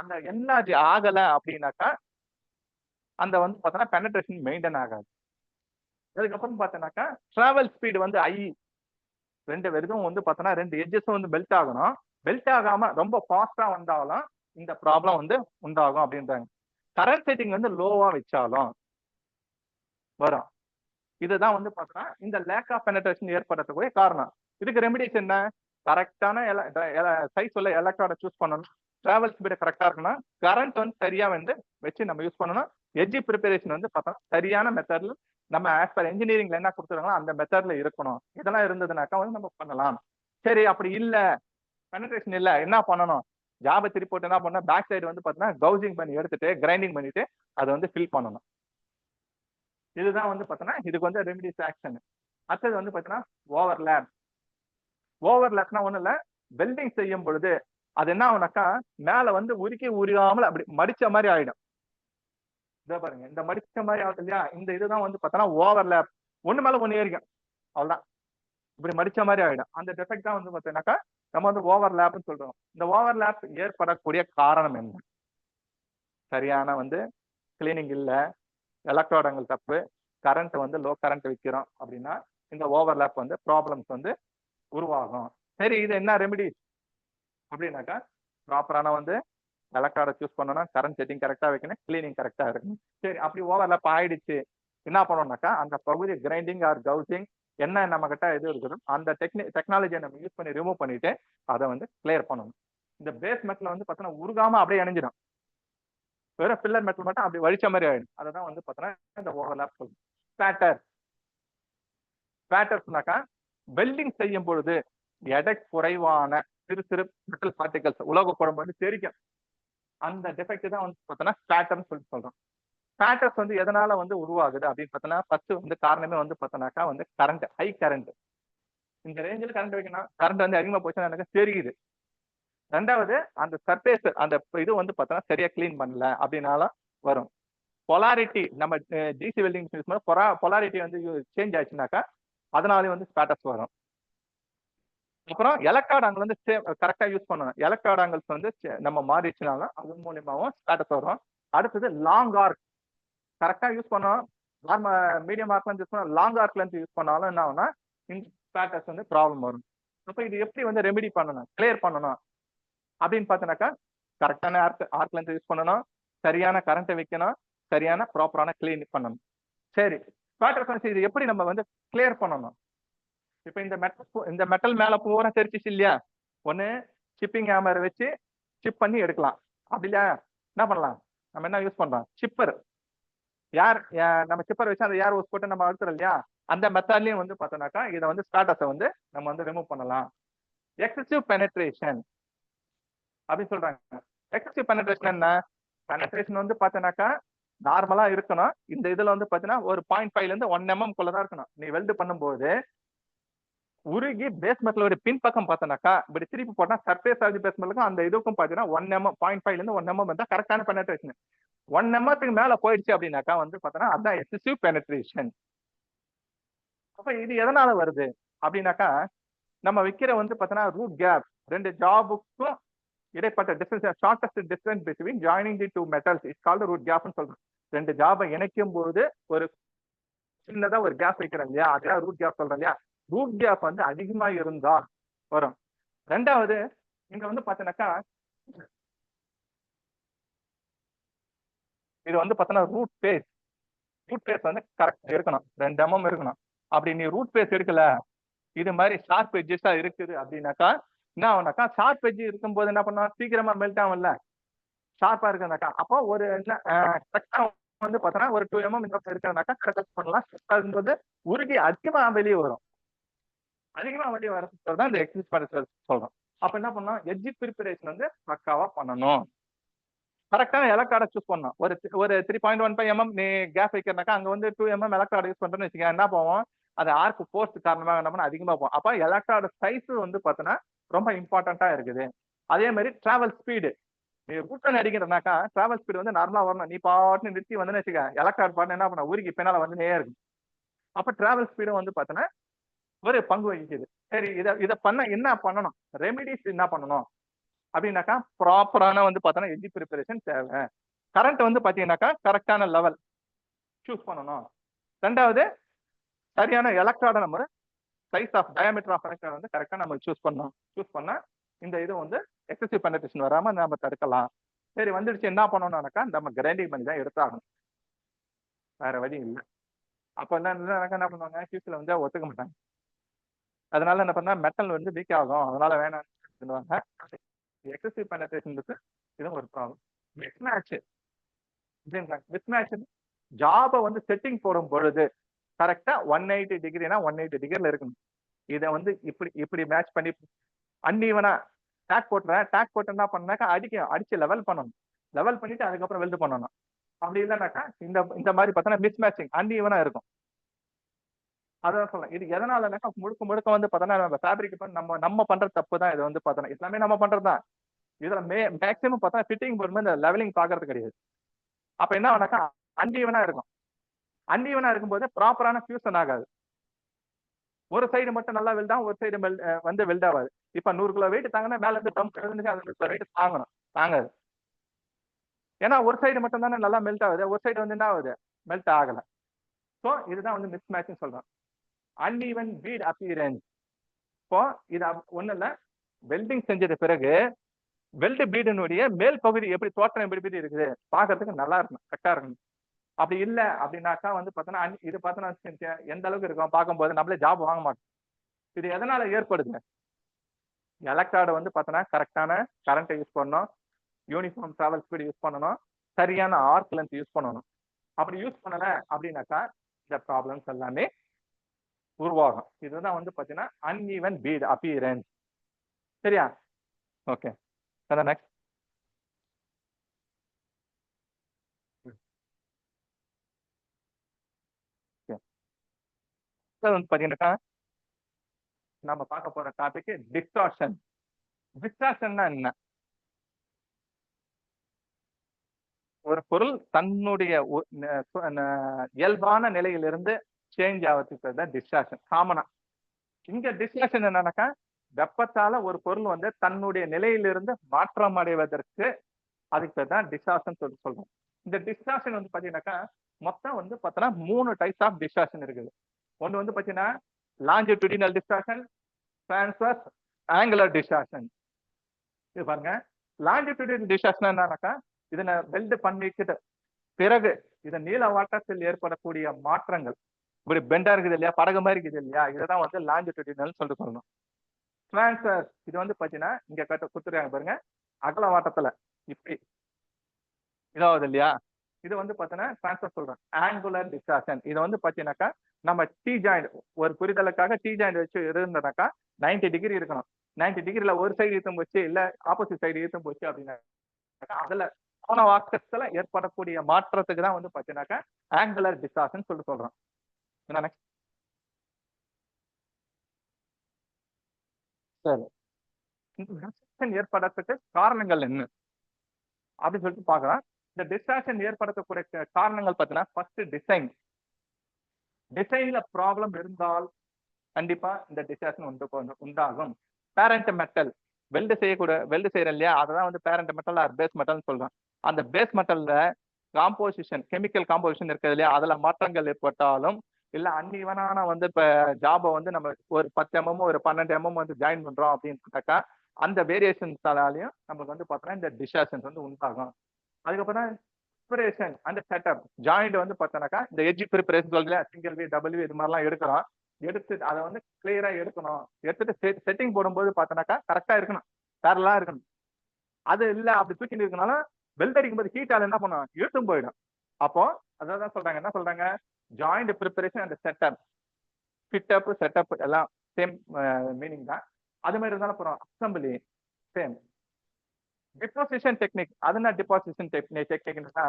அந்த என்லார்ஜ் ஆகல அப்படின்னாக்கா அந்த வந்து பார்த்தோன்னா பெனட்ரேஷன் மெயின்டைன் ஆகாது. அதுக்கப்புறம் பார்த்தோன்னாக்கா டிராவல் ஸ்பீடு வந்து ரெண்டு வெறும் வந்து பார்த்தோன்னா 2 எட்ஜஸும் வந்து பெல்ட் ஆகணும். பெல்ட் ஆகாம ரொம்ப ஃபாஸ்டா வந்தாலும் இந்த ப்ராப்ளம் வந்து உண்டாகும் அப்படின்றாங்க. கரண்ட் செட்டிங் வந்து லோவா வச்சாலும் வரும். இதுதான் வந்து பார்த்தோன்னா இந்த லேக் ஆஃப் பெனட்ரேஷன் ஏற்படுறதுக்குரிய காரணம். இதுக்கு ரெமிடிஸ் என்ன? கரெக்டான சைஸ் உள்ள எலக்ட்ராய்டை சூஸ் பண்ணணும். டிராவல் ஸ்பீடு கரெக்டா இருக்கணும். கரண்ட் வந்து சரியா வந்து வச்சு நம்ம யூஸ் பண்ணணும். எட்ஜி ப்ரிப்பரேஷன் வந்து பார்த்தோம்னா சரியான மெத்தட்ல நம்ம ஆஸ் பர் இன்ஜினியரிங்ல என்ன கொடுத்துருக்காங்களோ அந்த மெத்தட்ல இருக்கணும். இதெல்லாம் இருந்ததுனாக்கா வந்து நம்ம பண்ணலாம். சரி, அப்படி இல்ல, பெனட்ரேஷன் இல்ல, என்ன பண்ணணும்? ஜாபை திருப்பி போட்டு என்ன பண்ணணும்? பேக் சைடு வந்து பார்த்தீங்கன்னா கவுசிங் பண்ணி எடுத்துட்டு கிரைண்டிங் பண்ணிட்டு அதை வந்து ஃபில் பண்ணணும். இதுதான் வந்து பார்த்தோன்னா இதுக்கு வந்து ரெமிடிஸ் ஆக்ஷன். அடுத்தது வந்து பார்த்தீங்கன்னா ஓவர்லேப். ஓவர்லேப்னா ஒன்றும் இல்லை, வெல்டிங் செய்யும் பொழுது அது என்ன ஆகுனாக்கா மேல வந்து உரியாமல் அப்படி மடிச்ச மாதிரி ஆயிடும். இதை பாருங்க, இந்த மடிச்ச மாதிரி ஆகுது இல்லையா? இந்த இதுதான் வந்து பார்த்தோன்னா ஓவர்லேப். ஒண்ணு மேல ஒண்ணு ஏறிக்கும், அவ்வளவுதான். இப்படி மடிச்ச மாதிரி ஆயிடும். அந்த டெஃபெக்ட் தான் வந்து பார்த்தீங்கன்னாக்கா நம்ம வந்து ஓவர்லேப்னு சொல்றோம். இந்த ஓவர்லேப் ஏற்படக்கூடிய காரணம் என்ன? சரியான வந்து கிளீனிங் இல்ல, எலக்ட்ரோடங்கள் தப்பு, கரண்ட் வந்து லோ கரண்ட் வைக்கிறோம் அப்படின்னா இந்த ஓவர்லேப் வந்து ப்ராப்ளம்ஸ் வந்து உருவாகும். சரி, இது என்ன ரெமிடி அப்படின்னாக்கா ப்ராப்பரான வந்து எலக்ட்ராய்டை சூஸ் பண்ணணும், கரண்ட் செட்டிங் கரெக்டா வைக்கணும், கிளீனிங் கரெக்டா இருக்கணும். சரி, அப்படி ஓவர்லேப் ஆயிடுச்சு, என்ன பண்ணணும்னாக்கா அந்த பகுதி கிரைண்டிங் ஆர் கவுசிங் என்ன நம்ம கிட்ட இது இருக்குதோ அந்த டெக்னாலஜியை நம்ம யூஸ் பண்ணி ரிமூவ் பண்ணிட்டு அதை வந்து கிளியர் பண்ணணும். இந்த பேஸ் மெட்டல் வந்து பார்த்தோன்னா உருகாம அப்படியே இணைஞ்சிடும். வெறும் பில்லர் மெட்டல் மட்டும் அப்படி வலிச்ச மாதிரி ஆயிடும். அதை தான் வந்து பார்த்தோன்னா இந்த ஓவர்லேப் சொல்லுவோம். ஸ்பேட்டர்ஸ்னாக்கா வெல்டிங் செய்யும் பொழுது எடை குறைவான சிறு சிறு மெட்டல் பார்ட்டிகல்ஸ் உலோக குழம்பு வந்து தெரிக்கும். அந்த டெஃபெக்ட் தான் வந்து பார்த்தோன்னா ஸ்பேட்டர்னு சொல்லிட்டு சொல்றோம். ஸ்பேட்டர்ஸ் வந்து எதனால வந்து உருவாகுது அப்படின்னு பார்த்தோன்னா ஃபர்ஸ்ட் வந்து காரணமே வந்து பார்த்தோன்னாக்கா வந்து கரண்ட், ஹை கரண்ட். இந்த ரேஞ்சில் கரண்ட் வைக்கணும். கரண்ட் வந்து அதிகமா போச்சுன்னா எனக்கு தெரியுது. ரெண்டாவது அந்த சர்ஃபேஸ் அந்த இது வந்து பார்த்தோன்னா சரியா கிளீன் பண்ணல அப்படின்னாலும் வரும். பொலாரிட்டி நம்ம டிசி வெல்டிங் யூஸ் பண்ண பொலாரிட்டி வந்து சேஞ்ச் ஆச்சுனாக்கா அதனாலே வந்து ஸ்பேட்டர்ஸ் வரும். அப்புறம் எலக்ட்ராட் ஆங்கிள் வந்து கரெக்டா யூஸ் பண்ணணும். எலக்ட்ராட் ஆங்கிள்ஸ் வந்து நம்ம மாறிச்சுனாலும் அது மூலியமாவும் ஸ்பேட்டர்ஸ் வரும். அடுத்தது லாங் ஆர்க் கரெக்டா யூஸ் பண்ணோம். மீடியம் ஆர்க் லென்த் யூஸ் பண்ணா லாங் ஆர்க் லென்த் யூஸ் பண்ணாலும் என்ன ஆகும்னா ஸ்பேட்டர்ஸ் வந்து ப்ராப்ளம் வரும். அப்ப இது எப்படி வந்து ரெமெடி பண்ணணும், கிளியர் பண்ணணும் அப்படின்னு பார்த்தோன்னாக்கா கரெக்டான ஆர்க் லென்த் யூஸ் பண்ணணும், சரியான கரண்ட்டை வைக்கணும், சரியான ப்ராப்பரான கிளீன் பண்ணணும். சரி, ஸ்பேட்டர்ஸ் இது எப்படி நம்ம வந்து கிளியர் பண்ணணும்? இப்ப இந்த மெட்டல் மேல பூரா தெரிச்சிச்சு இல்லையா, ஒண்ணு சிப்பிங் ஹேமர் வச்சு சிப் பண்ணி எடுக்கலாம். அப்படி இல்லையா என்ன பண்ணலாம், நம்ம என்ன யூஸ் பண்றோம், சிப்பர். நம்ம சிப்பர் வச்சு அந்த ஏர் ஹோஸ் போட்டு நம்ம அழுத்துறோம் இல்லையா, அந்த மெத்தட்லயும் வந்து பார்த்தோம்னாக்கா இதை வந்து ஸ்பேட்டர்ஸை வந்து நம்ம வந்து ரிமூவ் பண்ணலாம். எக்ஸசிவ் பெனட்ரேஷன் அப்படின்னு சொல்றாங்க. எக்ஸசிவ் பெனட்ரேஷன் என்ன, பெனட்ரேஷன் வந்து பார்த்தோம்னாக்கா நார்மலா இருக்கணும். இந்த இதுல வந்து பாத்தீங்கன்னா ஒரு 0.5ல இருந்து 1 mm குள்ளதான் இருக்கணும். நீ வெல்டு பண்ணும்போது உருகி பேஸ் மெட்டலோட பின் பக்கம் பார்த்தோம்னாக்கா இப்படி திருப்பி போட்டா சர்ஃபேஸ் ஆஃப் பேஸ் மெட்டலுக்கும் அந்த இதுக்கும் பாத்தீங்கன்னா 1 mm 0.5ல இருந்து 1 mm இருந்தா கரெக்டான பெனட்ரேஷன். 1 mmத்துக்கு மேல போயிடுச்சு அப்படின்னாக்கா வந்து பார்த்தோன்னா அதுதான் எக்ஸசிவ் பெனட்ரேஷன். அப்ப இது எதனால வருது அப்படின்னாக்கா நம்ம வைக்கிற வந்து பார்த்தோன்னா ரூட் கேப், ரெண்டு ஜாபுக்கும் இடைப்பட்ட distance, shortest distance between joining the two metals is called root கேப்னு சொல்றோம். ரெண்டு ஜாபை இணைக்கும் போது ஒரு சின்னதா ஒரு கேப் வைக்கிறோம் இல்லையா, அதான் ரூட் கேப் சொல்றோம் இல்லையா. ரூட் கேப் வந்து அதிகமா இருந்தா வரும். ரெண்டாவது இங்க வந்து பாத்தீங்கன்னாக்கா இது வந்து பாத்தீங்கன்னா ரூட் பேஸ் வந்து கரெக்ட் இருக்கணும், 2 mm இருக்கணும். அப்படி நீ ரூட் பேஸ் எடுக்கல, இது மாதிரி ஷார்ப் எட்ஜஸா இருக்குது அப்படின்னாக்கா என்ன ஆகும்னாக்கா, ஷார்ப் எட்ஜ் இருக்கும்போது என்ன பண்ணுவோம், சீக்கிரமா மெல்ட் ஆகும்ல ஷார்ப்பா இருக்குனாக்கா. அப்போ ஒரு வந்து பார்த்தோன்னா ஒரு 2 mm இந்த இருக்கிறனாக்கா கரெக்ட் பண்ணலாம். உருகி அதிகமா வெளியே வரும். அதிகமா வெளியே வரது தான் இந்த எக்ஸிஸ் பண்ண சொல்றோம். அப்ப என்ன பண்ணணும், எட்ஜ் ப்ரிப்பரேஷன் வந்து பக்காவா பண்ணணும். கரெக்டான எலக்ட்ராடை சூஸ் பண்ணணும். ஒரு 3.15 mm நீ கேப் வைக்கிறனாக்கா அங்க வந்து 2 mm எலக்ட்ராட் யூஸ் பண்றேன்னு வச்சுக்க, என்ன போவோம், அது ஆர்க் போர்ஸ் காரணமாக என்ன பண்ண அதிகமா போகும். அப்ப எலக்ட்ராட் சைஸ் வந்து பார்த்தோன்னா ரொம்ப இம்பார்ட்டண்டா இருக்குது. அதே மாதிரி டிராவல் ஸ்பீடு, நீ ரூட்டன் அடிக்கிறனாக்கா டிராவல் ஸ்பீடு வந்து நார்மலா வரணும். நீ பாட்டு நிறுத்தி வந்து வச்சுக்க, எலக்ட்ராட் பாட்டு என்ன பண்ண உருகி பின்னால வந்து நேரம் இருக்கும். அப்ப டிராவல் ஸ்பீடும் வந்து பார்த்தோன்னா ஒரு பங்கு வகிக்குது. சரி, இதை பண்ண என்ன பண்ணணும், ரெமிடிஸ் என்ன பண்ணணும் அப்படின்னாக்கா ப்ராப்பரான வந்து பார்த்தோன்னா எட்ஜ் ப்ரிப்பரேஷன் தேவை. கரண்ட் வந்து பார்த்தீங்கன்னாக்கா கரெக்டான லெவல் சூஸ் பண்ணணும். ரெண்டாவது சரியான எலக்ட்ராட நம்ம size of diameter of electrode வந்து கரெக்டா நம்ம சூஸ் பண்ணணும். சூஸ் பண்ணா இந்த இது வந்து எக்ஸசிவ் பெனட்ரேஷன் வராம நம்ம தடுக்கலாம். சரி, வந்துடுச்சு என்ன பண்ணணும்னாக்கா நம்ம கிரைண்டிங் பண்ணி தான் எடுத்தாகணும், வேற வழி இல்லை. அப்ப என்ன பண்ணுவாங்க, ஃபியூச்சர்ல வந்து ஒத்துக்க மாட்டாங்க. அதனால என்ன பண்ணா மெட்டல் வந்து வீக் ஆகும், அதனால வேணாம்னு சொல்லுவாங்க. எக்ஸசிவ் பெனட்ரேஷனுக்கு இதுவும் ஒரு ப்ராப்ளம். மிஸ்மேட்ச் ஜாபை வந்து செட்டிங் போடும் பொழுது கரெக்டா 180 டிகிரினா 180 டிகிரில இருக்கணும். இதை வந்து இப்படி மேட்ச் பண்ணி அன்ஈவனா டேக் போட்டு என்ன பண்ணாக்கா அடிச்சு லெவல் பண்ணணும். லெவல் பண்ணிட்டு அதுக்கப்புறம் வெல்டு பண்ணணும். அப்படி இல்லைனாக்கா இந்த மாதிரி பார்த்தோன்னா மிஸ் மேட்சிங் அன்ஈவனா இருக்கும். அதான் சொல்லலாம். இது எதனாலனாக்கா முழுக்க வந்து பார்த்தோன்னா நம்ம ஃபேப்ரிக் நம்ம பண்ற தப்பு தான். இது வந்து பார்த்தோன்னா எல்லாமே நம்ம பண்றதுதான். இதுல மேக்சிமம் பார்த்தா ஃபிட்டிங் போடும்போது இந்த லெவலிங் பாக்குறது கிடையாது. அப்ப என்ன ஆனாக்கா அன்ஈவனா இருக்கும். அன்ஈவனா இருக்கும்போது ப்ராப்பரான ஃபியூசன் ஆகாது. ஒரு சைடு மட்டும் நல்லா வெல்ட் ஆகும், ஒரு சைடு வந்து வெல்ட் ஆகாது. இப்ப 100 கிலோ வெயிட் தாங்கன்னா மேல இருந்து பம்ப் வெயிட் தாங்காது. ஏன்னா ஒரு சைடு மட்டும் தானே நல்லா மெல்ட் ஆகுது, ஒரு சைடு வந்து என்ன ஆகுது, மெல்ட் ஆகல. ஸோ இதுதான் வந்து மிஸ் மேட்ச்னு சொல்றோம். Uneven bead appearance. இப்போ இது ஒண்ணு இல்ல, வெல்டிங் செஞ்சது பிறகு வெல்டு பீடினுடைய மேல் பகுதி எப்படி தோற்றம் எப்படி இருக்குது பாக்குறதுக்கு நல்லா இருக்கணும், கரெக்டா இருக்கணும். அப்படி இல்லை அப்படின்னாக்கா வந்து பார்த்தோன்னா இது பார்த்தோன்னா எந்த அளவுக்கு இருக்கும் பார்க்கும்போது நம்மளே ஜாப் வாங்க மாட்டோம். இது எதனால ஏற்படுது, எலக்ட்ராடு வந்து பார்த்தோன்னா கரெக்டான கரண்ட்டை யூஸ் பண்ணணும், யூனிஃபார்ம் டிராவல் ஸ்பீடு யூஸ் பண்ணணும், சரியான ஆர்க் லென்த் யூஸ் பண்ணணும். அப்படி யூஸ் பண்ணல அப்படின்னாக்கா இந்த ப்ராப்ளம்ஸ் எல்லாமே உருவாகும். இதுதான் வந்து பார்த்தீங்கன்னா அன்ஈவன் பீட் அப்பியரன்ஸ். சரியா, ஓகே. நெக்ஸ்ட் வந்து பாத்தீங்கன்னாக்கா நம்ம பார்க்க போற டாபிக் டிஸ்டார்ஷன். டிஸ்டார்ஷன்னா என்ன? ஒரு பொருள் தன்னுடைய இயல்பான நிலையிலிருந்து சேஞ்ச் ஆகிறதுக்கு தான் டிஸ்டார்ஷன். காமனா இங்க டிஸ்டார்ஷன் என்னன்னாக்கா, வெப்பத்தால ஒரு பொருள் வந்து தன்னுடைய நிலையிலிருந்து மாற்றம் அடைவதற்கு அதுக்கு தான் டிஸ்டார்ஷன் சொல்றோம். இந்த டிஸ்டார்ஷன் வந்து பாத்தீங்கன்னாக்கா மொத்தம் வந்து பார்த்தோன்னா 3 டைப்ஸ் ஆஃப் டிஸ்டார்ஷன் இருக்குது. ஒன்று வந்து பாத்தீங்கன்னா longitudinal distortion, transverse, angular distortion. இது பாருங்க, லாஞ்சிடியூடினல் டிஸ்டார்ஷன் என்னன்னாக்கா, இதனை வெல்ட் பண்ணிக்கிட்டு பிறகு இதன் நீள வாட்டத்தில் ஏற்படக்கூடிய மாற்றங்கள், இப்படி பெண்டா இருக்குது இல்லையா, படகு மாதிரி இருக்குது இல்லையா, இதான் வந்து லாஞ்சிடியூடினல் சொல்லிட்டு சொல்லணும். டிரான்ஸ்வர்ஸ் இது வந்து பாத்தீங்கன்னா இங்க கொடுத்துருக்காங்க பாருங்க, அகல வாட்டத்துல இப்படி இதாவது இல்லையா, இது வந்து பாத்தீங்கன்னா டிரான்ஸ்வர்ஸ் சொல்றேன். ஆங்குலர் டிஸ்டார்ஷன் இது வந்து பாத்தீங்கன்னாக்கா, நம்ம டி ஜாயிண்ட் ஒரு புரிதலுக்காக டி ஜாயிண்ட் வச்சு இருந்தனாக்கா 90 டிகிரி இருக்கணும். 90 டிகிரில ஒரு சைடு ஈர்த்தும் போச்சு, இல்ல ஆப்போசிட் சைடு ஈர்த்தும் போச்சு அப்படின்னா அதுல கோண வாக்கத்துல ஏற்படக்கூடிய மாற்றத்துக்கு தான் வந்து பாத்தீங்கன்னாக்கா ஆங்குலர் டிஸ்டார்ஷன் சொல்றோம். சரி, இந்த டிஸ்டார்ஷன் ஏற்படுறதுக்கு காரணங்கள் என்ன அப்படின்னு சொல்லிட்டு பாக்கலாம். இந்த டிஸ்டார்ஷன் ஏற்படுத்தக்கூடிய காரணங்கள் பார்த்தீங்கன்னா, ஃபர்ஸ்ட் டிசைன்ல ப்ராப்ளம் இருந்தால் கண்டிப்பா இந்த டிஸ்டார்ஷன் உண்டாகும். பேரண்ட் மெட்டல் வெல்டு செய்யறோம் இல்லையா, அதான் வந்து பேரண்ட் மெட்டல் ஆர் பேஸ் மெட்டல்னு சொல்றோம். அந்த பேஸ் மெட்டல்ல காம்போசிஷன், கெமிக்கல் காம்போசிஷன் இருக்குது இல்லையா, அதுல மாற்றங்கள் ஏற்பட்டாலும் இல்ல அன்இவனான வந்து இப்ப ஜாபை வந்து நம்ம ஒரு 10 mm ஒரு 12 mm வந்து ஜாயின் பண்றோம் அப்படின்னு அந்த வேரியேஷன்ஸாலையும் நமக்கு வந்து பார்த்தோம்னா இந்த டிஸ்டார்ஷன்ஸ் வந்து உண்டாகும். அதுக்கப்புறம் ப்ரிப்பரேஷன் அந்த செட்டப் ஜாயிண்ட் வந்து பார்த்தோன்னாக்கா இந்த எட்ஜ் ப்ரிப்பரேஷன் சொல்றேன், சிங்கிள் வி டபிள்யூ இது மாதிரிலாம் எடுக்கிறோம். எடுத்து அதை வந்து கிளியரா எடுக்கணும். எடுத்துட்டு செட்டிங் போடும்போது பார்த்தோன்னாக்கா கரெக்டா இருக்கணும், பேரலா இருக்கணும். அது இல்லை அப்படி தூக்கிட்டு இருக்கனால வெல்ட் அடிக்கும் போது ஹீட்டால என்ன பண்ணும், இழுத்தும் போயிடும். அப்போ அதான் சொல்றாங்க, என்ன சொல்றாங்க, joint preparation and setup, fit up setup எல்லாம் சேம் மீனிங் தான். அது மாதிரி இருந்தாலும் அப்புறம் அசம்பிளி சேம். டிபாசிஷன் டெக்னிக், அது டிபாசிஷன் டெக்னிக்னா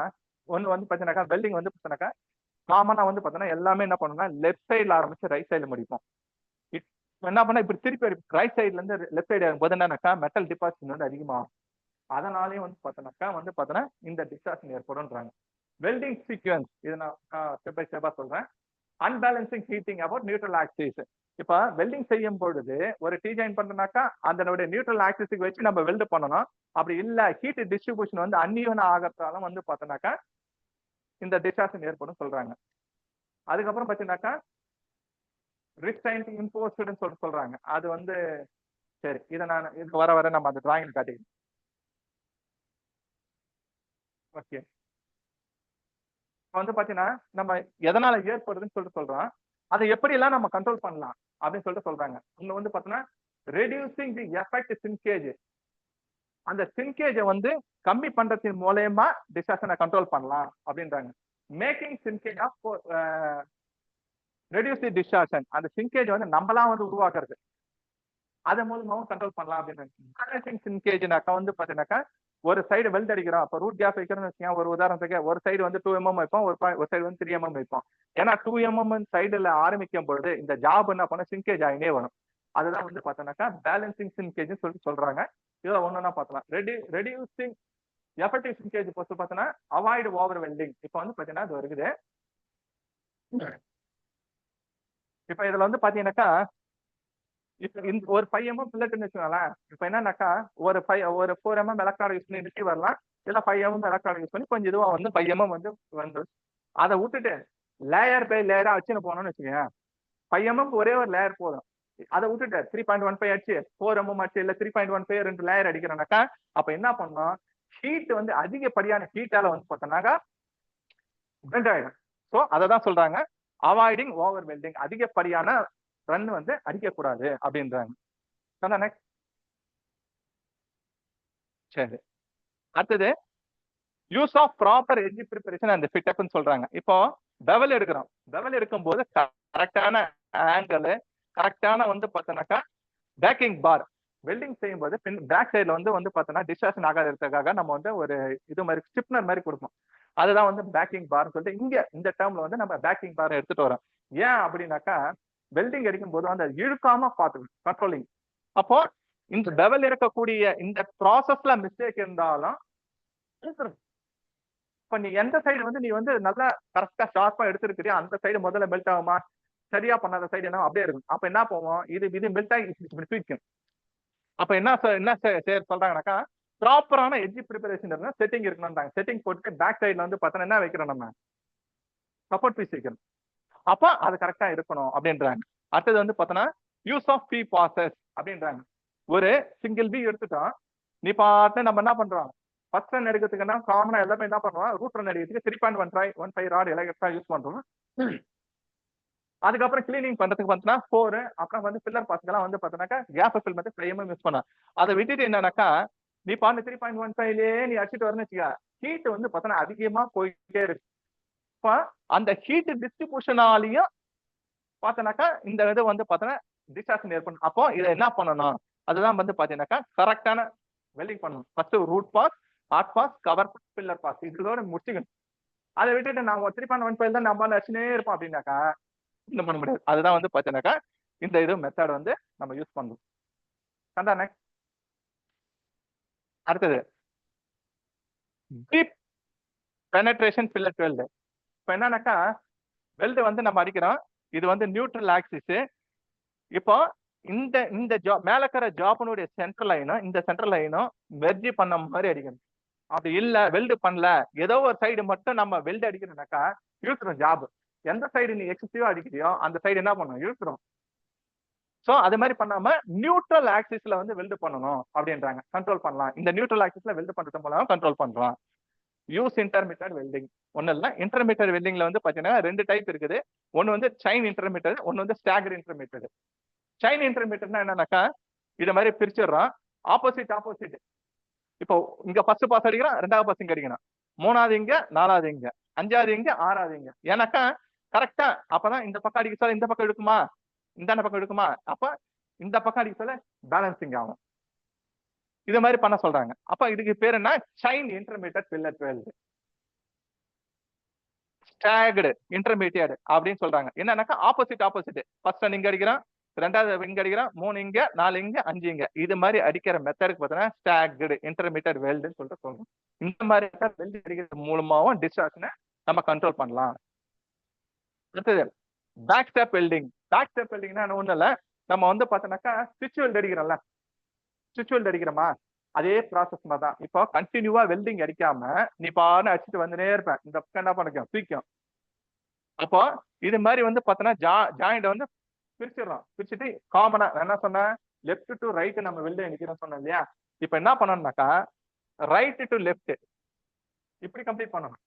ஒன்று வந்து பார்த்தீங்கன்னாக்கா வெல்டிங் வந்து பார்த்தீங்கன்னாக்கா காமனா வந்து பார்த்தோன்னா எல்லாமே என்ன பண்ணணும்னா லெஃப்ட் சைடில் ஆரம்பிச்சு ரைட் சைடில் முடிப்போம். என்ன பண்ணா இப்படி திருப்பி ரைட் சைட்ல இருந்து லெஃப்ட் சைடு ஆகும்போது என்னன்னாக்கா மெட்டல் டிபாசிஷன் வந்து அதிகமாகும். அதனாலேயும் வந்து பார்த்தோன்னாக்கா வந்து பார்த்தோன்னா இந்த டிஸ்டார்ஷன் ஏற்படும்ன்றாங்க. வெல்டிங் சீக்வன்ஸ் இதை நான் ஸ்டெப் பை ஸ்டெப்பா சொல்றேன். அன்பேலன்சிங் ஹீட்டிங் அபவுட் நியூட்ரல் ஆக்சிஸ். இப்ப வெல்டிங் செய்யும் பொழுது ஒரு டீ ஜாயின் பண்றோம்னாக்கா அதனுடைய நியூட்ரல் ஆக்சிஸுக்கு வச்சு நம்ம வெல்டு பண்ணணும். அப்படி இல்ல ஹீட் டிஸ்ட்ரிபியூஷன் வந்து அன்இவனா ஆகிறதால வந்து பார்த்தோன்னாக்கா இந்த டிஸ்டார்ஷன் ஏற்படும் சொல்றாங்க. அதுக்கப்புறம் பார்த்தீங்கன்னாக்கா ரிஸ்டைன்ட் இம்போஸ்ட்னு சொல்றாங்க. அது வந்து சரி, இதை நான் இது வர நம்ம அந்த டிராயிங் காட்டிக்கிறேன். ஓகே, வந்து பாத்தீங்கன்னா நம்ம எதனால ஏற்படுதுன்னு சொல்றோம், அதை எப்படி எல்லாம் நம்ம கண்ட்ரோல் பண்ணலாம் அப்படின்னு சொல்லிட்டு சொல்றாங்க. இங்க வந்து பாத்தீங்கன்னா ரெடியூசிங் தி எஃபெக்ட் சின்கேஜ், அந்த சின்கேஜை வந்து கம்மி பண்றதின் மூலமா டிஸ்டார்ஷனை கண்ட்ரோல் பண்ணலாம் அப்படின்றாங்க. Making sinkage of reduce the distortion, அந்த சின்கேஜ் வந்து நம்மளாம் வந்து உருவாக்குறது, அதன் மூலமாவும் கண்ட்ரோல் பண்ணலாம் அப்படின்றாங்க. பேலன்சிங் சின்கேஜ்னாக்கா வந்து பாத்தீங்கன்னாக்கா ஒரு சைடு வெல்ட் அடிக்கிறோம், அப்போ ரூட் கேப் வைக்கிறோம்னு வச்சுக்கோங்க. ஒரு உதாரணத்துக்கு ஒரு சைடு வந்து 2 mm வைப்போம், ஒரு சைடு வந்து 3 mm வைப்போம். ஏன்னா 2 mm சைடுல ஆரம்பிக்கும் பொழுது இந்த ஜாப் என்ன பண்ண சின்கேஜ் ஆகினே வரும். அதுதான் வந்து பார்த்தோன்னாக்கா பேலன்சிங் சின்கேஜ் சொல்றாங்க. இதுல ஒண்ணுன்னா பார்த்தலாம் ரெடியூசிங் எஃபெக்டிவ் சின்கேஜ் பொறுத்து பார்த்தோன்னா அவாய்ட் ஓவர் வெல்டிங். இப்போ வந்து பார்த்தீங்கன்னா இது இருக்குது. இப்போ இதுல வந்து பாத்தீங்கன்னாக்கா இப்ப ஒரு 5 mm பில்லட்னு வச்சுக்கோங்களேன். இப்ப என்னன்னாக்கா ஒரு 4 mm எலக்ட்ரான் யூஸ் பண்ணி ரிசீவ் வரலாம், இல்ல 5 mm எலக்ட்ரான் யூஸ் பண்ணி கொஞ்சம் இதுவா வந்து 5 mm வந்து வந்துடும். அதை விட்டுட்டு லேயர் பை லேயரா வச்சுன்னு போனோம்னு வச்சுக்கோங்க, 5 mm ஒரே ஒரு லேயர் போதும். அதை விட்டுட்டு 3.15 அடிச்சு 4 mm அடிச்சு இல்ல 3.15 2 லேயர் அடிக்கிறோம்னாக்கா அப்ப என்ன பண்ணோம், ஹீட் வந்து அதிகப்படியான ஹீட்டால வந்து பார்த்தோம்னாக்கா ஆயிடும். ஸோ அதை தான் சொல்றாங்க அவாய்டிங் ஓவர் வெல்டிங், அதிகப்படியான ரன் வந்து அடிக்கக்கூடாது அப்படின்றாங்க. சரி, அடுத்தது use of proper edge preparation and fit அப்னு சொல்றாங்க. இப்போ பெவல் எடுக்கிறோம், பெவல் எடுக்கும் போது கரெக்டான ஆங்கிள், கரெக்டான வந்து பார்த்தோன்னாக்கா பேக்கிங் பார் வெல்டிங் செய்யும் போது பேக் சைட்ல வந்து பார்த்தோன்னா டிஸ்டார்ஷன் ஆகாததுக்காக நம்ம வந்து ஒரு இது மாதிரி ஸ்டிப்னர் மாதிரி கொடுப்போம். அதுதான் வந்து பேக்கிங் பார்னு சொல்லிட்டு இங்க இந்த டேர்ம்ல வந்து நம்ம பேக்கிங் பார் எடுத்துட்டு வரோம். ஏன் அப்படின்னாக்கா வெல்டிங் அடிக்கும் போது அந்த இழுக்காம பார்த்துக்கணும், கண்ட்ரோலிங். அப்போ இந்த பெவல் இருக்கக்கூடிய இந்த ப்ராசஸ்ல மிஸ்டேக் இருந்தாலும் இப்ப நீ எந்த சைடு வந்து நீ வந்து நல்லா கரெக்டா ஷார்ப்பா எடுத்திருக்கிறியா அந்த சைடு முதல்ல மெல்ட் ஆகுமா, சரியா பண்ணாத சைடு என்ன அப்படியே இருக்கும். அப்ப என்ன போவோம், இது மெல்ட் ஆகி இப்படி தூக்கும். அப்ப என்ன சொல்றாங்கன்னாக்கா, ப்ராப்பரான எட்ஜ் ப்ரிப்பரேஷன் இருந்தா செட்டிங் இருக்கணும்ன்றாங்க. செட்டிங் போட்டு பேக் சைடுல வந்து பார்த்தா என்ன வைக்கிறோம், நம்ம சப்போர்ட் பீஸ் வைக்கணும். அப்ப அது கரெக்டா இருக்கணும் அப்படின்றாங்க. அடுத்தது வந்து பார்த்தோன்னா யூஸ் ஆஃப் பி பாசஸ் அப்படின்றாங்க. ஒரு சிங்கிள் பி எடுத்துட்டோம், நீ பாட்டு நம்ம என்ன பண்றோம், ஃபர்ஸ்ட் ரன் எடுக்கிறதுக்குன்னா காமனா எல்லாமே என்ன பண்ணுவோம், ரூட் ரன் எடுக்கிறதுக்கு 3.15 ராட் எலக்ட்ரா யூஸ் பண்றோம். அதுக்கப்புறம் கிளீனிங் பண்றதுக்கு பார்த்தோன்னா 4, அப்புறம் வந்து பில்லர் பாஸ்க்கெல்லாம் வந்து பார்த்தோன்னாக்கா கேப் ஃபில் பண்ணி ஃப்ரேமும் யூஸ் பண்ணலாம். அதை விட்டுட்டு என்னன்னாக்கா நீ பாட்டு 3.15லேயே நீ அடிச்சுட்டு வரணும்னு வச்சுக்க, ஹீட் வந்து பார்த்தோன்னா அதிகமா போயிட்டே இருக்கு. இப்ப அந்த ஹீட் டிஸ்ட்ரிபியூஷனாலையும் பார்த்தோன்னாக்கா இந்த இது வந்து பார்த்தோன்னா டிஸ்டார்ஷன் ஏற்படும். அப்போ இதை என்ன பண்ணணும், அதுதான் வந்து பார்த்தீங்கன்னாக்கா கரெக்டான வெல்டிங் பண்ணணும். First root pass, hot pass, cover pass, filler pass, இதோட முடிச்சுக்கணும். அதை விட்டுட்டு நான் 3.15 தான் நம்ம அடிச்சுனே இருப்போம் அப்படின்னாக்கா இன்னும் பண்ண முடியாது. அதுதான் வந்து பார்த்தீங்கன்னாக்கா இந்த இது மெத்தட் வந்து நம்ம யூஸ் பண்ணணும். கண்டானே. அடுத்தது டீப் பெனட்ரேஷன் ஃபில்லட் வெல்டு. இப்போ என்னன்னாக்கா வெல்டு வந்து நம்ம அடிக்கிறோம், இது வந்து நியூட்ரல் ஆக்சிஸ். இப்போ இந்த இந்த ஜாப் மேல இருக்கிற ஜாப்னுடைய சென்ட்ரல் லைனும் இந்த சென்ட்ரல் லைனும் மெர்ஜ் பண்ண மாதிரி அடிக்கணும். அப்படி இல்ல வெல்டு பண்ணல, ஏதோ ஒரு சைடு மட்டும் நம்ம வெல்டு அடிக்கணும்னாக்கா இழுத்துரும் ஜாப். எந்த சைடு நீ எக்ஸசிவா அடிக்கிறியோ அந்த சைடு என்ன பண்ணும், இழுத்துரும். சோ அது மாதிரி பண்ணாம நியூட்ரல் ஆக்சிஸ்ல வந்து வெல்டு பண்ணணும் அப்படின்றாங்க. கண்ட்ரோல் பண்ணலாம், இந்த நியூட்ரல் ஆக்சிஸ்ல வெல்டு பண்றது மூலம் கண்ட்ரோல் பண்றோம். Use intermediate welding. ஒண்ணு இல்ல, இன்டர்மீடியட் வெல்டிங்ல வந்து பாத்தீங்கன்னா 2 டைப் இருக்குது. ஒன்னு வந்து செயின் இன்டர்மீடியட், ஒன்னு வந்து ஸ்டாகர் இன்டர்மீடியட். செயின் இன்டர்மீடியட்னா என்னன்னாக்கா இத மாதிரி பிரிச்சிடுறோம், ஆப்போசிட் ஆப்போசிட். இப்போ இங்க ஃபர்ஸ்ட் பாஸ் அடிக்கிறோம், 2வது பாஸ் இங்க அடிக்கணும், 3வது இங்க, 4வது இங்க, 5வது இங்க, 6வது இங்க. ஏன்னாக்கா கரெக்டா அப்பதான் இந்த பக்கம் அடிக்க சொல்ல இந்த பக்கம் எடுக்குமா, இந்த பக்கம் எடுக்குமா, அப்ப இந்த பக்கம் அடிக்க சொல்ல பேலன்சிங் ஆகும். இது மாதிரி பண்ண சொல்றாங்க. அப்ப இதுக்கு பேர் என்ன, chain intermediate fillet weld, staggered intermediate அப்படின்னு சொல்றாங்க. என்னன்னாக்கா ஆப்போசிட் ஆப்போசிட். ஃபர்ஸ்ட் இங்க அடிக்கிறான், 2வது இங்க அடிக்கிறான், 3 இங்க, 4 இங்க, 5 இங்க. இது மாதிரி அடிக்கிற மெத்தடுக்கு பார்த்தீங்கன்னா ஸ்டாகர்டு இன்டர்மீடியட் வெல்டுன்னு சொல்லிட்டு சொல்றோம். இந்த மாதிரி வெல்டு அடிக்கிறது மூலமாவும் டிஸ்டார்ஷனை நம்ம கண்ட்ரோல் பண்ணலாம். அடுத்தது back step welding. Back step வெல்டிங்னா ஒண்ணும் இல்ல, நம்ம வந்து பார்த்தோம்னாக்கா ஸ்விட்ச் வெல்டு அடிக்கிறோம்ல, ஸ்விட்ச் வெல்டு அடிக்கிறோமா அதே ப்ராசஸ் மாதிரி தான். இப்போ கண்டினியூவா வெல்டிங் அடிக்காம நீ பான்னு அடிச்சுட்டு வந்துனே இருப்பேன், இந்த பக்கம் என்ன பண்ணிக்கும் தூக்கும். அப்போ இது மாதிரி வந்து பார்த்தோன்னா ஜாயிண்ட் வந்து பிரிச்சிடறோம். பிரிச்சுட்டு காமனா என்ன சொன்னேன், லெஃப்ட் டு ரைட் நம்ம வெல்டு அடிக்கிறோம் சொன்னோம் இல்லையா. இப்ப என்ன பண்ணணும்னாக்கா ரைட் டு லெஃப்ட் இப்படி கம்ப்ளீட் பண்ணணும்.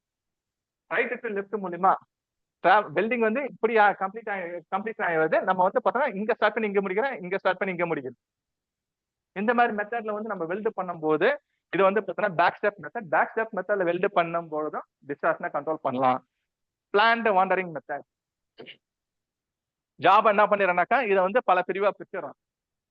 ரைட் டு லெஃப்ட் மூலியமா வெல்டிங் வந்து இப்படி கம்ப்ளீட் ஆகிறது. நம்ம வந்து பார்த்தோம்னா இங்க ஸ்டார்ட் பண்ணி இங்க முடிக்கிறேன், இங்க ஸ்டார்ட் பண்ணி இங்க முடிக்கிறேன். இந்த மாதிரி மெத்தட்ல வந்து நம்ம வெல்டு பண்ணும்போது இது வந்து பார்த்தோம்னா back step method. Back step மெத்தட்ல வெல்டு பண்ணும்போதும் டிஸ்டார்ஷனை கண்ட்ரோல் பண்ணலாம். Plant wandering method. ஜாப் என்ன பண்ணிடுறேன்னாக்கா இதை வந்து பல பிரிவா பிரிச்சிடறோம்,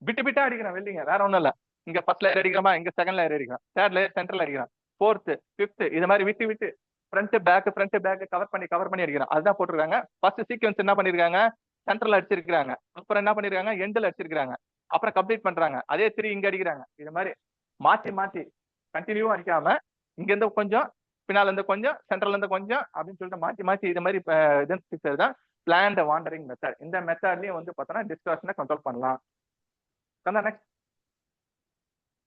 விட்டு விட்டா அடிக்கிறேன் வெல்டிங்க, வேற ஒண்ணும் இல்ல. இங்க ஃபர்ஸ்ட் லேயர் அடிக்கிறோமா, இங்க செகண்ட் லேயர் அடிக்கிறோம், தேர்ட் லேயர் சென்ட்ரல் அடிக்கிறோம், 4th 5th இது மாதிரி விட்டு விட்டு ஃப்ரண்ட் பேக் கவர் பண்ணி அடிக்கிறோம். அதுதான் போட்டிருக்காங்க. ஃபர்ஸ்ட் சீக்வன்ஸ் என்ன பண்ணிருக்காங்க, சென்ட்ரல் அடிச்சிருக்காங்க, அப்புறம் என்ன பண்ணிருக்காங்க எண்டில் அடிச்சிருக்காங்க, அப்புறம் கம்ப்ளீட் பண்றாங்க, அதே 3 இங்க அடிக்கிறாங்க. இது மாதிரி மாத்தி மாத்தி கண்டினியூவா அடிக்காம இங்க இருந்து கொஞ்சம், பின்னால இருந்து கொஞ்சம், சென்ட்ரல் இருந்து கொஞ்சம் அப்படின்னு சொல்லிட்டு மாத்தி மாத்தி இது மாதிரி இது தான் பிளான்ட் வாண்டரிங் மெத்தட். இந்த மெத்தட்லயும் வந்து பார்த்தோம்னா டிஸ்டார்ஷனை கண்ட்ரோல் பண்ணலாம். நெக்ஸ்ட்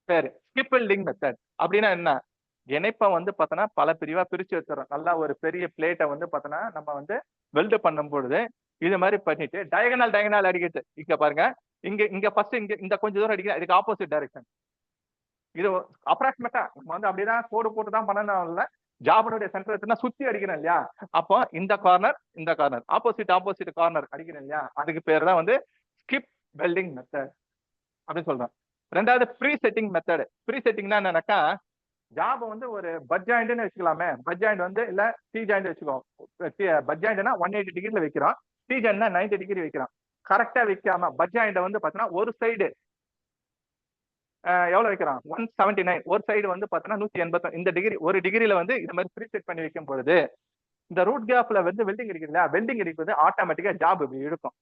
பேரு ஸ்கிப் வெல்டிங் மெத்தட். அப்படின்னா என்ன, இணைப்பை வந்து பார்த்தோன்னா பல பிரிவா பிரிச்சு வச்சிடறோம். நல்லா ஒரு பெரிய பிளேட்டை வந்து பார்த்தோன்னா நம்ம வந்து வெல்டு பண்ணும் பொழுது இது மாதிரி பண்ணிட்டு டயகனல் அடிக்கிட்டு இங்க பாருங்க, இங்க ஃபர்ஸ்ட் இங்க இந்த கொஞ்சம் தூரம் அடிக்கிறேன், இதுக்கு ஆப்போசிட் டைரக்ஷன். இது அப்ராக்சிமேட்டா நம்ம வந்து அப்படிதான் கோடு போட்டு தான் பண்ணணும் இல்ல, ஜாபனுடைய சென்டர் சுத்தி அடிக்கிறேன் இல்லையா. அப்போ இந்த கார்னர் ஆப்போசிட் கார்னர் அடிக்கிறேன் இல்லையா, அதுக்கு பேர் தான் வந்து ஸ்கிப் வெல்டிங் மெத்தட் அப்படின்னு சொல்றேன். 2வது ப்ரீ செட்டிங் மெத்தட். ப்ரீ செட்டிங்னா என்னன்னாக்கா ஜாப் வந்து ஒரு பட் ஜாயிண்ட்னு வச்சுக்கலாமே, பட் ஜாயிண்ட் வந்து இல்ல டி ஜாயிண்ட் வச்சுக்கோ. பட் ஜாயிண்ட்னா 180 டிகிரில வைக்கிறோம், டி ஜாயிண்ட்னா 90 டிகிரி வைக்கிறோம். கரெக்டா வைக்காம பட் ஜாயிண்ட் வந்து பாத்தீங்கன்னா ஒரு சைடு எவ்வளவு வைக்கிறோம் 179, ஒரு சைடு வந்து பாத்தீங்கன்னா 180. இந்த டிகிரி ஒரு டிகிரில வந்து இந்த மாதிரி ப்ரீ செட் பண்ணி வைக்கும் பொழுது இந்த ரூட் கேப்ல வந்து வெல்டிங் அடிக்கிறதுல வெல்டிங் அடிக்கிறது ஆட்டோமேட்டிக்கா ஜாப் இப்படி இருக்கும்.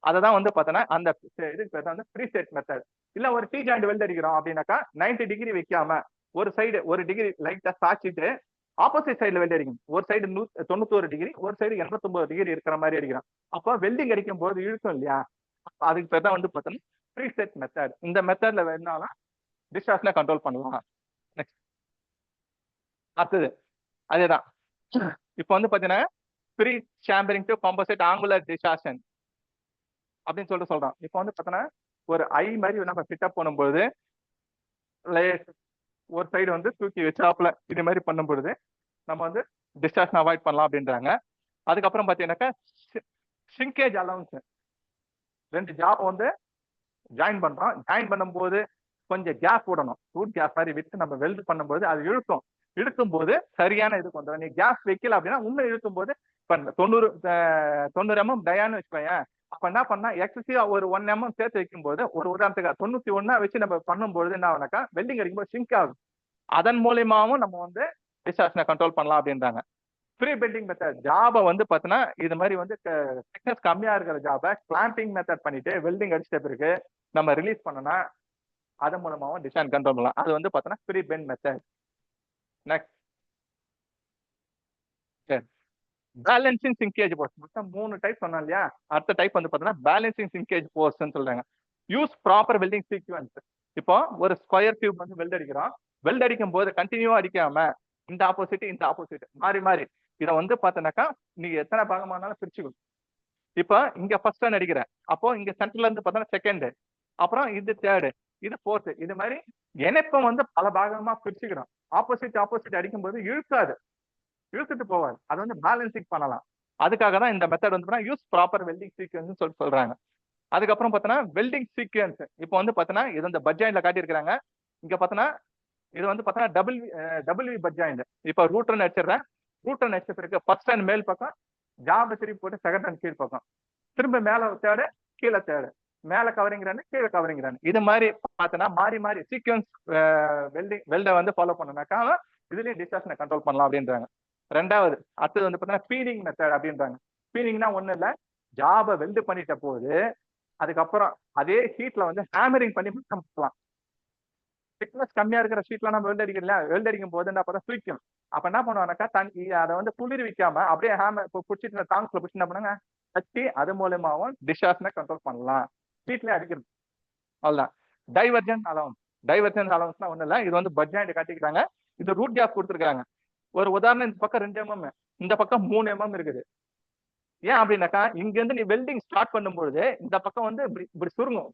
அதை தான் வந்து பார்த்தோன்னா அந்த இதுக்கு பேர் தான் வந்து ப்ரீ செட் மெத்தட். இல்லை ஒரு டீ ஜாயிண்ட் வெல்ட் அடிக்கிறோம் அப்படின்னாக்கா 90 டிகிரி வைக்காம ஒரு சைடு 1 டிகிரி லைட்டா சாச்சிட்டு ஆப்போசிட் சைடுல வெல்ட் அடிக்கணும். ஒரு சைடு 91 டிகிரி, ஒரு சைடு 89 டிகிரி இருக்கிற மாதிரி அடிக்கிறோம். அப்போ வெல்டிங் அடிக்கும் போது இழுக்கும் இல்லையா, அதுக்கு பேர் தான் வந்து பார்த்தோன்னா ப்ரீ செட் மெத்தட். இந்த மெத்தட்ல வேணாலும் டிஸ்டார்ஷனை கண்ட்ரோல் பண்ணலாம். நெக்ஸ்ட் அடுத்தது அதேதான். இப்போ வந்து பாத்தீங்கன்னா pre cambering to composite angular distortion அப்படின்னு சொல்லிட்டு சொல்றோம். இப்போ வந்து பாத்தீங்கன்னா ஒரு ஐ மாதிரி நம்ம ஃபிட்டப் பண்ணும்போது ஒரு சைடு வந்து தூக்கி வச்சாப்புல இது மாதிரி பண்ணும்பொழுது நம்ம வந்து டிஸ்டார்ஷன் அவாய்ட் பண்ணலாம் அப்படின்றாங்க. அதுக்கப்புறம் பாத்தீங்கன்னாக்கா ஷ்ரிங்கேஜ் அலவன்ஸ். 2 ஜாப் வந்து ஜாயின் பண்றோம். ஜாயின் பண்ணும்போது கொஞ்சம் கேப் விடணும். ரூட் கேப் மாதிரி விட்டு நம்ம வெல்ட் பண்ணும்போது அது இழுக்கும் போது சரியான இது கொண்டு வரும். நீ கேப் வைக்கல அப்படின்னா உண்மை இழுக்கும் போது இப்ப 90 mm டயான்னு வச்சுக்கோங்க. அப்ப என்ன பண்ணா எக்ஸசிவா ஒரு 1 mm சேர்த்து வைக்கும் போது ஒரு உதாரணத்துக்கு 91 வச்சு நம்ம பண்ணும்போது என்ன ஆகுனாக்கா வெல்டிங் அடிக்கும்போது சிங்க் ஆகும். அதன் மூலியமாவும் நம்ம வந்து டிஸ்டார்ஷனை கண்ட்ரோல் பண்ணலாம் அப்படின்றாங்க. ப்ரீ பெண்டிங் மெத்தட் ஜாபை வந்து பார்த்தீங்கன்னா இது மாதிரி வந்து திக்னஸ் கம்மியா இருக்கிற ஜாபை கிளாம்பிங் மெத்தட் பண்ணிட்டு வெல்டிங் அடிச்சிட்ட பிறகு நம்ம ரிலீஸ் பண்ணனா அதன் மூலமாவும் டிஸ்டார்ஷன் கண்ட்ரோல் பண்ணலாம். அது வந்து பார்த்தீங்கன்னா pre bend method. Next balancing sinkage force. மொத்தம் 3 டைப் சொன்னோம் இல்லையா. அடுத்த டைப் வந்து பார்த்தீங்கன்னா பேலன்சிங் சிங்கேஜ் போர்ஸ்ன்னு சொல்றாங்க. Use proper welding sequence. இப்போ ஒரு ஸ்கொயர் டியூப் வந்து வெல்ட் அடிக்கிறோம். வெல்ட் அடிக்கும் போது கண்டினியூவா அடிக்காம இந்த ஆப்போசிட் மாறி இதை வந்து பார்த்தோன்னாக்கா நீங்க எத்தனை பாகமானாலும் பிரிச்சுக்கணும். இப்போ இங்க ஃபர்ஸ்ட் ரன் அடிக்கிறேன், அப்போ இங்க சென்டர்ல இருந்து பார்த்தோன்னா செகண்ட், அப்புறம் இது தேர்டு, இது ஃபோர்த், இது மாதிரி இணைப்பம் வந்து பல பாகமா பிரிச்சுக்கணும். ஆப்போசிட் அடிக்கும்போது இழுத்துட்டு போவாது. அது வந்து பேலன்சிங் பண்ணலாம். அதுக்காக தான் இந்த மெத்தட் வந்து யூஸ் ப்ராப்பர் வெல்டிங் சீக்வன்ஸ் சொல்றாங்க. அதுக்கப்புறம் பார்த்தோன்னா வெல்டிங் சீக்வன்ஸ். இப்போ வந்து பார்த்தோன்னா இது இந்த பட் ஜாயிண்ட்ல காட்டியிருக்கிறாங்க. இங்க பார்த்தோன்னா இது வந்து பார்த்தோன்னா டபுள்யூ பட் ஜாயிண்ட். இப்போ ரூட் ரன் அடிச்சிடுறேன். ரூட் ரன் அடிச்ச பிறகு ஃபர்ஸ்ட் ரன் மேல் பக்கம், ஜாப் திருப்பி போட்டு செகண்ட் ரன் கீழ் பக்கம், திரும்ப மேல தேர்டு, கீழே தேர்டு, மேல கவரிங் ரன், கீழே கவரிங் ரன். இது மாதிரி பார்த்தோன்னா மாறி சீக்வன்ஸ் வெல்டை வந்து ஃபாலோ பண்ணனாக்கா இதுலயும் டிஸ்டார்ஷனை கண்ட்ரோல் பண்ணலாம் அப்படின்றாங்க. ரெண்டாவது அடுத்தது வந்து பார்த்தீங்கன்னா பீனிங் மெத்தட் அப்படின்றாங்க. பீனிங்னா ஒன்றும் இல்லை, ஜாபை வெல்டு பண்ணிட்ட போது அதுக்கப்புறம் அதே ஹீட்ல வந்து ஹேமரிங் பண்ணி பண்ணலாம். திக்னஸ் கம்மியா இருக்கிற ஷீட்ல நம்ம வெல்ட் அடிக்கலாம். வெல்ட் அடிக்கும் போது என்ன பண்ணா சுவிக்கும். அப்ப என்ன பண்ணுவாங்கக்கா அதை வந்து குளிர் வைக்காம அப்படியே ஹேமர் பிடிச்சிட்டு டாங்ஸ்ல பிடிச்சி என்ன பண்ணுங்க தட்டி அது மூலமாவும் டிஸ்டார்ஷனை கண்ட்ரோல் பண்ணலாம். ஷீட்லயே அடிக்கிறது அவ்வளவுதான். டைவர்ஜென்ஸ் அலவன்ஸ்னா ஒண்ணு இல்லை, இது வந்து பட் ஜாயிண்ட் காட்டிக்கிறாங்க. இது ரூட் கேப் கொடுத்துருக்காங்க. ஒரு உதாரணம், இந்த பக்கம் 2 mm, இந்த பக்கம் 3 mm இருக்குது. ஏன் அப்படின்னாக்கா இங்க இருந்து நீ வெல்டிங் ஸ்டார்ட் பண்ணும்போது இந்த பக்கம் வந்து இப்படி சுருங்கும்.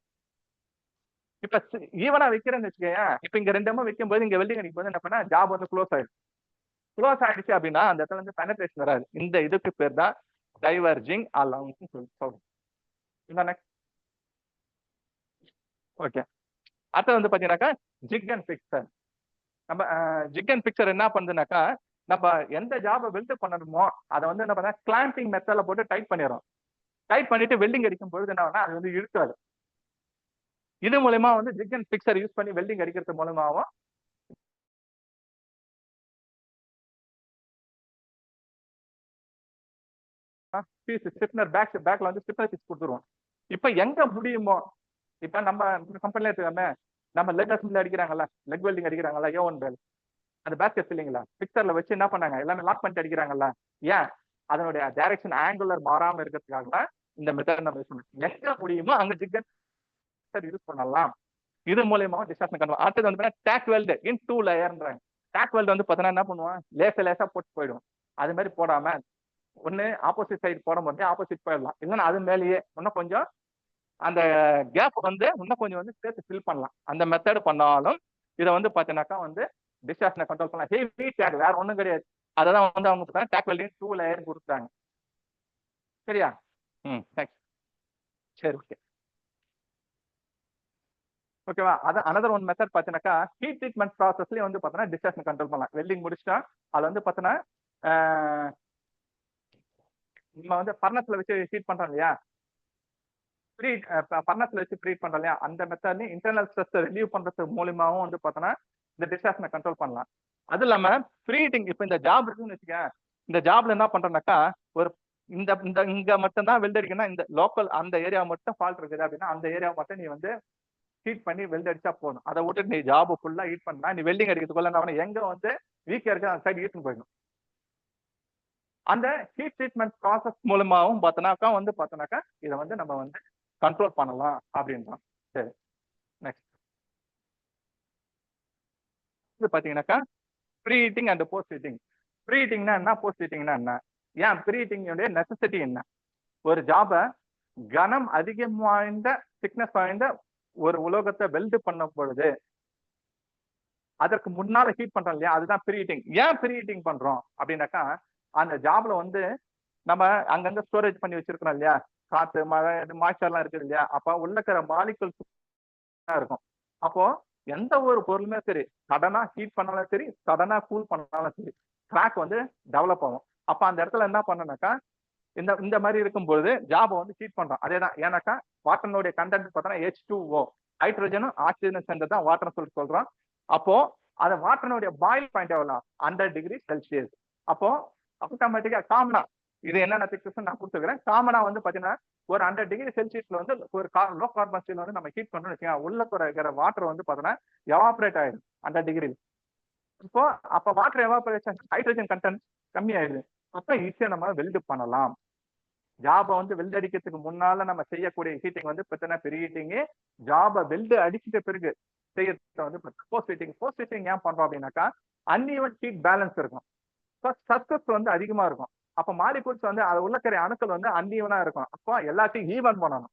இப்ப ஈவனா வைக்கிறேன்னு வச்சுக்கோங்க. இப்ப இங்க 2 mm வைக்கும் போது இங்க வெல்டிங் அடிக்கும் போது என்ன பண்ணா ஜாப் வந்து க்ளோஸ் ஆயிடுச்சு அப்படின்னா அந்த இடத்துல வந்து பெனட்ரேஷன் வராது. இந்த இதுக்கு பேர் தான் டைவர்ஜிங் அலவன்ஸ் சொல்றோம். ஓகே, அடுத்து வந்து பாத்தீங்கன்னாக்கா ஜிக் அண்ட் பிக்சர். நம்ம ஜிக் அண்ட் பிக்சர் என்ன பண்ணுதுனாக்கா நம்ம எந்த ஜாபை வெல்ட் பண்ணணுமோ அதை வந்து என்ன பண்ண கிளாம்பிங் மெத்தட்ல போட்டு டைட் பண்ணிடுறோம். டைட் பண்ணிட்டு வெல்டிங் அடிக்கும் பொழுது என்ன அது வந்து இழுக்காது. இது மூலமா வந்து ஜிக் அண்ட் பிக்சர் யூஸ் பண்ணி வெல்டிங் அடிக்கிறது மூலமாவும் பேக்ல வந்து ஸ்டிப்னர் பீஸ் கொடுத்துருவோம். இப்ப எங்க முடியுமோ, இப்ப நம்ம கம்பெனில எடுத்துக்காம நம்ம லெக் அசம்பிளி அடிக்கிறாங்கல்ல, லெக் வெல்டிங் அடிக்கிறாங்கல்ல, A1 பெல் அந்த பேஸ்கெட் இல்லைங்களா, பிக்சர்ல வச்சு என்ன பண்ணாங்க எல்லாமே லாக் பண்ணிட்டு அடிக்கிறாங்கல்ல. ஏன்? அதனுடைய டைரக்ஷன் ஆங்குலர் மாறாம இருக்கிறதுக்காக இந்த மெத்தட் நம்ம யூஸ் பண்ணணும். எங்க முடியுமோ அங்க ஜிக் அண்ட் பிக்சர் யூஸ் பண்ணலாம். இது மூலயமா டிஸ்டார்ஷன் கண்ட்ரோல். அடுத்தது வந்து டேக் வெல்ட் இன் 2 லேயர்ன்றாங்க. டேக் வெல்ட் வந்து பார்த்தோன்னா என்ன பண்ணுவான், லேசா போட்டு போயிடும். அது மாதிரி போடாம ஒண்ணு ஆப்போசிட் சைடு போட முடியும், ஆப்போசிட் போயிடலாம். இல்லைன்னா அது மேலேயே இன்னும் கொஞ்சம் அந்த கேப் வந்து இன்னும் கொஞ்சம் வந்து சேர்த்து ஃபில் பண்ணலாம். அந்த மெத்தட் பண்ணாலும் இதை வந்து பார்த்தீங்கன்னாக்கா வந்து டிஸ்டார்ஷனை கண்ட்ரோல் பண்ணலாம். ஹெவி டேக் வேற ஒன்றும் கிடையாது. அதை தான் வந்து அவங்க டேக் வெல்டிங் 2 லேயர் கொடுத்தாங்க. சரியா? தேங்க்ஸ். சரி, ஓகே ஓகேவா. அதான் அனதர் ஒன் மெத்தட் பார்த்தீங்கன்னாக்கா ஹீட் ட்ரீட்மெண்ட் ப்ராசஸ்லயே வந்து பார்த்தீங்கன்னா டிஸ்டார்ஷன் கண்ட்ரோல் பண்ணலாம். வெல்டிங் முடிச்சுட்டா அது வந்து பார்த்தீங்கன்னா நம்ம வந்து பர்னஸ்ல வச்சு ஹீட் பண்றோம் இல்லையா, பர்னஸ்ல வச்சு ப்ரீட் பண்றோம் இல்லையா, அந்த மெத்தட் இன்டர்னல் ஸ்ட்ரெஸ் ரிலீவ் பண்றது மூலியமாவும் வந்து பார்த்தோன்னா இந்த டிஸ்டார்ஷனை கண்ட்ரோல் பண்ணலாம். அது இல்லாம ப்ரீஹீட்டிங், இப்போ இந்த ஜாப் இருக்குன்னு வச்சுக்க, இந்த ஜாப்ல என்ன பண்றோம்னாக்கா ஒரு இந்த இந்த இங்க மட்டும்தான் வெல்ட் அடிக்கணும், இந்த லோக்கல் அந்த ஏரியா மட்டும் ஃபால்ட் இருக்குது அப்படின்னா அந்த ஏரியா மட்டும் நீ வந்து ஹீட் பண்ணி வெல்ட் அடிச்சா போதும். அதை விட்டு நீ ஜாப் ஃபுல்லா ஹீட் பண்ணா நீ வெல்டிங் அடிக்கிறதுக்குள்ள நான் எங்க வந்து வீக்கா இருக்கு அந்த சைடு ஹீட் போயிடும். அந்த ஹீட் ட்ரீட்மெண்ட் ப்ராசஸ் மூலமாவும் பார்த்தோன்னாக்கா இதை வந்து நம்ம வந்து கண்ட்ரோல் பண்ணலாம் அப்படின்றான். சரி, நெக்ஸ்ட் இது பாத்தீங்கன்னாக்கா pre heating and post heating. Pre ஹீட்டிங்னா என்ன, போஸ்ட் ஹீட்டிங்னா என்ன, ஏன் ப்ரீ ஹீட்டிங்கோட நெசசிட்டி என்ன? ஒரு ஜாப கனம் அதிகம் வாய்ந்த திக்னஸ் வாய்ந்த ஒரு உலோகத்தை வெல்டு பண்ண பொழுது அதற்கு முன்னால ஹீட் பண்றோம் இல்லையா, அதுதான் ப்ரீ ஹீட்டிங். ஏன் ப்ரீ ஹீட்டிங் பண்றோம் அப்படின்னாக்கா அந்த ஜாப்ல வந்து நம்ம அங்கங்க ஸ்டோரேஜ் பண்ணி வச்சிருக்கிறோம் இல்லையா, காத்து மழை மாய்ச்சர்லாம் இருக்குது இல்லையா, அப்ப உள்ள இருக்கிற மாலிகுல்ஸ் இருக்கும். அப்போ எந்த ஒரு பொருளுமே சரி சடனா ஹீட் பண்ணாலும் சரி சடனா கூல் பண்ணாலும் சரி கிராக் வந்து டெவலப் ஆகும். அப்ப அந்த இடத்துல என்ன பண்ணனாக்கா இந்த இந்த மாதிரி இருக்கும்போது ஜாபை வந்து ஹீட் பண்றோம். அதேதான், ஏன்னாக்கா வாட்டர்னுடைய கண்டென்ட் பார்த்தோன்னா H2O, ஹைட்ரஜனும் ஆக்சிஜனும் சேர்ந்தது தான் வாட்டர் சொல்லிட்டு சொல்றோம். அப்போ அந்த வாட்டர்னுடைய பாயில் பாயிண்ட் எவ்வளோ, 100°C. அப்போ ஆட்டோமேட்டிக்கா காமனா இது என்னென்ன திக்னஸ் நான் கொடுத்துக்கிறேன். காமனா வந்து பாத்தீங்கன்னா ஒரு 100°C வந்து ஒரு லோ கார்பன் ஸ்டீல் வந்து நம்ம ஹீட் பண்றோம்னு வச்சுக்கோங்க, உள்ள இருக்கிற வாட்டர் வந்து பாத்தீங்கன்னா எவாபரேட் ஆயிடும் 100°. இப்போ அப்ப வாட்டர் எவாபரேஷன் ஹைட்ரஜன் கண்டென்ட் கம்மி ஆயிடுது. அப்ப ஈஸியா நம்ம வெல்டு பண்ணலாம். ஜாபை வந்து வெல்டு அடிக்கிறதுக்கு முன்னால நம்ம செய்யக்கூடிய ஹீட்டிங் வந்து பார்த்தீங்கன்னா பெரிய ஹீட்டிங். ஜாபை வெல்டு அடிச்சிட்ட பிறகு செய்யறது வந்து போஸ்ட் ஹீட்டிங். போஸ்ட் ஹீட்டிங் ஏன் பண்றோம் அப்படின்னாக்கா அன்இவன் ஹீட் பேலன்ஸ் இருக்கும், சர்க்கஸ் வந்து அதிகமா இருக்கும். அப்ப மாலிகூல்ஸ் வந்து அது உள்ளக்கிற அணுக்கள் வந்து அன்இவனா இருக்கும். அப்போ எல்லாத்தையும் ஈவன் பண்ணணும்.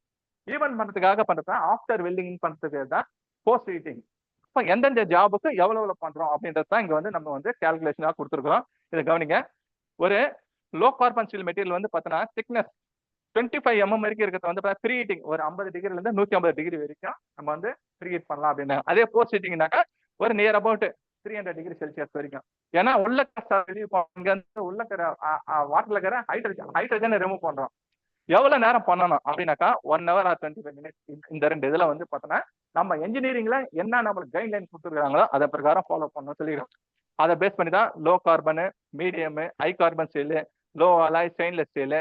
ஈவன் பண்றதுக்காக பண்றது ஆஃப்டர் வெல்டிங் பண்றதுக்கு தான் போஸ்ட் ஹீட்டிங். இப்போ எந்தெந்த ஜாபுக்கு எவ்வளவு பண்றோம் அப்படின்றது தான் இங்க வந்து நம்ம வந்து கால்குலேஷனாக கொடுத்துருக்கோம். இதை கவனிங்க. ஒரு லோ கார்பன் ஸ்டீல் மெட்டீரியல் வந்து பார்த்தோன்னா திக்னஸ் 25 mm வரைக்கும் இருக்கிறது வந்து ப்ரீ ஹீட்டிங் ஒரு 50°ல இருந்து 150° வரைக்கும் நம்ம வந்து ப்ரீ ஹீட் பண்ணலாம் அப்படின்னு. அதே போஸ்ட் ஹீட்டிங்னாக்கா ஒரு நியர் அபவுட் 300°C வரைக்கும். ஏன்னா உள்ள இங்க வந்து உள்ள வாட்டர்ல இருக்கிற ஹைட்ரஜனை ரிமூவ் பண்றோம். எவ்வளவு நேரம் பண்ணணும் அப்படின்னாக்கா 1 hour or 25 minutes. இந்த 2 இதுல வந்து பார்த்தோன்னா நம்ம என்ஜினியரிங்ல என்ன நம்மளுக்கு கைட்லைன் கொடுத்துருக்காங்களோ அதை பிரகாரம் ஃபாலோ பண்ணணும் சொல்லிடுறோம். அதை பேஸ் பண்ணி தான் low carbon, medium, high carbon steel, low alloy, stainless steel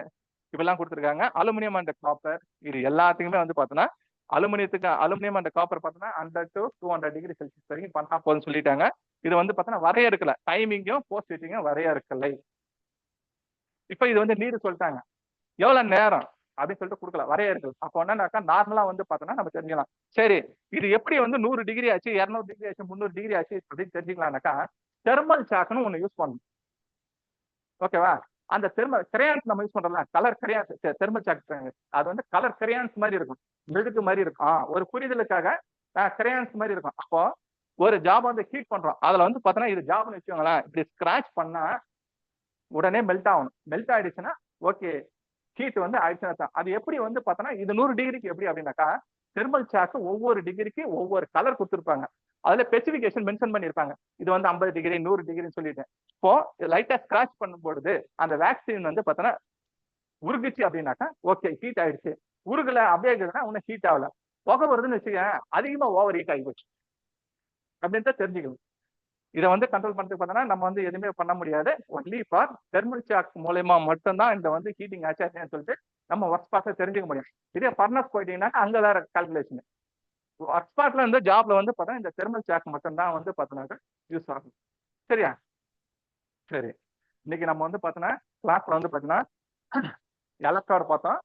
இப்பெல்லாம் கொடுத்துருக்காங்க. அலுமினியம் அண்ட் காப்பர் இது எல்லாத்துக்குமே வந்து பார்த்தோன்னா அலுமினியம் அண்ட் காப்பர் பார்த்தோன்னா 100 to 200°C வரைக்கும் பண்ணா போதும்னு சொல்லிட்டாங்க. இது வந்து பார்த்தோன்னா வரையறுக்கல, டைமிங்கும் போஸ்ட் ஹீட்டிங்கும் வரையறுக்கலை. இப்போ இது வந்து நீர் சொல்லிட்டாங்க, எவ்வளவு நேரம் அப்படின்னு சொல்லிட்டு கொடுக்கல, வரையறுக்கல. அப்போ என்னன்னாக்கா நார்மலா வந்து பார்த்தோன்னா நம்ம தெரிஞ்சுக்கலாம். சரி, இது எப்படி வந்து 100° ஆச்சு, 200° ஆச்சு, 300° ஆச்சு அப்படின்னு தெரிஞ்சுக்கலாம்னாக்கா தெர்மல் சாக்னு ஒண்ணு யூஸ் பண்ணணும். ஓகேவா? அந்த தெர்மல் கிரையான்ஸ் நம்ம யூஸ் பண்றோம்ல, கலர் கிரையான்ஸ், தெர்மல் சாக் அது வந்து கலர் கிரையான்ஸ் மாதிரி இருக்கும், மெழுகு மாதிரி இருக்கும். ஒரு புரிதலுக்காக கிரையான்ஸ் மாதிரி இருக்கும். அப்போ ஒரு ஜாப் வந்து ஹீட் பண்றோம், அதுல வந்து பார்த்தோன்னா இது ஜாப்னு வச்சுக்கோங்களேன், இப்படி ஸ்கிராச் பண்ணா உடனே மெல்ட் ஆகணும். மெல்ட் ஆயிடுச்சுன்னா ஓகே, ஹீட் வந்து ஆயிடுச்சுன்னா அது எப்படி வந்து பார்த்தோன்னா இது 100°க்கு எப்படி அப்படின்னாக்கா தெர்மல் சாக்கு ஒவ்வொரு டிகிரிக்கு ஒவ்வொரு கலர் கொடுத்துருப்பாங்க. அதுல ஸ்பெசிபிகேஷன் மென்ஷன் பண்ணிருப்பாங்க. இது வந்து 50°, 100°ன்னு சொல்லிட்டு. இப்போ லைட்டா ஸ்கிராச் பண்ணும்பொழுது அந்த வேக்சின் வந்து பார்த்தோன்னா உருகுச்சு அப்படின்னாக்கா ஓகே ஹீட் ஆயிடுச்சு. உருகுல அப்படியே இருக்குதுன்னா ஒன்னும் ஹீட் ஆகல. புகை வருதுன்னு வச்சுக்கேன், அதிகமா ஓவர் ஹீட் ஆகி போச்சு அப்படின்ட்டு தெரிஞ்சுக்கணும். இதை வந்து கண்ட்ரோல் பண்றதுக்கு பார்த்தோன்னா நம்ம வந்து எதுவுமே பண்ண முடியாது. ஒன்லி ஃபார் தெர்மல் சாக் மூலயமா மட்டும்தான் இந்த வந்து ஹீட்டிங் ஆச்சான்னு சொல்லிட்டு நம்ம ஒர்க் ஸ்பாட்ல தெரிஞ்சுக்க முடியும். இதே ஃபர்னஸ் போயிட்டீங்கன்னா அங்க வேற கால்குலேஷன். ஒர்க் ஸ்பாட்ல இருந்து ஜாப்ல வந்து பார்த்தா இந்த தெர்மல் சாக் மட்டும்தான் வந்து பார்த்தோன்னாக்கா யூஸ் ஆகும். சரியா? சரி, இன்னைக்கு நம்ம வந்து பார்த்தோன்னா கிளாஸ்ல வந்து பார்த்தீங்கன்னா எலக்ட்ராட் பார்த்தோம்,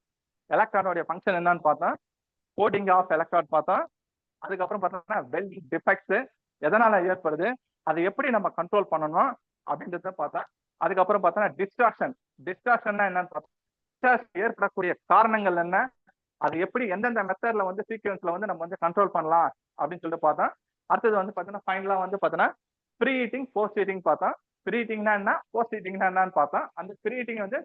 எலக்ட்ராடோடைய ஃபங்க்ஷன் என்னன்னு பார்த்தோம், கோடிங் ஆஃப் எலக்ட்ராட் பார்த்தோம். அதுக்கப்புறம் பார்த்தோம்னா வெல்டிங் டிஃபெக்ட்ஸ் எதனால ஏற்படுது, அதை எப்படி நம்ம கண்ட்ரோல் பண்ணணும் அப்படின்றத பார்த்தா. அதுக்கப்புறம் பார்த்தோன்னா டிஸ்ட்ராக்ஷன்னா என்னன்னு பார்த்தா, ஏற்படக்கூடிய காரணங்கள் என்ன, அது எப்படி எந்தெந்த மெத்தட்ல வந்து சீக்வன்ஸ்ல வந்து நம்ம வந்து கண்ட்ரோல் பண்ணலாம் அப்படின்னு சொல்லிட்டு பார்த்தோம். அடுத்தது வந்து பார்த்தோன்னா ஃபைனலா வந்து பார்த்தோன்னா ப்ரீ ஹீட்டிங், போஸ்ட் ஹீட்டிங் பார்த்தோம். ப்ரீ ஹீட்டிங்னா என்ன, போஸ்ட் ஹீட்டிங்னா என்னன்னு பார்த்தோம். அந்த ப்ரீ ஹீட்டிங் வந்து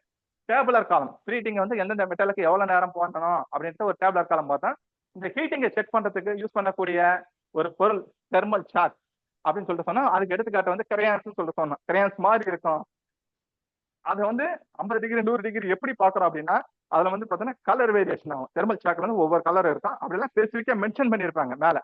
டேபுலர் காலம், ப்ரீ ஹீட்டிங் வந்து எந்தெந்த மெட்டலுக்கு எவ்வளவு நேரம் போடணும் அப்படின்ட்டு ஒரு டேபுலர் காலம் பார்த்தோம். இந்த ஹீட்டிங்கை செக் பண்றதுக்கு யூஸ் பண்ணக்கூடிய ஒரு பொருள் தெர்மல் சார்ட் அப்படின்னு சொல்லிட்டு சொன்னா, அதுக்கு எடுத்துக்காட்டு வந்து கிரையான்ஸ் சொல்லிட்டு சொன்னோம். கிரையான்ஸ் மாதிரி இருக்கும். அது வந்து 50°, 100° எப்படி பாக்குறோம் அப்படின்னா அதுல வந்து பாத்தீங்கன்னா கலர் வேரியேஷன் ஆகும். தெர்மல் சாக்ல வந்து ஒவ்வொரு கலர் இருக்கும், அப்படிலாம் ஸ்பெசிஃபிக்கா மென்ஷன் பண்ணிருப்பாங்க மேல.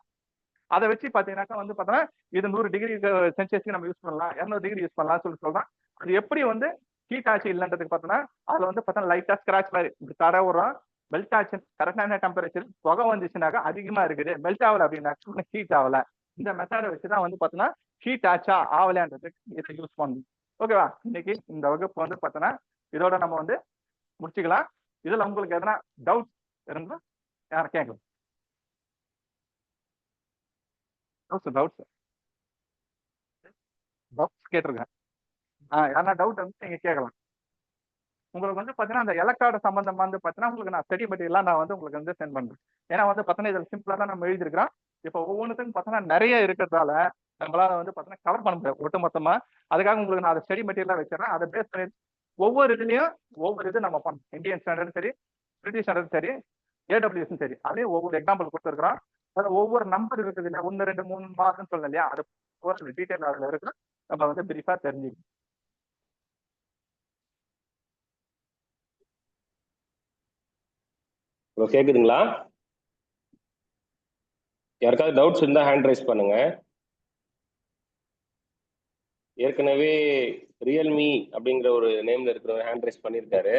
அதை வச்சு பாத்தீங்கன்னாக்கா வந்து பார்த்தோன்னா இது 100°C நம்ம யூஸ் பண்ணலாம், 200° யூஸ் பண்ணலாம் சொல்லிட்டு சொல்றோம். அது எப்படி வந்து ஹீட் ஆச்சு இல்லைன்றதுக்கு பார்த்தோன்னா அதுல வந்து பார்த்தா லைட்டா ஸ்கிராச் மாதிரி இப்படி தர வரும். மெல்ட் ஆச்சு கரெக்டான டெம்பரேச்சர் புகை வந்துச்சுனாக்கா அதிகமா இருக்குது, மெல்ட் ஆகல அப்படின்னாக்கா ஹீட் ஆகல. இந்த மெத்தடை வச்சுதான் வந்து பார்த்தோன்னா ஹீட் ஆச்சா ஆகலையான்றதுக்கு இதை யூஸ் பண்ணணும். ஓகேவா? இன்னைக்கு இந்த வகுப்பு வந்து பார்த்தோன்னா இதோட நம்ம வந்து முடிச்சுக்கலாம். இதுல உங்களுக்கு எதனா டவுட் இருந்தா யாரும் கேட்கலாம். டவுட்ஸ் கேட்டிருக்கேன். யாரா டவுட் வந்து நீங்க கேட்கலாம். உங்களுக்கு வந்து பார்த்தீங்கன்னா அந்த எலக்ட்ராய்டு சம்பந்தம் வந்து பார்த்தீங்கன்னா உங்களுக்கு நான் ஸ்டடி மெட்டீரியலாக நான் வந்து உங்களுக்கு வந்து சென்ட் பண்றேன். ஏன்னா வந்து பார்த்தீங்கன்னா இதில் சிம்பிளாக தான் நம்ம எழுதிருக்கிறோம். இப்போ ஒவ்வொன்றுக்கும் பார்த்தீங்கன்னா நிறைய இருக்கிறதால நம்மளால வந்து பார்த்தீங்கன்னா கவர் பண்ண முடியாது ஒட்டு மொத்தமா. அதுக்காக உங்களுக்கு நான் அதை ஸ்டடி மெட்டீரியலாக வச்சிடறேன். அதை பேஸ் பண்ணி ஒவ்வொரு இதுலையும் ஒவ்வொரு இது நம்ம பண்ணோம். இந்தியன் ஸ்டாண்டர்டும் சரி, பிரிட்டிஷ் ஸ்டாண்டர்டும் சரி, ஏடபிள்யூஎஸும் சரி, அதையும் ஒவ்வொரு எக்ஸாம்பிள் கொடுத்துருக்கிறோம். அதில் ஒவ்வொரு நம்பர் இருக்குது இல்லையா, 1 2 3 மார்க்னு சொல்லணும் இல்லையா, அது ஒரு டீட்டெயில் அதில் இருக்கு. நம்ம வந்து பிரீஃபாக தெரிஞ்சுக்கணும். கேக்குதுங்களா? யாருக்காவது டவுட்ஸ் இருந்தா ஹேண்ட் ரைஸ் பண்ணுங்க. ஏற்கனவே ரியல்மி அப்படிங்கிற ஒரு நேம்ல இருக்கிற ஹேண்ட் ரைஸ் பண்ணியிருக்காரு.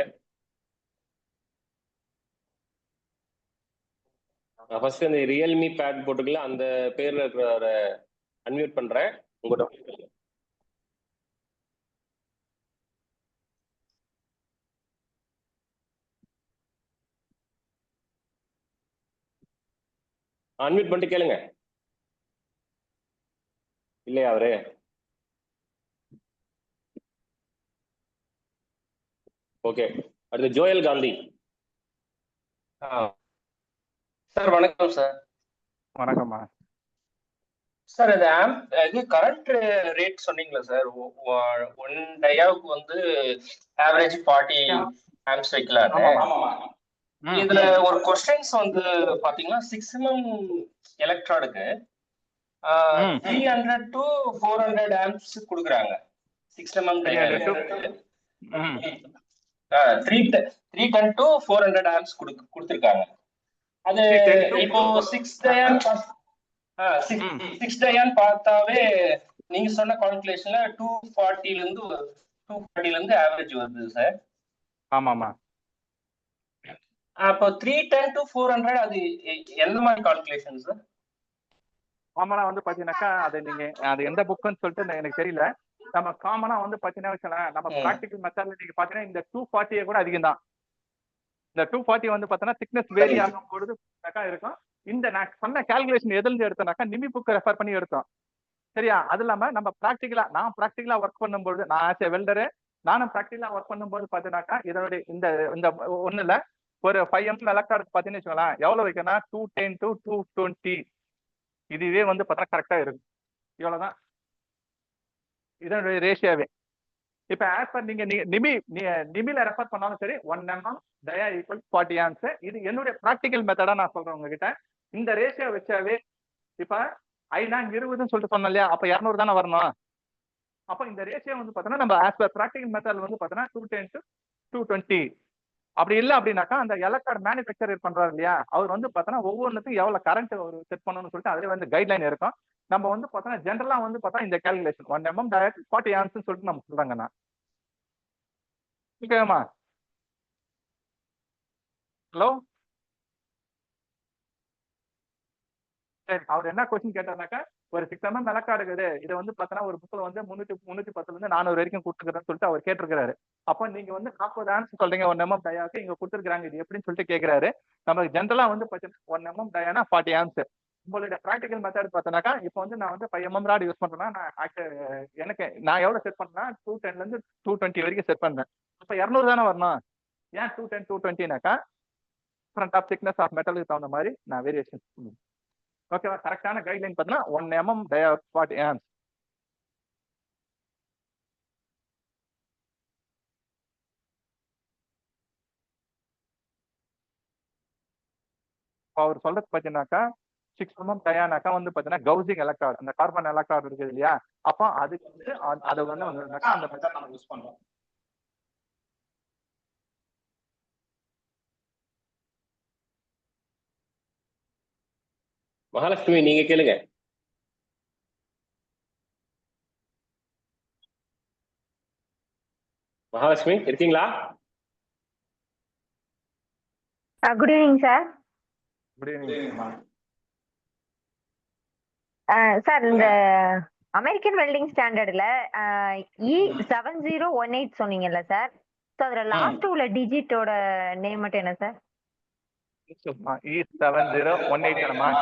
ஃபர்ஸ்ட் இந்த ரியல்மி பேட் போட்டுக்கலாம், அந்த பேர்ல இருக்கிற அன்மியூட் பண்றேன். உங்க டவுட் அன்மியூட் பண்ணிட்டு கேளுங்க. இல்லையா அவரு? ஓகே, அடுத்து ஜோயல் காந்தி. சார் வணக்கம் சார். வணக்கம்மா சார் இது கரண்ட் ரேட் சொன்னீங்களா சார்? 1 டயாவுக்கு வந்து ஆவரேஜ் 40 ஆம்ப்ஸ் வைக்கலாம். இதுல ஒரு கொஸ்டின்ஸ் வந்து பாத்தீங்கன்னா 6 mm எலக்ட்ராடுக்கு 300 to 400 ஆம்ப்ஸ் கொடுக்குறாங்க. 6 mm 310 to 400 ஆம்ப்ஸ் கொடுத்துருக்காங்க. அது இப்போ 6 டயான் பார்த்தாவே நீங்க சொன்ன கால்குலேஷன்ல 240 ல இருந்து ஆவரேஜ் வருது சார். ஆமாமா. அப்போ 310 to 400 அது எந்த மாதிரி கால்குலேஷன் சார்? காமனா வந்து பாத்தீங்கன்னாக்கா அது நீங்க அது எந்த புக்குன்னு சொல்லிட்டு எனக்கு தெரியல. நம்ம காமனா வந்து பாத்தீங்கன்னா நம்ம பிராக்டிகல் மெத்தட்ல நீங்க பாத்தீங்கன்னா இந்த 240 கூட அதிகம் தான். இந்த 240 வந்து பாத்தீங்கன்னா திக்னஸ் வேரி ஆகும் பொழுது இருக்கும். இந்த நான் சொன்ன கால்குலேஷன் எதுல இருந்து எடுத்தனாக்கா நிமி புக் ரெஃபர் பண்ணி எடுத்தோம். சரியா? அது இல்லாம நம்ம நான் பிராக்டிகலா ஒர்க் பண்ணும்போது நான் ஆஸ் ஏ வெல்டரு நானும் பிராக்டிகலா ஒர்க் பண்ணும்போது பாத்தீங்கன்னாக்கா இதனுடைய இந்த ஒண்ணுல ஒரு 5 mm எலக்ட்ராடுக்கு பாத்தீங்கன்னு வச்சுக்கோங்களேன், எவ்வளவு வைக்கணும்? 210 to 220. இதுவே வந்து பார்த்தா கரெக்டா இருக்கும். இவ்வளவுதான் இதனுடைய ரேஷியோவே. இப்ப ஆஸ் பர் நீங்க நிமில ரெஃபர் பண்ணாலும் சரி 1 mm டயா ஈக்குவல் 40 ஆம்ஸ். இது என்னுடைய பிராக்டிகல் மெத்தடா நான் சொல்றேன் உங்ககிட்ட. இந்த ரேஷியோ வச்சாவே இப்ப 5/20 சொல்லிட்டு சொன்னோம் இல்லையா, அப்ப 200 தானே வரணும். அப்ப இந்த ரேஷியோ வந்து பார்த்தோன்னா நம்ம ஆஸ் பர் பிராக்டிகல் மெத்தட்ல வந்து பார்த்தோன்னா 210 to 220. அப்படி இல்லை அப்படின்னாக்கா அந்த எலக்ட்ராட் மேனுஃபேக்சர் பண்றாரு இல்லையா, அவர் வந்து பார்த்தோன்னா ஒவ்வொன்றுக்கும் எவ்வளவு கரண்ட் ஒரு செட் பண்ணணும்னு சொல்லிட்டு அதுல வந்து கைட்லைன் இருக்கும். நம்ம வந்து பார்த்தோன்னா ஜென்ரலா வந்து பார்த்தா இந்த கால்குலேஷன் 1 mm டயட் 40 ஆம்ஸ் சொல்லிட்டு நம்ம சொல்றாங்கண்ணா. ஓகேமா? ஹலோ, சரி. அவர் என்ன கொஸ்டின் கேட்டாருனாக்கா, ஒரு 6 mm எலக்ட்ராட் இருக்குது, இதை வந்து பார்த்தோன்னா ஒரு புக்ல வந்து 310 இருந்து 400 வரைக்கும் கொடுத்துருக்கிறேன்னு சொல்லிட்டு அவர் கேட்டிருக்கிறாரு. அப்போ நீங்க வந்து 40 ஆம்ஸ் சொல்றீங்க 1 mm டயாக்கு இங்க கொடுத்துருக்காங்க, இது எப்படின்னு சொல்லிட்டு கேட்கிறாரு. நமக்கு ஜென்ரலா வந்து பார்த்தீங்கன்னா 1 mm டயானா 40 ஆம்ஸ். உங்களுடைய ப்ராக்டிகல் மெத்தட் பார்த்தோன்னாக்கா இப்போ வந்து நான் வந்து 5 mm ராட் யூஸ் பண்றேன்னா நான் எவ்வளவு செட் பண்றேன்னா 210 ல இருந்து 220 வரைக்கும் செட் பண்றேன். அப்ப 200 தானே வரணும். ஏன் 210 220னாக்கா ஃப்ரண்ட் ஆஃப் திக்னஸ் ஆஃப் மெட்டலுக்கு தகுந்த மாதிரி நான் வேரியேஷன் பண்ணுவேன். ஓகேவா? கரெக்டான கைட்லைன் பார்த்தீங்கன்னா 1 mm டயா 40 ஆம்ஸ். அவர் சொல்றது பார்த்தீங்கன்னாக்கா 6 mm டயானாக்கா வந்து பார்த்தீங்கன்னா கவுசிங் எலக்ட்ராட், அந்த கார்பன் எலக்ட்ராட் இருக்குது இல்லையா, அப்போ அதுக்கு வந்து அதை வந்து அந்த மெத்தட் நம்ம யூஸ் பண்றோம். மகாலட்சுமி நீங்க கேளுங்க. மகாலட்சுமி இருக்கீங்களா? Good evening sir. Good evening. Sir இந்த அமெரிக்கன் வெல்டிங் ஸ்டாண்டர்ட்ல E7018 சொன்னீங்கல்ல சார். ஸோ அதில் லாஸ்ட் உள்ள டிஜிட்டோட நேம் மட்டும் என்ன சார்? E7018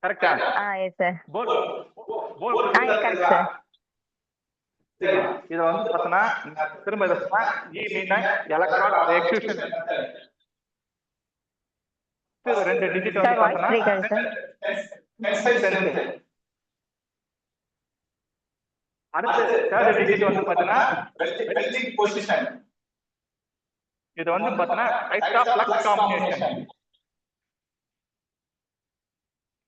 கரெக்டா? Yes sir. Correct sir. இது வந்து பார்த்தோன்னா திரும்ப இதை சொன்னா E மீன் எலக்ட்ரான் எக்ஸ்கியூஷன் ரெண்டு டிஜிட் வந்து சார் வாய்ஸ் பிரேக் ஆகுது சார். அடுத்து தேர்ட் டிஜிட் வந்து பார்த்தோன்னா வெல்டிங் பொசிஷன். இது வந்து பார்த்தோன்னா டைப்ஸ் ஆஃப் ஃப்ளக்ஸ் காம்பினேஷன்.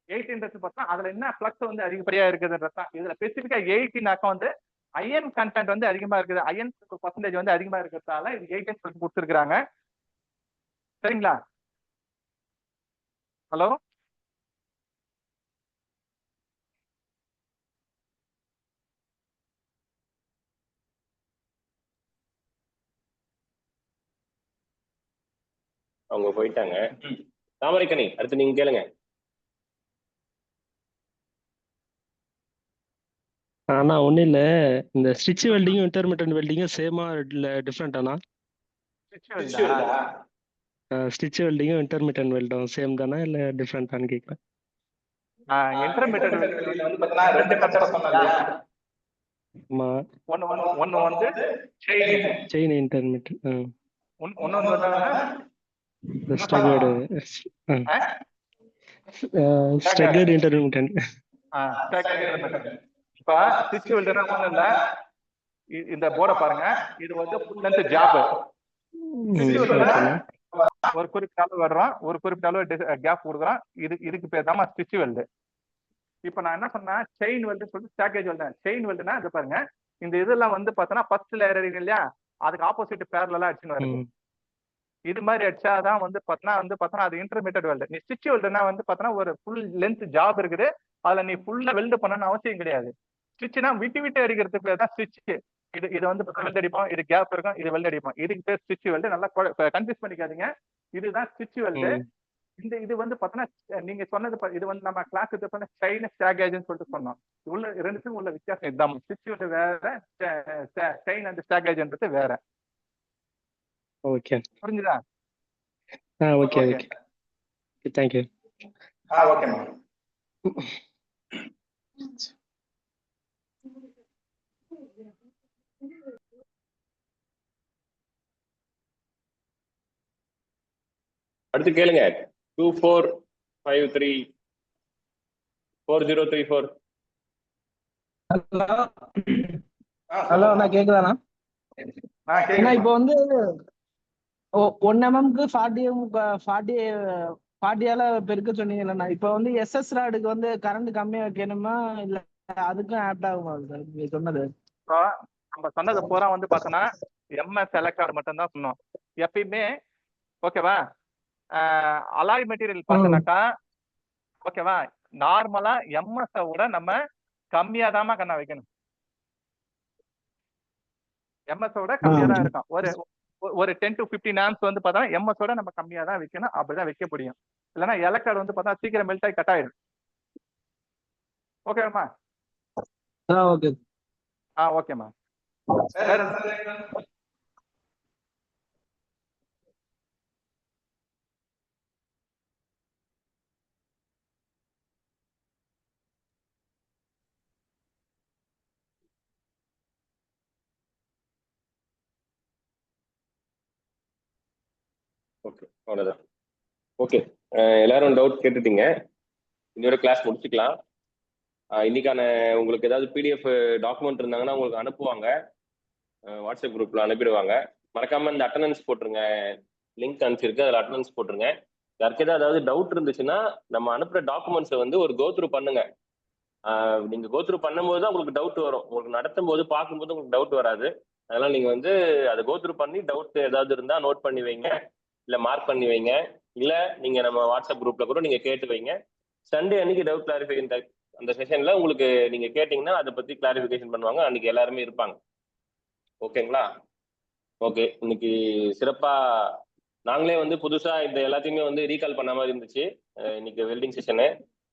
18 பார்த்தா அதுல என்ன ஃப்ளக்ஸ் வந்து அதிகப்படியா இருக்குதுன்றதான். இதுல ஸ்பெசிஃபிக்கா 18 வந்து அயன் கண்டென்ட் வந்து அதிகமா இருக்குது. அயன் பர்சன்டேஜ் வந்து அதிகமா இருக்கிறதால இது 18 கொடுத்துருக்காங்க. சரிங்களா? ஹலோ, அவங்க போயிட்டாங்க. தாமரைக்கணி அடுத்து நீங்க கேளுங்க. ஆனா ஒன்றும் இல்லை, இந்த ஸ்டிச் வெல்டிங்கும் இன்டர்மீடியட் வெல்டிங்கும் சேமா இல்லை டிஃப்ரெண்டாண்ணா? ஸ்டிச் வெல்டிங்கும் இன்டர்மீடியட் வெல்டும் சேம் தானா இல்லை டிஃப்ரெண்டானு கேட்குறேன். இன்டர்மீடியட் வெல்டிங்ல வந்து பார்த்தா ரெண்டு மெத்தட் சொன்னாங்க. ஆமாம், ஒன்னு வந்து செயின் இன்டர்மீடியட். ஒன்னு வந்து ஸ்டகர்டு ஸ்டகர்டு இன்டர்மீடியட். இப்ப ஸ்டிச் வெல்டர்னா ஒண்ணும் இல்ல, இந்த போர்டை பாருங்க. இது வந்து ஃபுல் லென்த் ஜாப். ஒரு குறிப்பிட்ட அளவு வர்றோம், ஒரு குறிப்பிட்ட அளவு கேப் கொடுக்குறோம். இதுக்கு பேர் தான் ஸ்டிச் வெல்டு. இப்ப நான் என்ன சொன்னேன், செயின் வெல்டு சொல்லிட்டு ஸ்டாக்கேஜ் வெல்டு. செயின் வெல்டுனா இது பாருங்க, இந்த இதெல்லாம் வந்து பார்த்தோன்னா ஃபர்ஸ்ட் லேயர் இருக்கு இல்லையா, அதுக்கு ஆப்போசிட் பேரலா அடிச்சுன்னு வருது. இது மாதிரி அடிச்சாதான் வந்து பார்த்தோன்னா அது இன்டர்மீடியட் வெல்டு. நீ ஸ்டிச் வெல்டுனா வந்து பார்த்தோன்னா ஒரு ஃபுல் லென்த் ஜாப் இருக்குது, அதுல நீ ஃபுல்லா வெல்டு பண்ணணும்னு அவசியம் கிடையாது. ஸ்டிச்னா விட்டு விட்டு அடிக்கிறதுக்கு பேர் தான் ஸ்டிச். இது வந்து வெல்டு அடிப்போம், இது கேப் இருக்கும், இது வெல்டு அடிப்போம். இதுக்கு பேர் ஸ்டிச் வெல்டு. நல்லா கன்ஃபியூஸ் பண்ணிக்காதீங்க. இதுதான் ஸ்டிச் வெல்டு. இது வந்து பார்த்தோன்னா நீங்க சொன்னது இது வந்து நம்ம கிளாஸ் எடுத்து செயின் ஸ்டாகேஜ்னு சொல்லிட்டு சொன்னோம். உள்ள ரெண்டுத்துக்கும் உள்ள வித்தியாசம் இதுதான். ஸ்டிச் வெல்டு வேற, செயின் அண்ட் ஸ்டாகேஜ்ன்றது வேற. ஓகே, புரிஞ்சுதா? Okay okay, thank you. ஓகே. அடுத்து கேளுங்க. 24534034. ஹலோ அண்ணா, கேக்குதாண்ணா? ஏன்னா இப்போ வந்து 1 mmக்கு 40 பெருக்க சொன்னீங்கல்லண்ணா. இப்போ வந்து எஸ்எஸ் ராடுக்கு வந்து கரண்ட் கம்மியா வைக்கணுமா இல்ல அதுக்கும் ஆப்ட் ஆகுமா சார் நீங்க சொன்னது? நம்ம சொன்னது பூரா வந்து பார்த்தோன்னா எம்எஸ் எலக்ட்ரான் மட்டும் தான் சொன்னோம் எப்பயுமே. ஓகேவா? அலாய் மெட்டீரியல் பார்த்தோன்னாக்கா ஓகேவா, நார்மலா எம்எஸ் விட நம்ம கம்மியா தாமா கண்ணா வைக்கணும். எம்எஸ் விட கம்மியா தான் இருக்கும். ஒரு 10 to 15 ஆம்ஸ் வந்து பார்த்தா எம்எஸ் விட நம்ம கம்மியா தான் வைக்கணும். அப்படிதான் வைக்க முடியும். இல்லைன்னா எலக்ட்ரான் வந்து பார்த்தா சீக்கிரம் மெல்ட் ஆகி கட் ஆயிடும். ஓகேமா? ஓகே. ஓகேமா. ஓகே, அவ்வளோதான். ஓகே, எல்லாரும் டவுட் கேட்டுட்டீங்க. இன்னொரு கிளாஸ் முடிச்சுக்கலாம். இன்னைக்கான உங்களுக்கு ஏதாவது பிடிஎஃப் டாக்குமெண்ட் இருந்தாங்கன்னா உங்களுக்கு அனுப்புவாங்க, வாட்ஸ்அப் குரூப்ல அனுப்பிடுவாங்க. மறக்காம இந்த அட்டண்டன்ஸ் போட்டுருங்க. லிங்க் அனுப்பிச்சிருக்கு, அதில் அட்டண்டன்ஸ் போட்டுருங்க. யாருக்கு ஏதாவது டவுட் இருந்துச்சுன்னா நம்ம அனுப்புற டாக்குமெண்ட்ஸை வந்து ஒரு கோத்ரூ பண்ணுங்க. நீங்க கோத்ரூ பண்ணும்போது தான் உங்களுக்கு டவுட் வரும். உங்களுக்கு நடத்தும் போது பார்க்கும்போது உங்களுக்கு டவுட் வராது. அதனால நீங்க வந்து அதை கோத்ரூ பண்ணி டவுட் ஏதாவது இருந்தா நோட் பண்ணி வைங்க, இல்லை மார்க் பண்ணி வைங்க, இல்லை நீங்க நம்ம வாட்ஸ்அப் குரூப்ல கூட நீங்க கேட்டு வைங்க. சண்டே அன்னைக்கு டவுட் கிளாரிஃபிகேஷன் அந்த செஷன்ல உங்களுக்கு நீங்க கேட்டீங்கன்னா அதை பத்தி கிளாரிஃபிகேஷன் பண்ணுவாங்க. அன்னைக்கு எல்லாருமே இருப்பாங்க. ஓகேங்களா? ஓகே, இன்னைக்கு சிறப்பா நாங்களே வந்து புதுசா இந்த எல்லாத்தையுமே வந்து ரீகால் பண்ண மாதிரி இருந்துச்சு இன்னைக்கு வெல்டிங் செஷனு.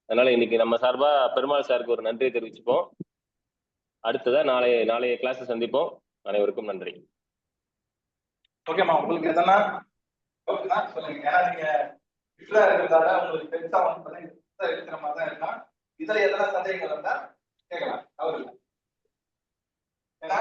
அதனால இன்னைக்கு நம்ம சார்பா பெருமாள் சாருக்கு ஒரு நன்றியை தெரிவிச்சுப்போம். அடுத்ததா நாளைய கிளாஸ் சந்திப்போம். அனைவருக்கும் நன்றி. ஓகேம்மா, உங்களுக்கு எதனா சொல்லுங்க. ஏன்னா நீங்க இருக்கிறதால உங்களுக்கு பெருசா வந்து இருக்கிற மாதிரி தான் இருக்கலாம். இதுல எதனா சந்தேகங்கள் இருந்தா கேட்கலாம், அவர் இல்லை. ஏன்னா